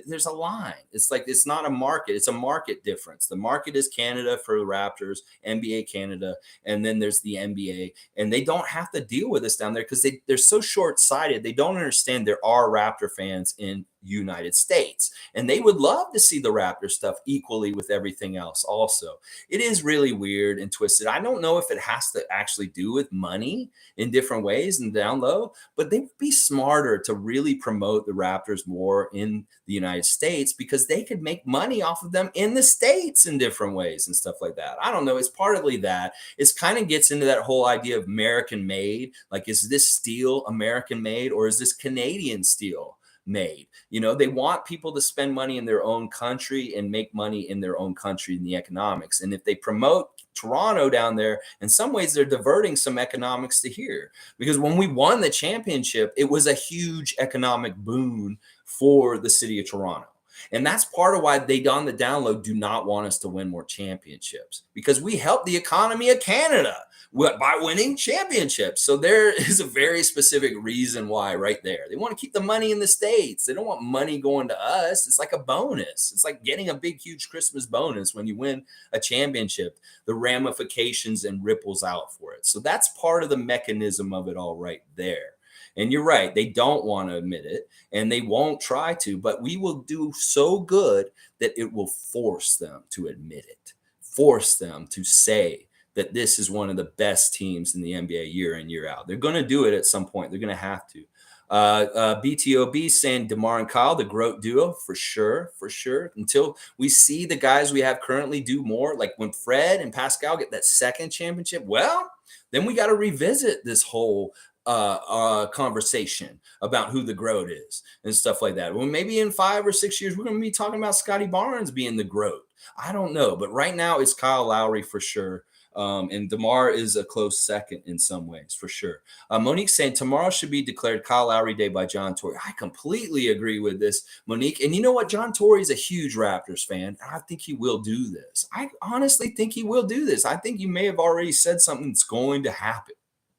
there's a line. It's like it's not a market, it's a market difference. The market is Canada for the Raptors, NBA Canada, and then there's the NBA, and they don't have to deal with us down there because they're so short-sighted. They don't understand there are Raptor fans in United States, and they would love to see the Raptor stuff equally with everything else. Also, it is really weird and twisted. I don't know if it has to actually do with money in different ways and down low, but they would be smarter to really promote the Raptors more in the United States because they could make money off of them in the States in different ways and stuff like that. I don't know. It's partly that. It's kind of gets into that whole idea of American made. Like, is this steel American made or is this Canadian steel made? They want people to spend money in their own country and make money in their own country in the economics. And if they promote Toronto down there, in some ways they're diverting some economics to here, because when we won the championship, it was a huge economic boon for the city of Toronto. And that's part of why they on the download do not want us to win more championships, because we help the economy of Canada by winning championships. So there is a very specific reason why right there. They want to keep the money in the States. They don't want money going to us. It's like a bonus. It's like getting a big, huge Christmas bonus when you win a championship, the ramifications and ripples out for it. So that's part of the mechanism of it all right there. And you're right. They don't want to admit it and they won't try to, but we will do so good that it will force them to admit it, force them to say that this is one of the best teams in the NBA year in, year out. They're going to do it at some point. They're going to have to. BTOB saying DeMar and Kyle, the GROAT duo, for sure, for sure. Until we see the guys we have currently do more, like when Fred and Pascal get that second championship, well, then we got to revisit this whole conversation about who the GROAT is and stuff like that. Well, maybe in 5 or 6 years, we're going to be talking about Scotty Barnes being the GROAT. I don't know, but right now it's Kyle Lowry for sure. And DeMar is a close second in some ways, for sure. Monique saying tomorrow should be declared Kyle Lowry Day by John Tory. I completely agree with this, Monique. And you know what? John Tory is a huge Raptors fan. I think he will do this. I honestly think he will do this. I think you may have already said something that's going to happen.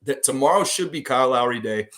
That tomorrow should be Kyle Lowry Day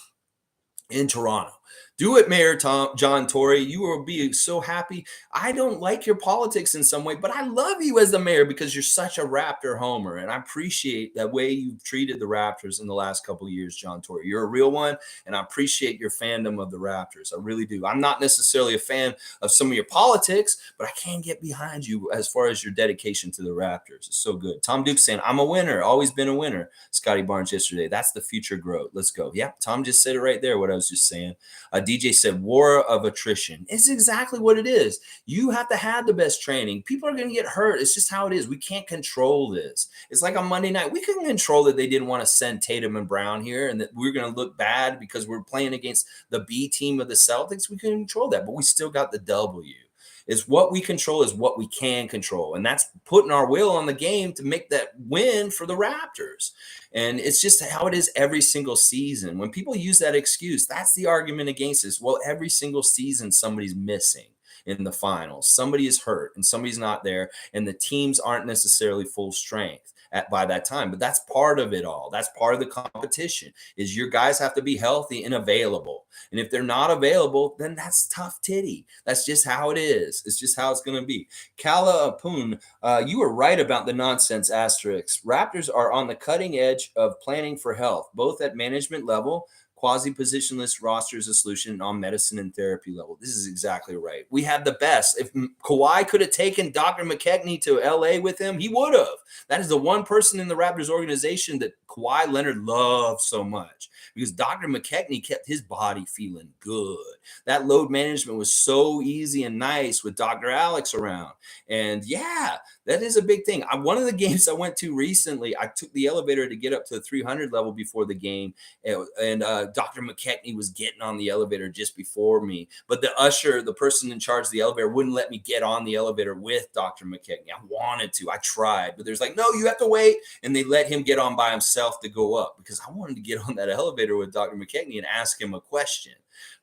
in Toronto. Do it, Mayor John Tory. You will be so happy. I don't like your politics in some way, but I love you as the mayor because you're such a Raptor homer. And I appreciate that way you've treated the Raptors in the last couple of years, John Tory. You're a real one, and I appreciate your fandom of the Raptors. I really do. I'm not necessarily a fan of some of your politics, but I can get behind you as far as your dedication to the Raptors. It's so good. Tom Duke saying, I'm a winner. Always been a winner. Scotty Barnes yesterday. That's the future growth. Let's go. Yeah, Tom just said it right there, what I was just saying. DJ said war of attrition. It's exactly what it is. You have to have the best training. People are going to get hurt. It's just how it is. We can't control this. It's like on Monday night. We couldn't control that they didn't want to send Tatum and Brown here and that we're going to look bad because we're playing against the B team of the Celtics. We couldn't control that, but we still got the W. Is what we control is what we can control. And that's putting our will on the game to make that win for the Raptors. And it's just how it is every single season. When people use that excuse, that's the argument against this. Well, every single season, somebody's missing in the finals. Somebody is hurt and somebody's not there. And the teams aren't necessarily full strength by that time. But that's part of it all. That's part of the competition is your guys have to be healthy and available. And if they're not available, then that's tough titty. That's just how it is. It's just how it's going to be. Kala Apun, you were right about the nonsense asterisks. Raptors are on the cutting edge of planning for health, both at management level, quasi-positionless roster is a solution on medicine and therapy level. This is exactly right. We have the best. If Kawhi could have taken Dr. McKechnie to LA with him, he would have. That is the one person in the Raptors organization that Kawhi Leonard loves so much because Dr. McKechnie kept his body feeling good. That load management was so easy and nice with Dr. Alex around. And yeah, that is a big thing. One of the games I went to recently, I took the elevator to get up to the 300 level before the game, and Dr. McKechnie was getting on the elevator just before me. But the usher, the person in charge of the elevator, wouldn't let me get on the elevator with Dr. McKechnie. I wanted to. I tried. But there's like, no, you have to wait. And they let him get on by himself to go up because I wanted to get on that elevator with Dr. McKechnie and ask him a question.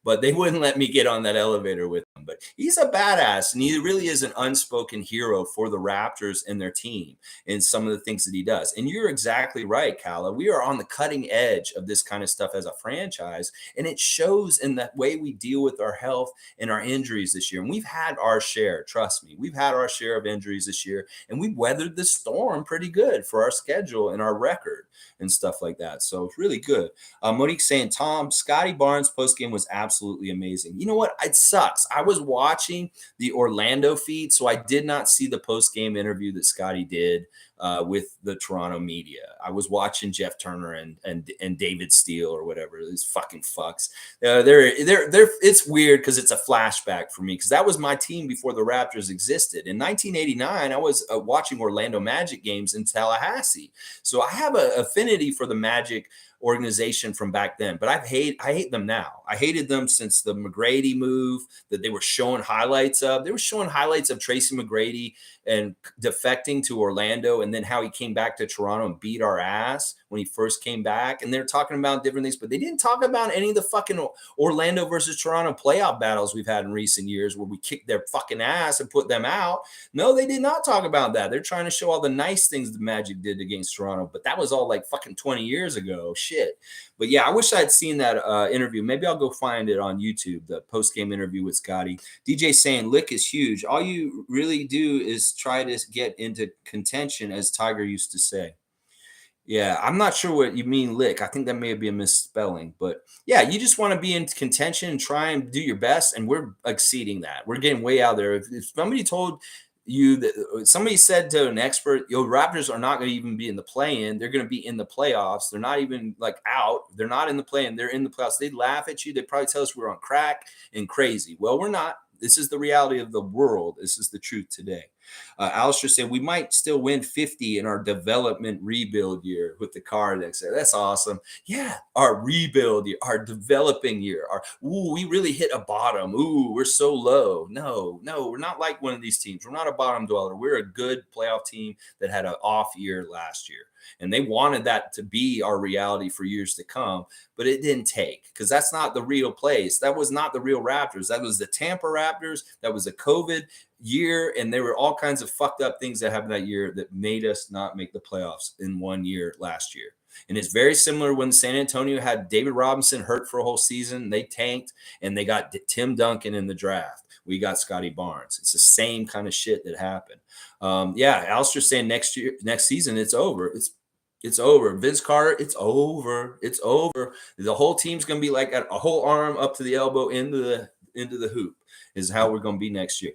But they wouldn't let me get on that elevator with him. But he's a badass, and he really is an unspoken hero for the Raptors and their team in some of the things that he does. And you're exactly right, Kala. We are on the cutting edge of this kind of stuff as a franchise, and it shows in the way we deal with our health and our injuries this year. And we've had our share, trust me. We've had our share of injuries this year, and we've weathered the storm pretty good for our schedule and our record and stuff like that. So it's really good. Monique saying, Tom, Scotty Barnes postgame was absolutely amazing. You know what? It sucks. I was watching the Orlando feed, so I did not see the postgame interview that Scotty did with the Toronto media. I was watching Jeff Turner and David Steele or whatever. These fucking fucks. It's weird because it's a flashback for me because that was my team before the Raptors existed. In 1989, I was watching Orlando Magic games in Tallahassee. So I have an affinity for the Magic organization from back then, but I hate them now. I hated them since the McGrady move that they were showing highlights of. They were showing highlights of Tracy McGrady and defecting to Orlando, and then how he came back to Toronto and beat our ass when he first came back. And they're talking about different things, but they didn't talk about any of the fucking Orlando versus Toronto playoff battles we've had in recent years where we kicked their fucking ass and put them out. No, they did not talk about that. They're trying to show all the nice things the Magic did against Toronto, but that was all like fucking 20 years ago. Shit. But yeah, I wish I'd seen that interview. Maybe I'll go find it on YouTube, the post-game interview with Scotty. DJ saying, Lick is huge. All you really do is try to get into contention, as Tiger used to say. Yeah, I'm not sure what you mean, Lick. I think that may be a misspelling. But yeah, you just want to be in contention and try and do your best, and we're exceeding that. We're getting way out there. If somebody told Somebody said to an expert, Raptors are not going to even be in the play-in. They're going to be in the playoffs. They're not even like out. They're not in the play-in. They're in the playoffs. They'd laugh at you. They'd probably tell us we're on crack and crazy. Well, we're not. This is the reality of the world. This is the truth today. Alistair said we might still win 50 in our development rebuild year with the car next year. That's awesome. Yeah, our rebuild year, our developing year. We really hit a bottom. Ooh, we're so low. No, we're not like one of these teams. We're not a bottom dweller. We're a good playoff team that had an off year last year. And they wanted that to be our reality for years to come, but it didn't take, because that's not the real place. That was not the real Raptors. That was the Tampa Raptors. That was a COVID year, and there were all kinds of fucked up things that happened that year that made us not make the playoffs in one year last year. And it's very similar when San Antonio had David Robinson hurt for a whole season. They tanked, and they got Tim Duncan in the draft. We got Scotty Barnes. It's the same kind of shit that happened. Alistair's saying next season, it's over. It's over. Vince Carter, it's over. It's over. The whole team's going to be like a whole arm up to the elbow into the hoop is how we're going to be next year.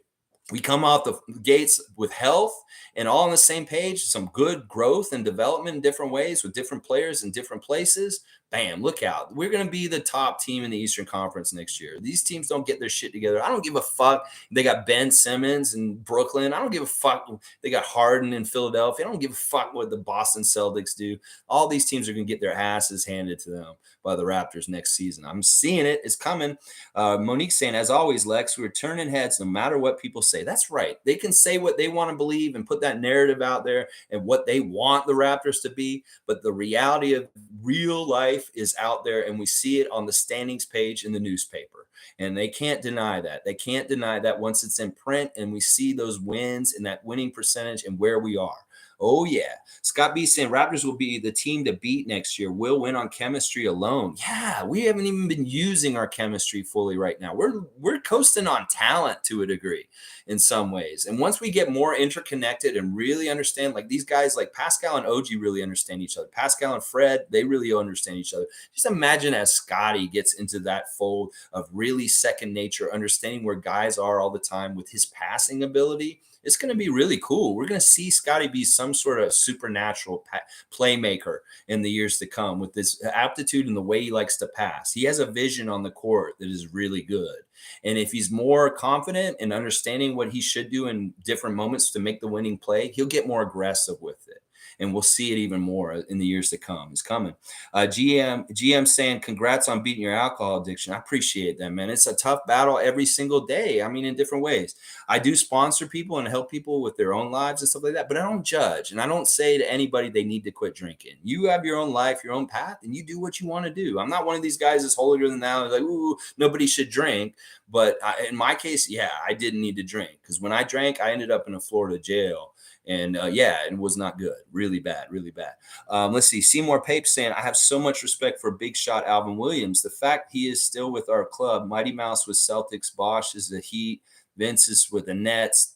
We come off the gates with health and all on the same page, some good growth and development in different ways with different players in different places. Bam, look out. We're going to be the top team in the Eastern Conference next year. These teams don't get their shit together. I don't give a fuck. They got Ben Simmons in Brooklyn. I don't give a fuck. They got Harden in Philadelphia. I don't give a fuck what the Boston Celtics do. All these teams are going to get their asses handed to them by the Raptors next season. I'm seeing it. It's coming. Monique saying, as always, Lex, we're turning heads no matter what people say. That's right. They can say what they want to believe and put that narrative out there and what they want the Raptors to be. But the reality of real life is out there, and we see it on the standings page in the newspaper. And they can't deny that. They can't deny that once it's in print and we see those wins and that winning percentage and where we are. Oh, yeah. Scott B saying Raptors will be the team to beat next year. We'll win on chemistry alone. Yeah, we haven't even been using our chemistry fully right now. We're coasting on talent to a degree in some ways. And once we get more interconnected and really understand, like these guys like Pascal and OG really understand each other. Pascal and Fred, they really understand each other. Just imagine as Scotty gets into that fold of really second nature, understanding where guys are all the time with his passing ability. It's going to be really cool. We're going to see Scotty be some sort of supernatural playmaker in the years to come with this aptitude and the way he likes to pass. He has a vision on the court that is really good. And if he's more confident in understanding what he should do in different moments to make the winning play, he'll get more aggressive with it. And we'll see it even more in the years to come. It's coming. GM saying, congrats on beating your alcohol addiction. I appreciate that, man. It's a tough battle every single day. I mean, in different ways. I do sponsor people and help people with their own lives and stuff like that, but I don't judge. And I don't say to anybody they need to quit drinking. You have your own life, your own path, and you do what you want to do. I'm not one of these guys that's holier than thou. Like, ooh, nobody should drink. But in my case, yeah, I didn't need to drink, because when I drank, I ended up in a Florida jail. And it was not good. Really bad, really bad. Let's see. Seymour Pape saying, I have so much respect for big shot Alvin Williams. The fact he is still with our club, Mighty Mouse with Celtics, Bosch is the Heat, Vince is with the Nets.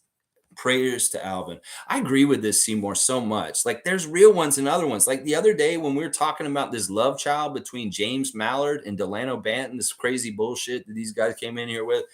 Prayers to Alvin. I agree with this, Seymour, so much. Like, there's real ones and other ones. Like the other day when we were talking about this love child between James Mallard and Delano Banton, this crazy bullshit that these guys came in here with.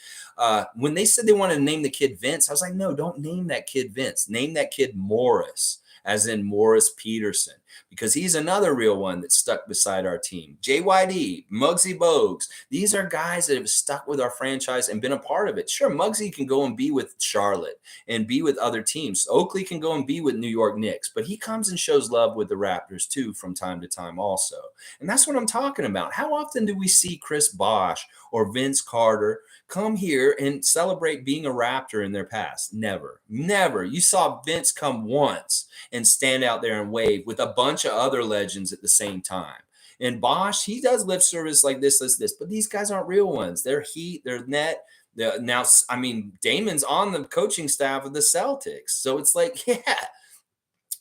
When they said they wanted to name the kid Vince, I was like, no, don't name that kid Vince. Name that kid Morris, as in Morris Peterson, because he's another real one that stuck beside our team. JYD, Muggsy Bogues. These are guys that have stuck with our franchise and been a part of it. Sure, Muggsy can go and be with Charlotte and be with other teams. Oakley can go and be with New York Knicks, but he comes and shows love with the Raptors too from time to time also. And that's what I'm talking about. How often do we see Chris Bosh or Vince Carter come here and celebrate being a Raptor in their past? Never. You saw Vince come once and stand out there and wave with a bunch of other legends at the same time. And Bosch, he does lip service like this, but these guys aren't real ones. They're Heat, they're Net. Now, I mean, Damon's on the coaching staff of the Celtics. So it's like, yeah,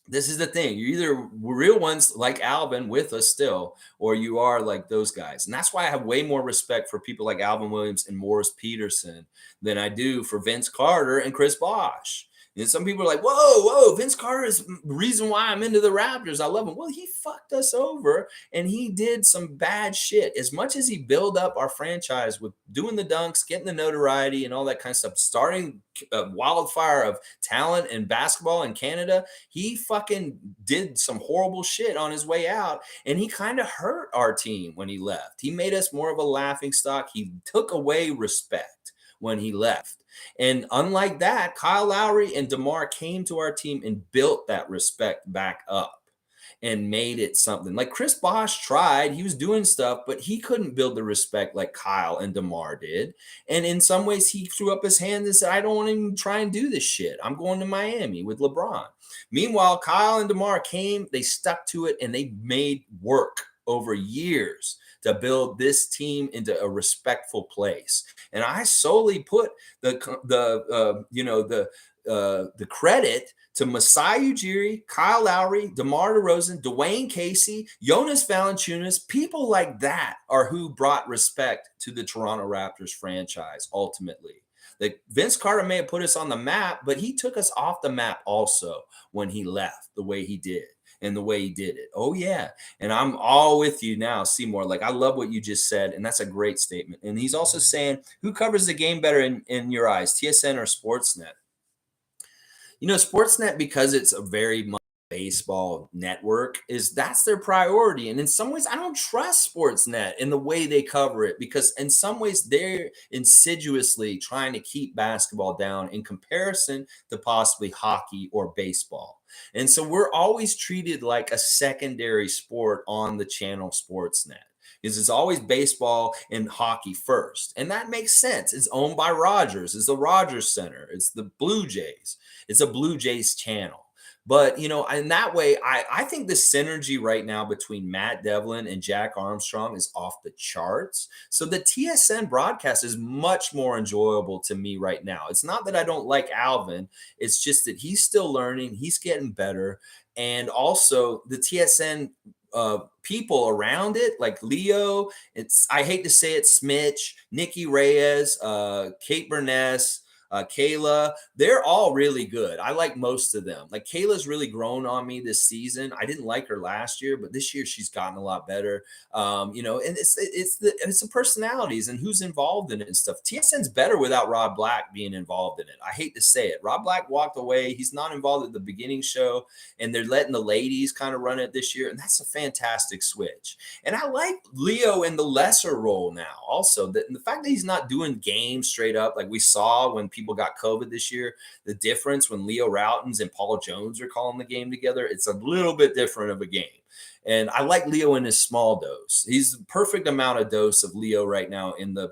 this is the thing. You're either real ones like Alvin with us still, or you are like those guys. And that's why I have way more respect for people like Alvin Williams and Morris Peterson than I do for Vince Carter and Chris Bosh. And some people are like, whoa, Vince Carter is the reason why I'm into the Raptors. I love him. Well, he fucked us over and he did some bad shit. As much as he built up our franchise with doing the dunks, getting the notoriety and all that kind of stuff, starting a wildfire of talent and basketball in Canada, he fucking did some horrible shit on his way out. And he kind of hurt our team when he left. He made us more of a laughing stock. He took away respect when he left. And unlike that, Kyle Lowry and DeMar came to our team and built that respect back up and made it something. Like Chris Bosh tried, he was doing stuff, but he couldn't build the respect like Kyle and DeMar did. And in some ways, he threw up his hand and said, I don't want to even try and do this shit. I'm going to Miami with LeBron. Meanwhile, Kyle and DeMar came, they stuck to it, and they made work over years to build this team into a respectful place. And I solely put the credit to Masai Ujiri, Kyle Lowry, DeMar DeRozan, Dwayne Casey, Jonas Valanciunas. People like that are who brought respect to the Toronto Raptors franchise ultimately. Like Vince Carter may have put us on the map, but he took us off the map also when he left the way he did. And the way he did it. Oh, yeah. And I'm all with you now, Seymour. Like, I love what you just said. And that's a great statement. And he's also saying, who covers the game better in your eyes, TSN or Sportsnet? You know, Sportsnet, because it's a very much baseball network, that's their priority. And in some ways, I don't trust Sportsnet in the way they cover it, because in some ways they're insidiously trying to keep basketball down in comparison to possibly hockey or baseball. And so we're always treated like a secondary sport on the channel Sportsnet. Because it's always baseball and hockey first. And that makes sense. It's owned by Rogers. It's the Rogers Center. It's the Blue Jays. It's a Blue Jays channel. But, you know, in that way, I think the synergy right now between Matt Devlin and Jack Armstrong is off the charts. So the TSN broadcast is much more enjoyable to me right now. It's not that I don't like Alvin. It's just that he's still learning. He's getting better. And also the TSN people around it, like Leo, I hate to say it, Smitch, Nikki Reyes, Kate Burness, Kayla, they're all really good. I like most of them. Like Kayla's really grown on me this season. I didn't like her last year, but this year she's gotten a lot better. You know, and it's the personalities and who's involved in it and stuff. TSN's better without Rob Black being involved in it. I hate to say it. Rob Black walked away. He's not involved at the beginning show, and they're letting the ladies kind of run it this year, and that's a fantastic switch. And I like Leo in the lesser role now. Also, the fact that he's not doing games straight up like we saw when people got COVID this year, the difference when Leo Routens and Paul Jones are calling the game together, it's a little bit different of a game. And I like Leo in his small dose. He's the perfect amount of dose of Leo right now in the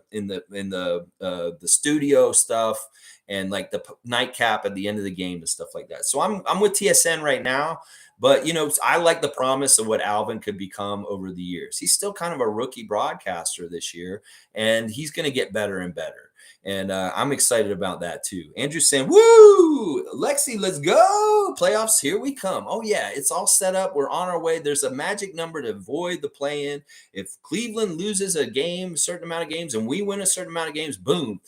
studio stuff and like the nightcap at the end of the game and stuff like that. So I'm with TSN right now. But, you know, I like the promise of what Alvin could become over the years. He's still kind of a rookie broadcaster this year, and he's going to get better and better. And I'm excited about that too. Andrew's saying, woo, Lexi, let's go. Playoffs, here we come. Oh, yeah, it's all set up. We're on our way. There's a magic number to avoid the play-in. If Cleveland loses a game, a certain amount of games, and we win a certain amount of games, boom,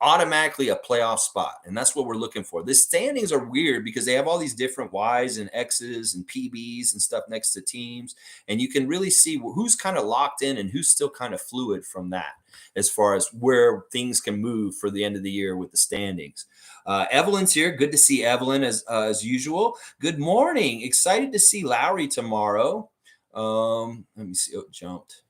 automatically a playoff spot. And that's what we're looking for. The standings are weird because they have all these different Y's and X's and PBs and stuff next to teams. And you can really see who's kind of locked in and who's still kind of fluid from that as far as where things can move for the end of the year with the standings. Evelyn's here. Good to see Evelyn as usual. Good morning. Excited to see Lowry tomorrow. Let me see. Oh, it jumped.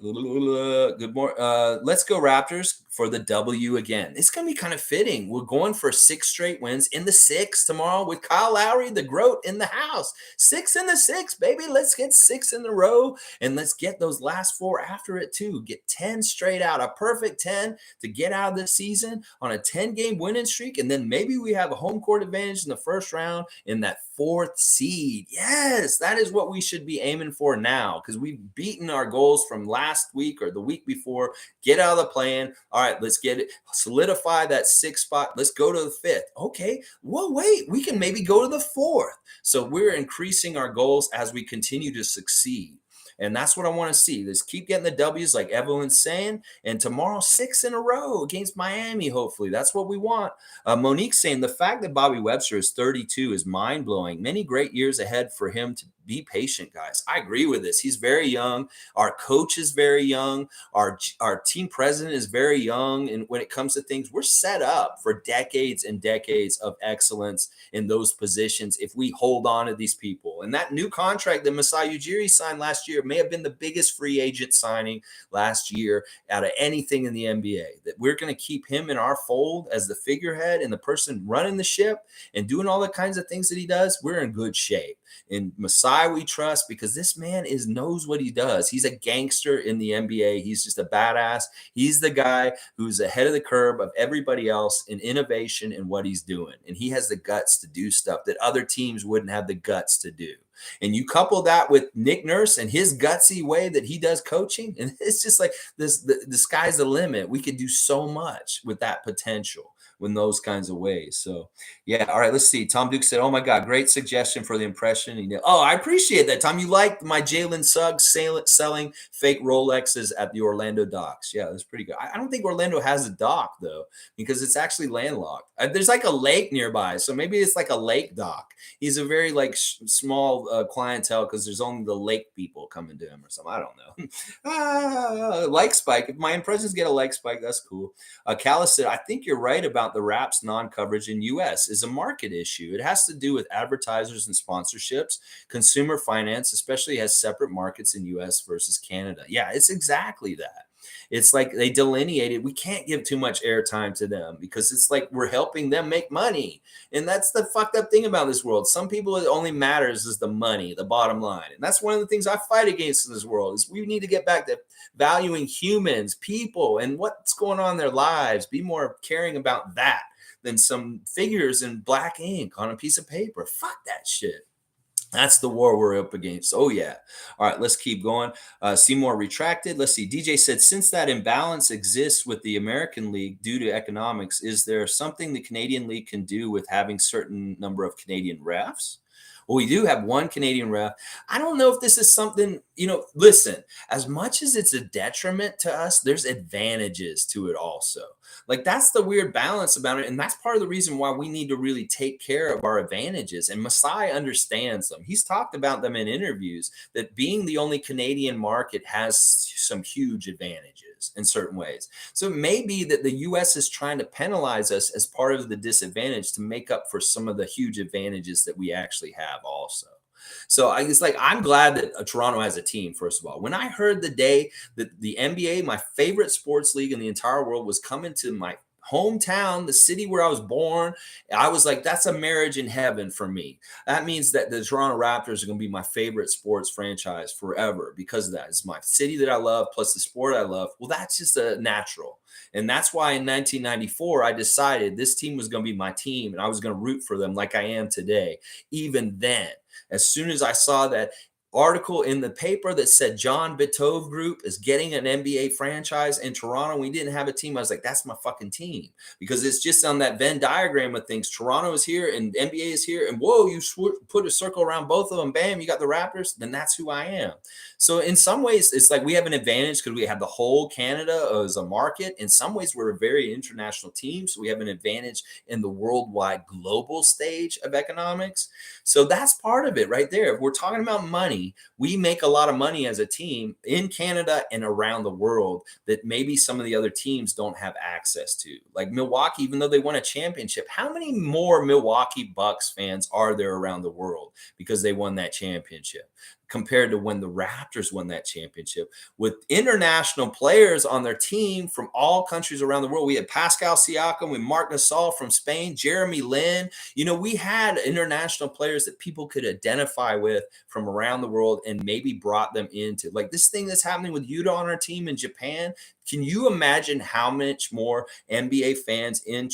Good morning. Let's go Raptors for the W again. It's going to be kind of fitting. We're going for 6 straight wins in the 6 tomorrow with Kyle Lowry, the GROAT, in the house. 6 in the 6, baby. Let's get 6 in a row, and let's get those last 4 after it too. Get 10 straight out, a perfect 10 to get out of the season on a 10-game winning streak, and then maybe we have a home court advantage in the first round in that 4th seed. Yes, that is what we should be aiming for now, because we've beaten our goals from last week or the week before. Get out of the play-in. All right, let's get it. Solidify that 6th spot. Let's go to the 5th. Okay, well, wait, we can maybe go to the 4th. So we're increasing our goals as we continue to succeed. And that's what I want to see. Let's keep getting the W's like Evelyn's saying. And tomorrow, 6 in a row against Miami, hopefully. That's what we want. Monique's saying the fact that Bobby Webster is 32 is mind blowing. Many great years ahead for him to be patient, guys. I agree with this. He's very young. Our coach is very young. Our team president is very young. And when it comes to things, we're set up for decades and decades of excellence in those positions if we hold on to these people. And that new contract that Masai Ujiri signed last year may have been the biggest free agent signing last year out of anything in the NBA. That we're going to keep him in our fold as the figurehead and the person running the ship and doing all the kinds of things that he does. We're in good shape. And Masai we trust because this man knows what he does. He's a gangster in the NBA. He's just a badass. He's the guy who's ahead of the curve of everybody else in innovation and what he's doing. And he has the guts to do stuff that other teams wouldn't have the guts to do. And you couple that with Nick Nurse and his gutsy way that he does coaching, and it's just like this, the sky's the limit. We could do so much with that potential in those kinds of ways. So yeah. All right, let's see. Tom Duke said, oh my God, great suggestion for the impression. Oh, I appreciate that, Tom. You like my Jalen Suggs selling fake Rolexes at the Orlando docks. Yeah, that's pretty good. I don't think Orlando has a dock though, because it's actually landlocked. There's like a lake nearby. So maybe it's like a lake dock. He's a very like small clientele because there's only the lake people coming to him or something. I don't know. Like spike. If my impressions get a like spike, that's cool. Callis said, I think you're right about the Raps non-coverage in U.S. is a market issue. It has to do with advertisers and sponsorships. Consumer finance, especially, has separate markets in U.S. versus Canada. Yeah, it's exactly that. It's like they delineated. We can't give too much airtime to them because it's like we're helping them make money. And that's the fucked up thing about this world. Some people, it only matters is the money, the bottom line. And that's one of the things I fight against in this world is we need to get back to valuing humans, people, and what's going on in their lives. Be more caring about that than some figures in black ink on a piece of paper. Fuck that shit. That's the war we're up against. Oh, yeah. All right, let's keep going. Seymour retracted. Let's see. DJ said, since that imbalance exists with the American League due to economics, is there something the Canadian League can do with having certain number of Canadian refs? Well, we do have one Canadian ref. I don't know if this is something, listen, as much as it's a detriment to us, there's advantages to it also. Like that's the weird balance about it. And that's part of the reason why we need to really take care of our advantages. And Masai understands them. He's talked about them in interviews that being the only Canadian market has some huge advantages in certain ways. So it may be that the US is trying to penalize us as part of the disadvantage to make up for some of the huge advantages that we actually have also. So it's like, I'm glad that Toronto has a team, first of all. When I heard the day that the NBA, my favorite sports league in the entire world, was coming to my hometown, the city where I was born, I was like, that's a marriage in heaven for me. That means that the Toronto Raptors are going to be my favorite sports franchise forever because of that. It's my city that I love, plus the sport I love. Well, that's just a natural. And that's why in 1994, I decided this team was going to be my team and I was going to root for them like I am today. Even then, as soon as I saw that article in the paper that said John Bitove Group is getting an NBA franchise in Toronto, we didn't have a team, I was like, that's my fucking team. Because it's just on that Venn diagram of things. Toronto is here and NBA is here. And whoa, you put a circle around both of them. Bam, you got the Raptors. Then that's who I am. So in some ways, it's like we have an advantage because we have the whole Canada as a market. In some ways, we're a very international team. So we have an advantage in the worldwide global stage of economics. So that's part of it right there. If we're talking about money, we make a lot of money as a team in Canada and around the world that maybe some of the other teams don't have access to. Like Milwaukee, even though they won a championship, how many more Milwaukee Bucks fans are there around the world because they won that championship? Compared to when the Raptors won that championship with international players on their team from all countries around the world. We had Pascal Siakam, we had Marc Gasol from Spain, Jeremy Lin. We had international players that people could identify with from around the world and maybe brought them into like this thing that's happening with Utah on our team in Japan. Can you imagine how much more NBA fans in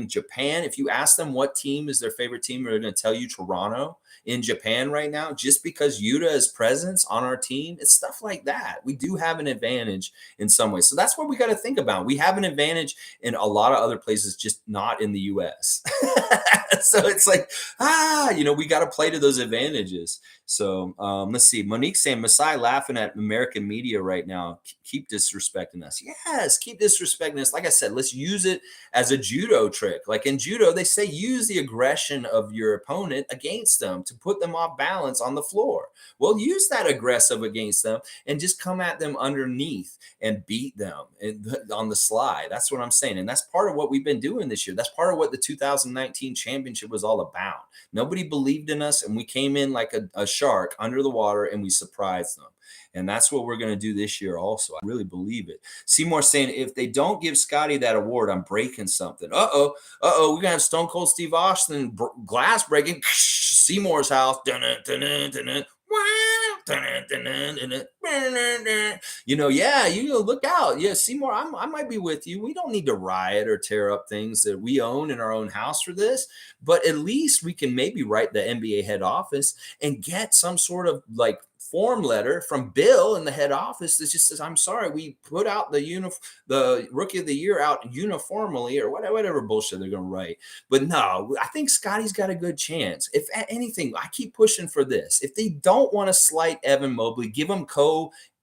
Japan, if you ask them what team is their favorite team, they're going to tell you Toronto in Japan right now, just because Utah is presence on our team. It's stuff like that. We do have an advantage in some ways. So that's what we got to think about. We have an advantage in a lot of other places, just not in the US. So it's like, we got to play to those advantages. So let's see. Monique saying Masai laughing at American media right now. Keep disrespecting us. Yes, keep disrespecting us. Like I said, let's use it as a judo trick. Like in judo, they say use the aggression of your opponent against them to put them off balance on the floor. Well, use that aggressive against them and just come at them underneath and beat them on the slide. That's what I'm saying. And that's part of what we've been doing this year. That's part of what the 2019 championship was all about. Nobody believed in us, and we came in like a shark under the water and we surprised them. And that's what we're going to do this year also. I really believe it. Seymour saying, if they don't give Scotty that award, I'm breaking something. Uh-oh. Uh-oh. We're going to have Stone Cold Steve Austin glass breaking Seymour's house. Dun-dun, dun-dun, dun-dun. Yeah, look out. Yeah, Seymour, I might be with you. We don't need to riot or tear up things that we own in our own house for this, but at least we can maybe write the NBA head office and get some sort of like form letter from Bill in the head office that just says, I'm sorry, we put out the rookie of the year out uniformly or whatever bullshit they're going to write. But no, I think Scotty's got a good chance. If anything, I keep pushing for this. If they don't want to slight Evan Mobley, give him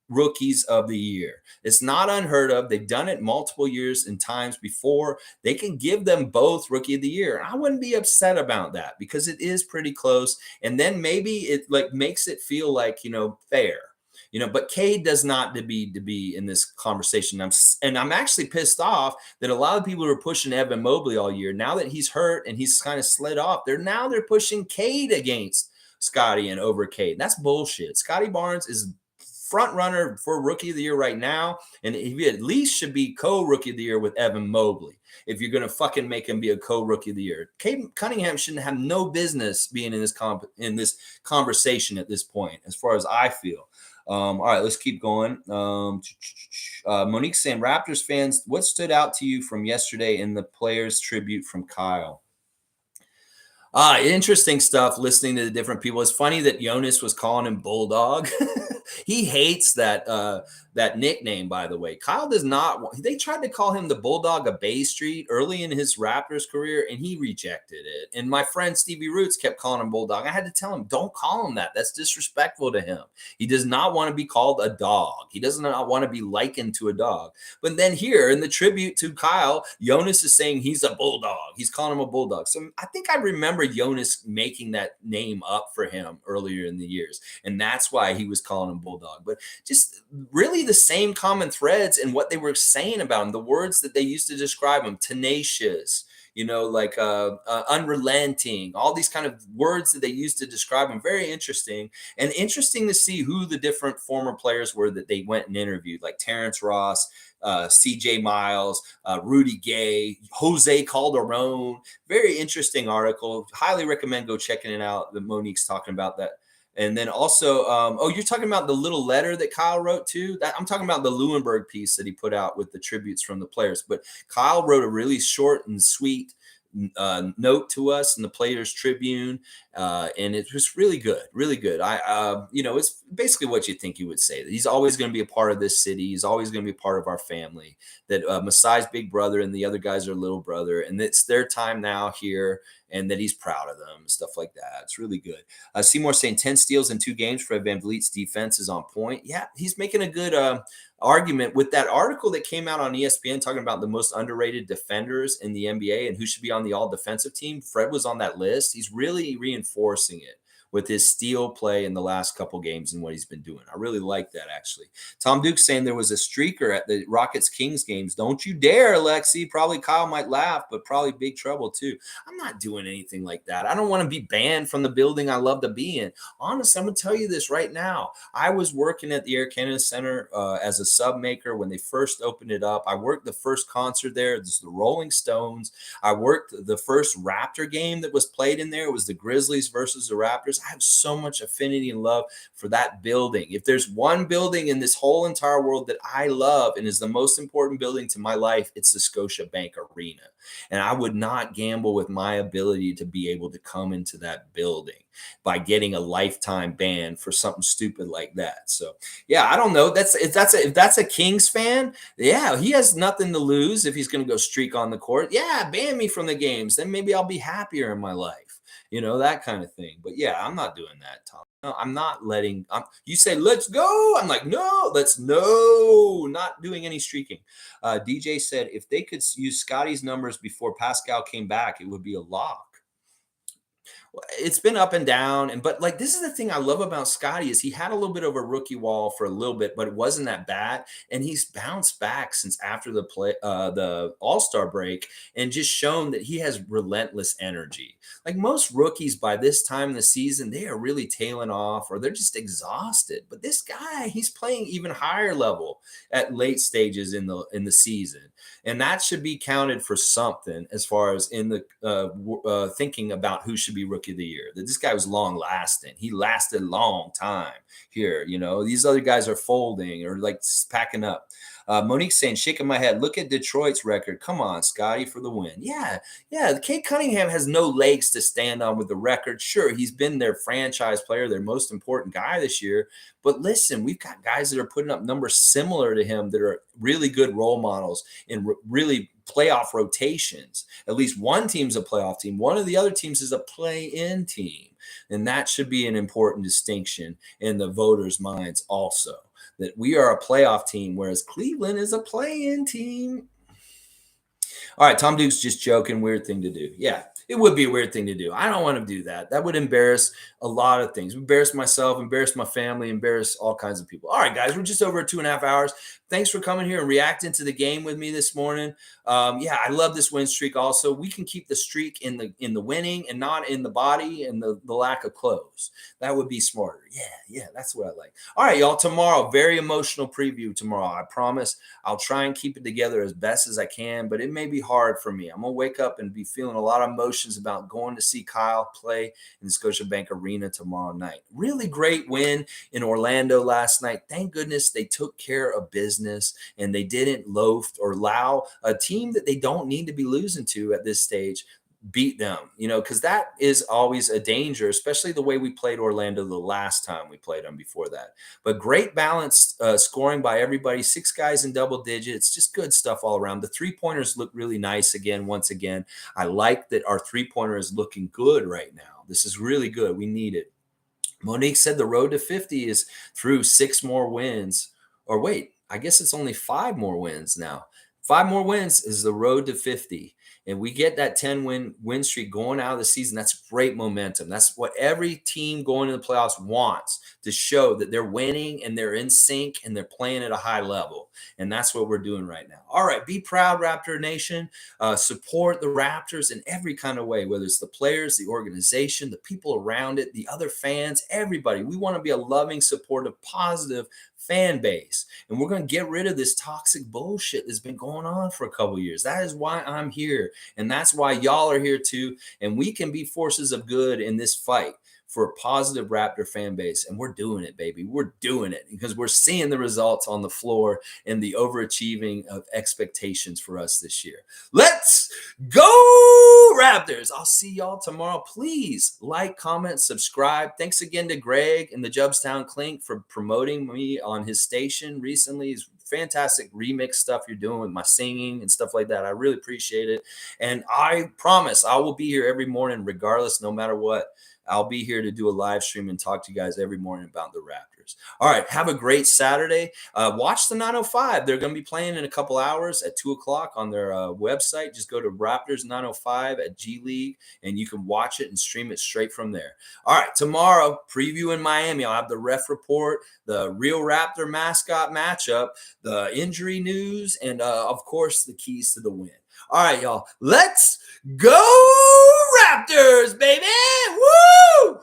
rookies of the year. It's not unheard of. They've done it multiple years and times before. They can give them both rookie of the year. And I wouldn't be upset about that because it is pretty close. And then maybe it like makes it feel like, fair. But Cade does not to be in this conversation. I'm actually pissed off that a lot of people who are pushing Evan Mobley all year, now that he's hurt and he's kind of slid off, they're pushing Cade against Scotty and over Cade. That's bullshit. Scotty Barnes is front runner for rookie of the year right now, and he at least should be co-rookie of the year with Evan Mobley if you're going to fucking make him be a co-rookie of the year. Cade Cunningham shouldn't have no business being in this conversation at this point, as far as I feel. All right, let's keep going. Monique saying, Raptors fans, what stood out to you from yesterday in the players' tribute from Kyle? Interesting stuff listening to the different people. It's funny that Jonas was calling him Bulldog. He hates that nickname, by the way. Kyle does not. They tried to call him the Bulldog of Bay Street early in his Raptors career, and he rejected it. And my friend Stevie Roots kept calling him Bulldog. I had to tell him, don't call him that. That's disrespectful to him. He does not want to be called a dog. He does not want to be likened to a dog. But then here in the tribute to Kyle, Jonas is saying he's a Bulldog. He's calling him a Bulldog. So I think I remember Jonas making that name up for him earlier in the years. And that's why he was calling him Bulldog. But just really the same common threads in what they were saying about him, the words that they used to describe him: tenacious, unrelenting, all these kind of words that they used to describe him. Very interesting, and interesting to see who the different former players were that they went and interviewed, like Terrence Ross, CJ Miles, Rudy Gay, Jose Calderon. Very interesting article. Highly recommend go checking it out. The Monique's talking about that. And then also, you're talking about the little letter that Kyle wrote too? I'm talking about the Lewinberg piece that he put out with the tributes from the players. But Kyle wrote a really short and sweet note to us in the Players Tribune, and it was really good, really good. It's basically what you think he would say, that he's always going to be a part of this city. He's always going to be a part of our family, that Masai's big brother and the other guys are little brother, and it's their time now here, and that he's proud of them and stuff like that. It's really good. Seymour saying 10 steals in 2 games. Fred VanVleet's defense is on point. Yeah, he's making a good argument with that article that came out on ESPN talking about the most underrated defenders in the NBA and who should be on the all defensive team. Fred was on that list. He's really reinforcing it with his steal play in the last couple games and what he's been doing. I really like that, actually. Tom Duke saying there was a streaker at the Rockets-Kings games. Don't you dare, Alexi. Probably Kyle might laugh, but probably big trouble, too. I'm not doing anything like that. I don't want to be banned from the building I love to be in. Honestly, I'm going to tell you this right now. I was working at the Air Canada Center as a sub maker when they first opened it up. I worked the first concert there. This is the Rolling Stones. I worked the first Raptor game that was played in there. It was the Grizzlies versus the Raptors. I have so much affinity and love for that building. If there's one building in this whole entire world that I love and is the most important building to my life, it's the Scotiabank Arena. And I would not gamble with my ability to be able to come into that building by getting a lifetime ban for something stupid like that. So yeah, I don't know. If that's a Kings fan, yeah, he has nothing to lose if he's going to go streak on the court. Yeah, ban me from the games. Then maybe I'll be happier in my life. That kind of thing. But yeah, I'm not doing that, Tom. No, I'm not letting. You say let's go. I'm like no, not doing any streaking. DJ said if they could use Scotty's numbers before Pascal came back, it would be a lock. It's been up and down, and but like this is the thing I love about Scotty is he had a little bit of a rookie wall for a little bit, but it wasn't that bad, and he's bounced back since after the All-Star break, and just shown that he has relentless energy. Like most rookies by this time in the season, they are really tailing off or they're just exhausted. But this guy, he's playing even higher level at late stages in the season, and that should be counted for something as far as in the thinking about who should be rookie of the year. That this guy was long lasting. He lasted a long time here. These other guys are folding or like packing up. Monique saying, shaking my head. Look at Detroit's record. Come on, Scotty, for the win. Yeah. Kate Cunningham has no legs to stand on with the record. Sure, he's been their franchise player, their most important guy this year. But listen, we've got guys that are putting up numbers similar to him that are really good role models in really playoff rotations. At least one team's a playoff team. One of the other teams is a play-in team. And that should be an important distinction in the voters' minds also, that we are a playoff team, whereas Cleveland is a play-in team. All right, Tom Duke's just joking. Weird thing to do. Yeah, it would be a weird thing to do. I don't want to do that. That would embarrass a lot of things. Embarrass myself, embarrass my family, embarrass all kinds of people. All right, guys, we're just over 2.5 hours. Thanks for coming here and reacting to the game with me this morning. I love this win streak also. We can keep the streak in the winning and not in the body and the lack of clothes. That would be smarter. Yeah, that's what I like. All right, y'all, tomorrow, very emotional preview tomorrow. I promise I'll try and keep it together as best as I can, but it may be hard for me. I'm going to wake up and be feeling a lot of emotions about going to see Kyle play in the Scotiabank Arena tomorrow night. Really great win in Orlando last night. Thank goodness they took care of business and they didn't loaf or allow a team that they don't need to be losing to at this stage beat them, because that is always a danger, especially the way we played Orlando the last time we played them before that. But great balanced scoring by everybody, 6 guys in double digits, just good stuff all around. The 3-pointers look really nice once again. I like that our 3-pointer is looking good right now. This is really good. We need it. Monique said the road to 50 is through 6 more wins. Or wait, I guess it's only 5 more wins now. 5 more wins is the road to 50. And we get that 10-win streak going out of the season. That's great momentum. That's what every team going to the playoffs wants, to show that they're winning and they're in sync and they're playing at a high level. And that's what we're doing right now. All right, be proud, Raptor Nation. Support the Raptors in every kind of way, whether it's the players, the organization, the people around it, the other fans, everybody. We want to be a loving, supportive, positive fan base. And we're going to get rid of this toxic bullshit that's been going on for a couple of years. That is why I'm here. And that's why y'all are here too. And we can be forces of good in this fight for a positive Raptor fan base. And we're doing it, baby. We're doing it because we're seeing the results on the floor and the overachieving of expectations for us this year. Let's go, Raptors. I'll see y'all tomorrow. Please like, comment, subscribe. Thanks again to Greg and the Jubstown Clink for promoting me on his station recently. He's fantastic remix stuff you're doing with my singing and stuff like that. I really appreciate it. And I promise I will be here every morning, regardless, no matter what. I'll be here to do a live stream and talk to you guys every morning about the Raptors. All right, have a great Saturday. Watch the 905. They're going to be playing in a couple hours at 2 o'clock on their website. Just go to Raptors 905 at G League, and you can watch it and stream it straight from there. All right, tomorrow, preview in Miami. I'll have the ref report, the real Raptor mascot matchup, the injury news, and, of course, the keys to the win. All right, y'all. Let's go Raptors, baby! Woo!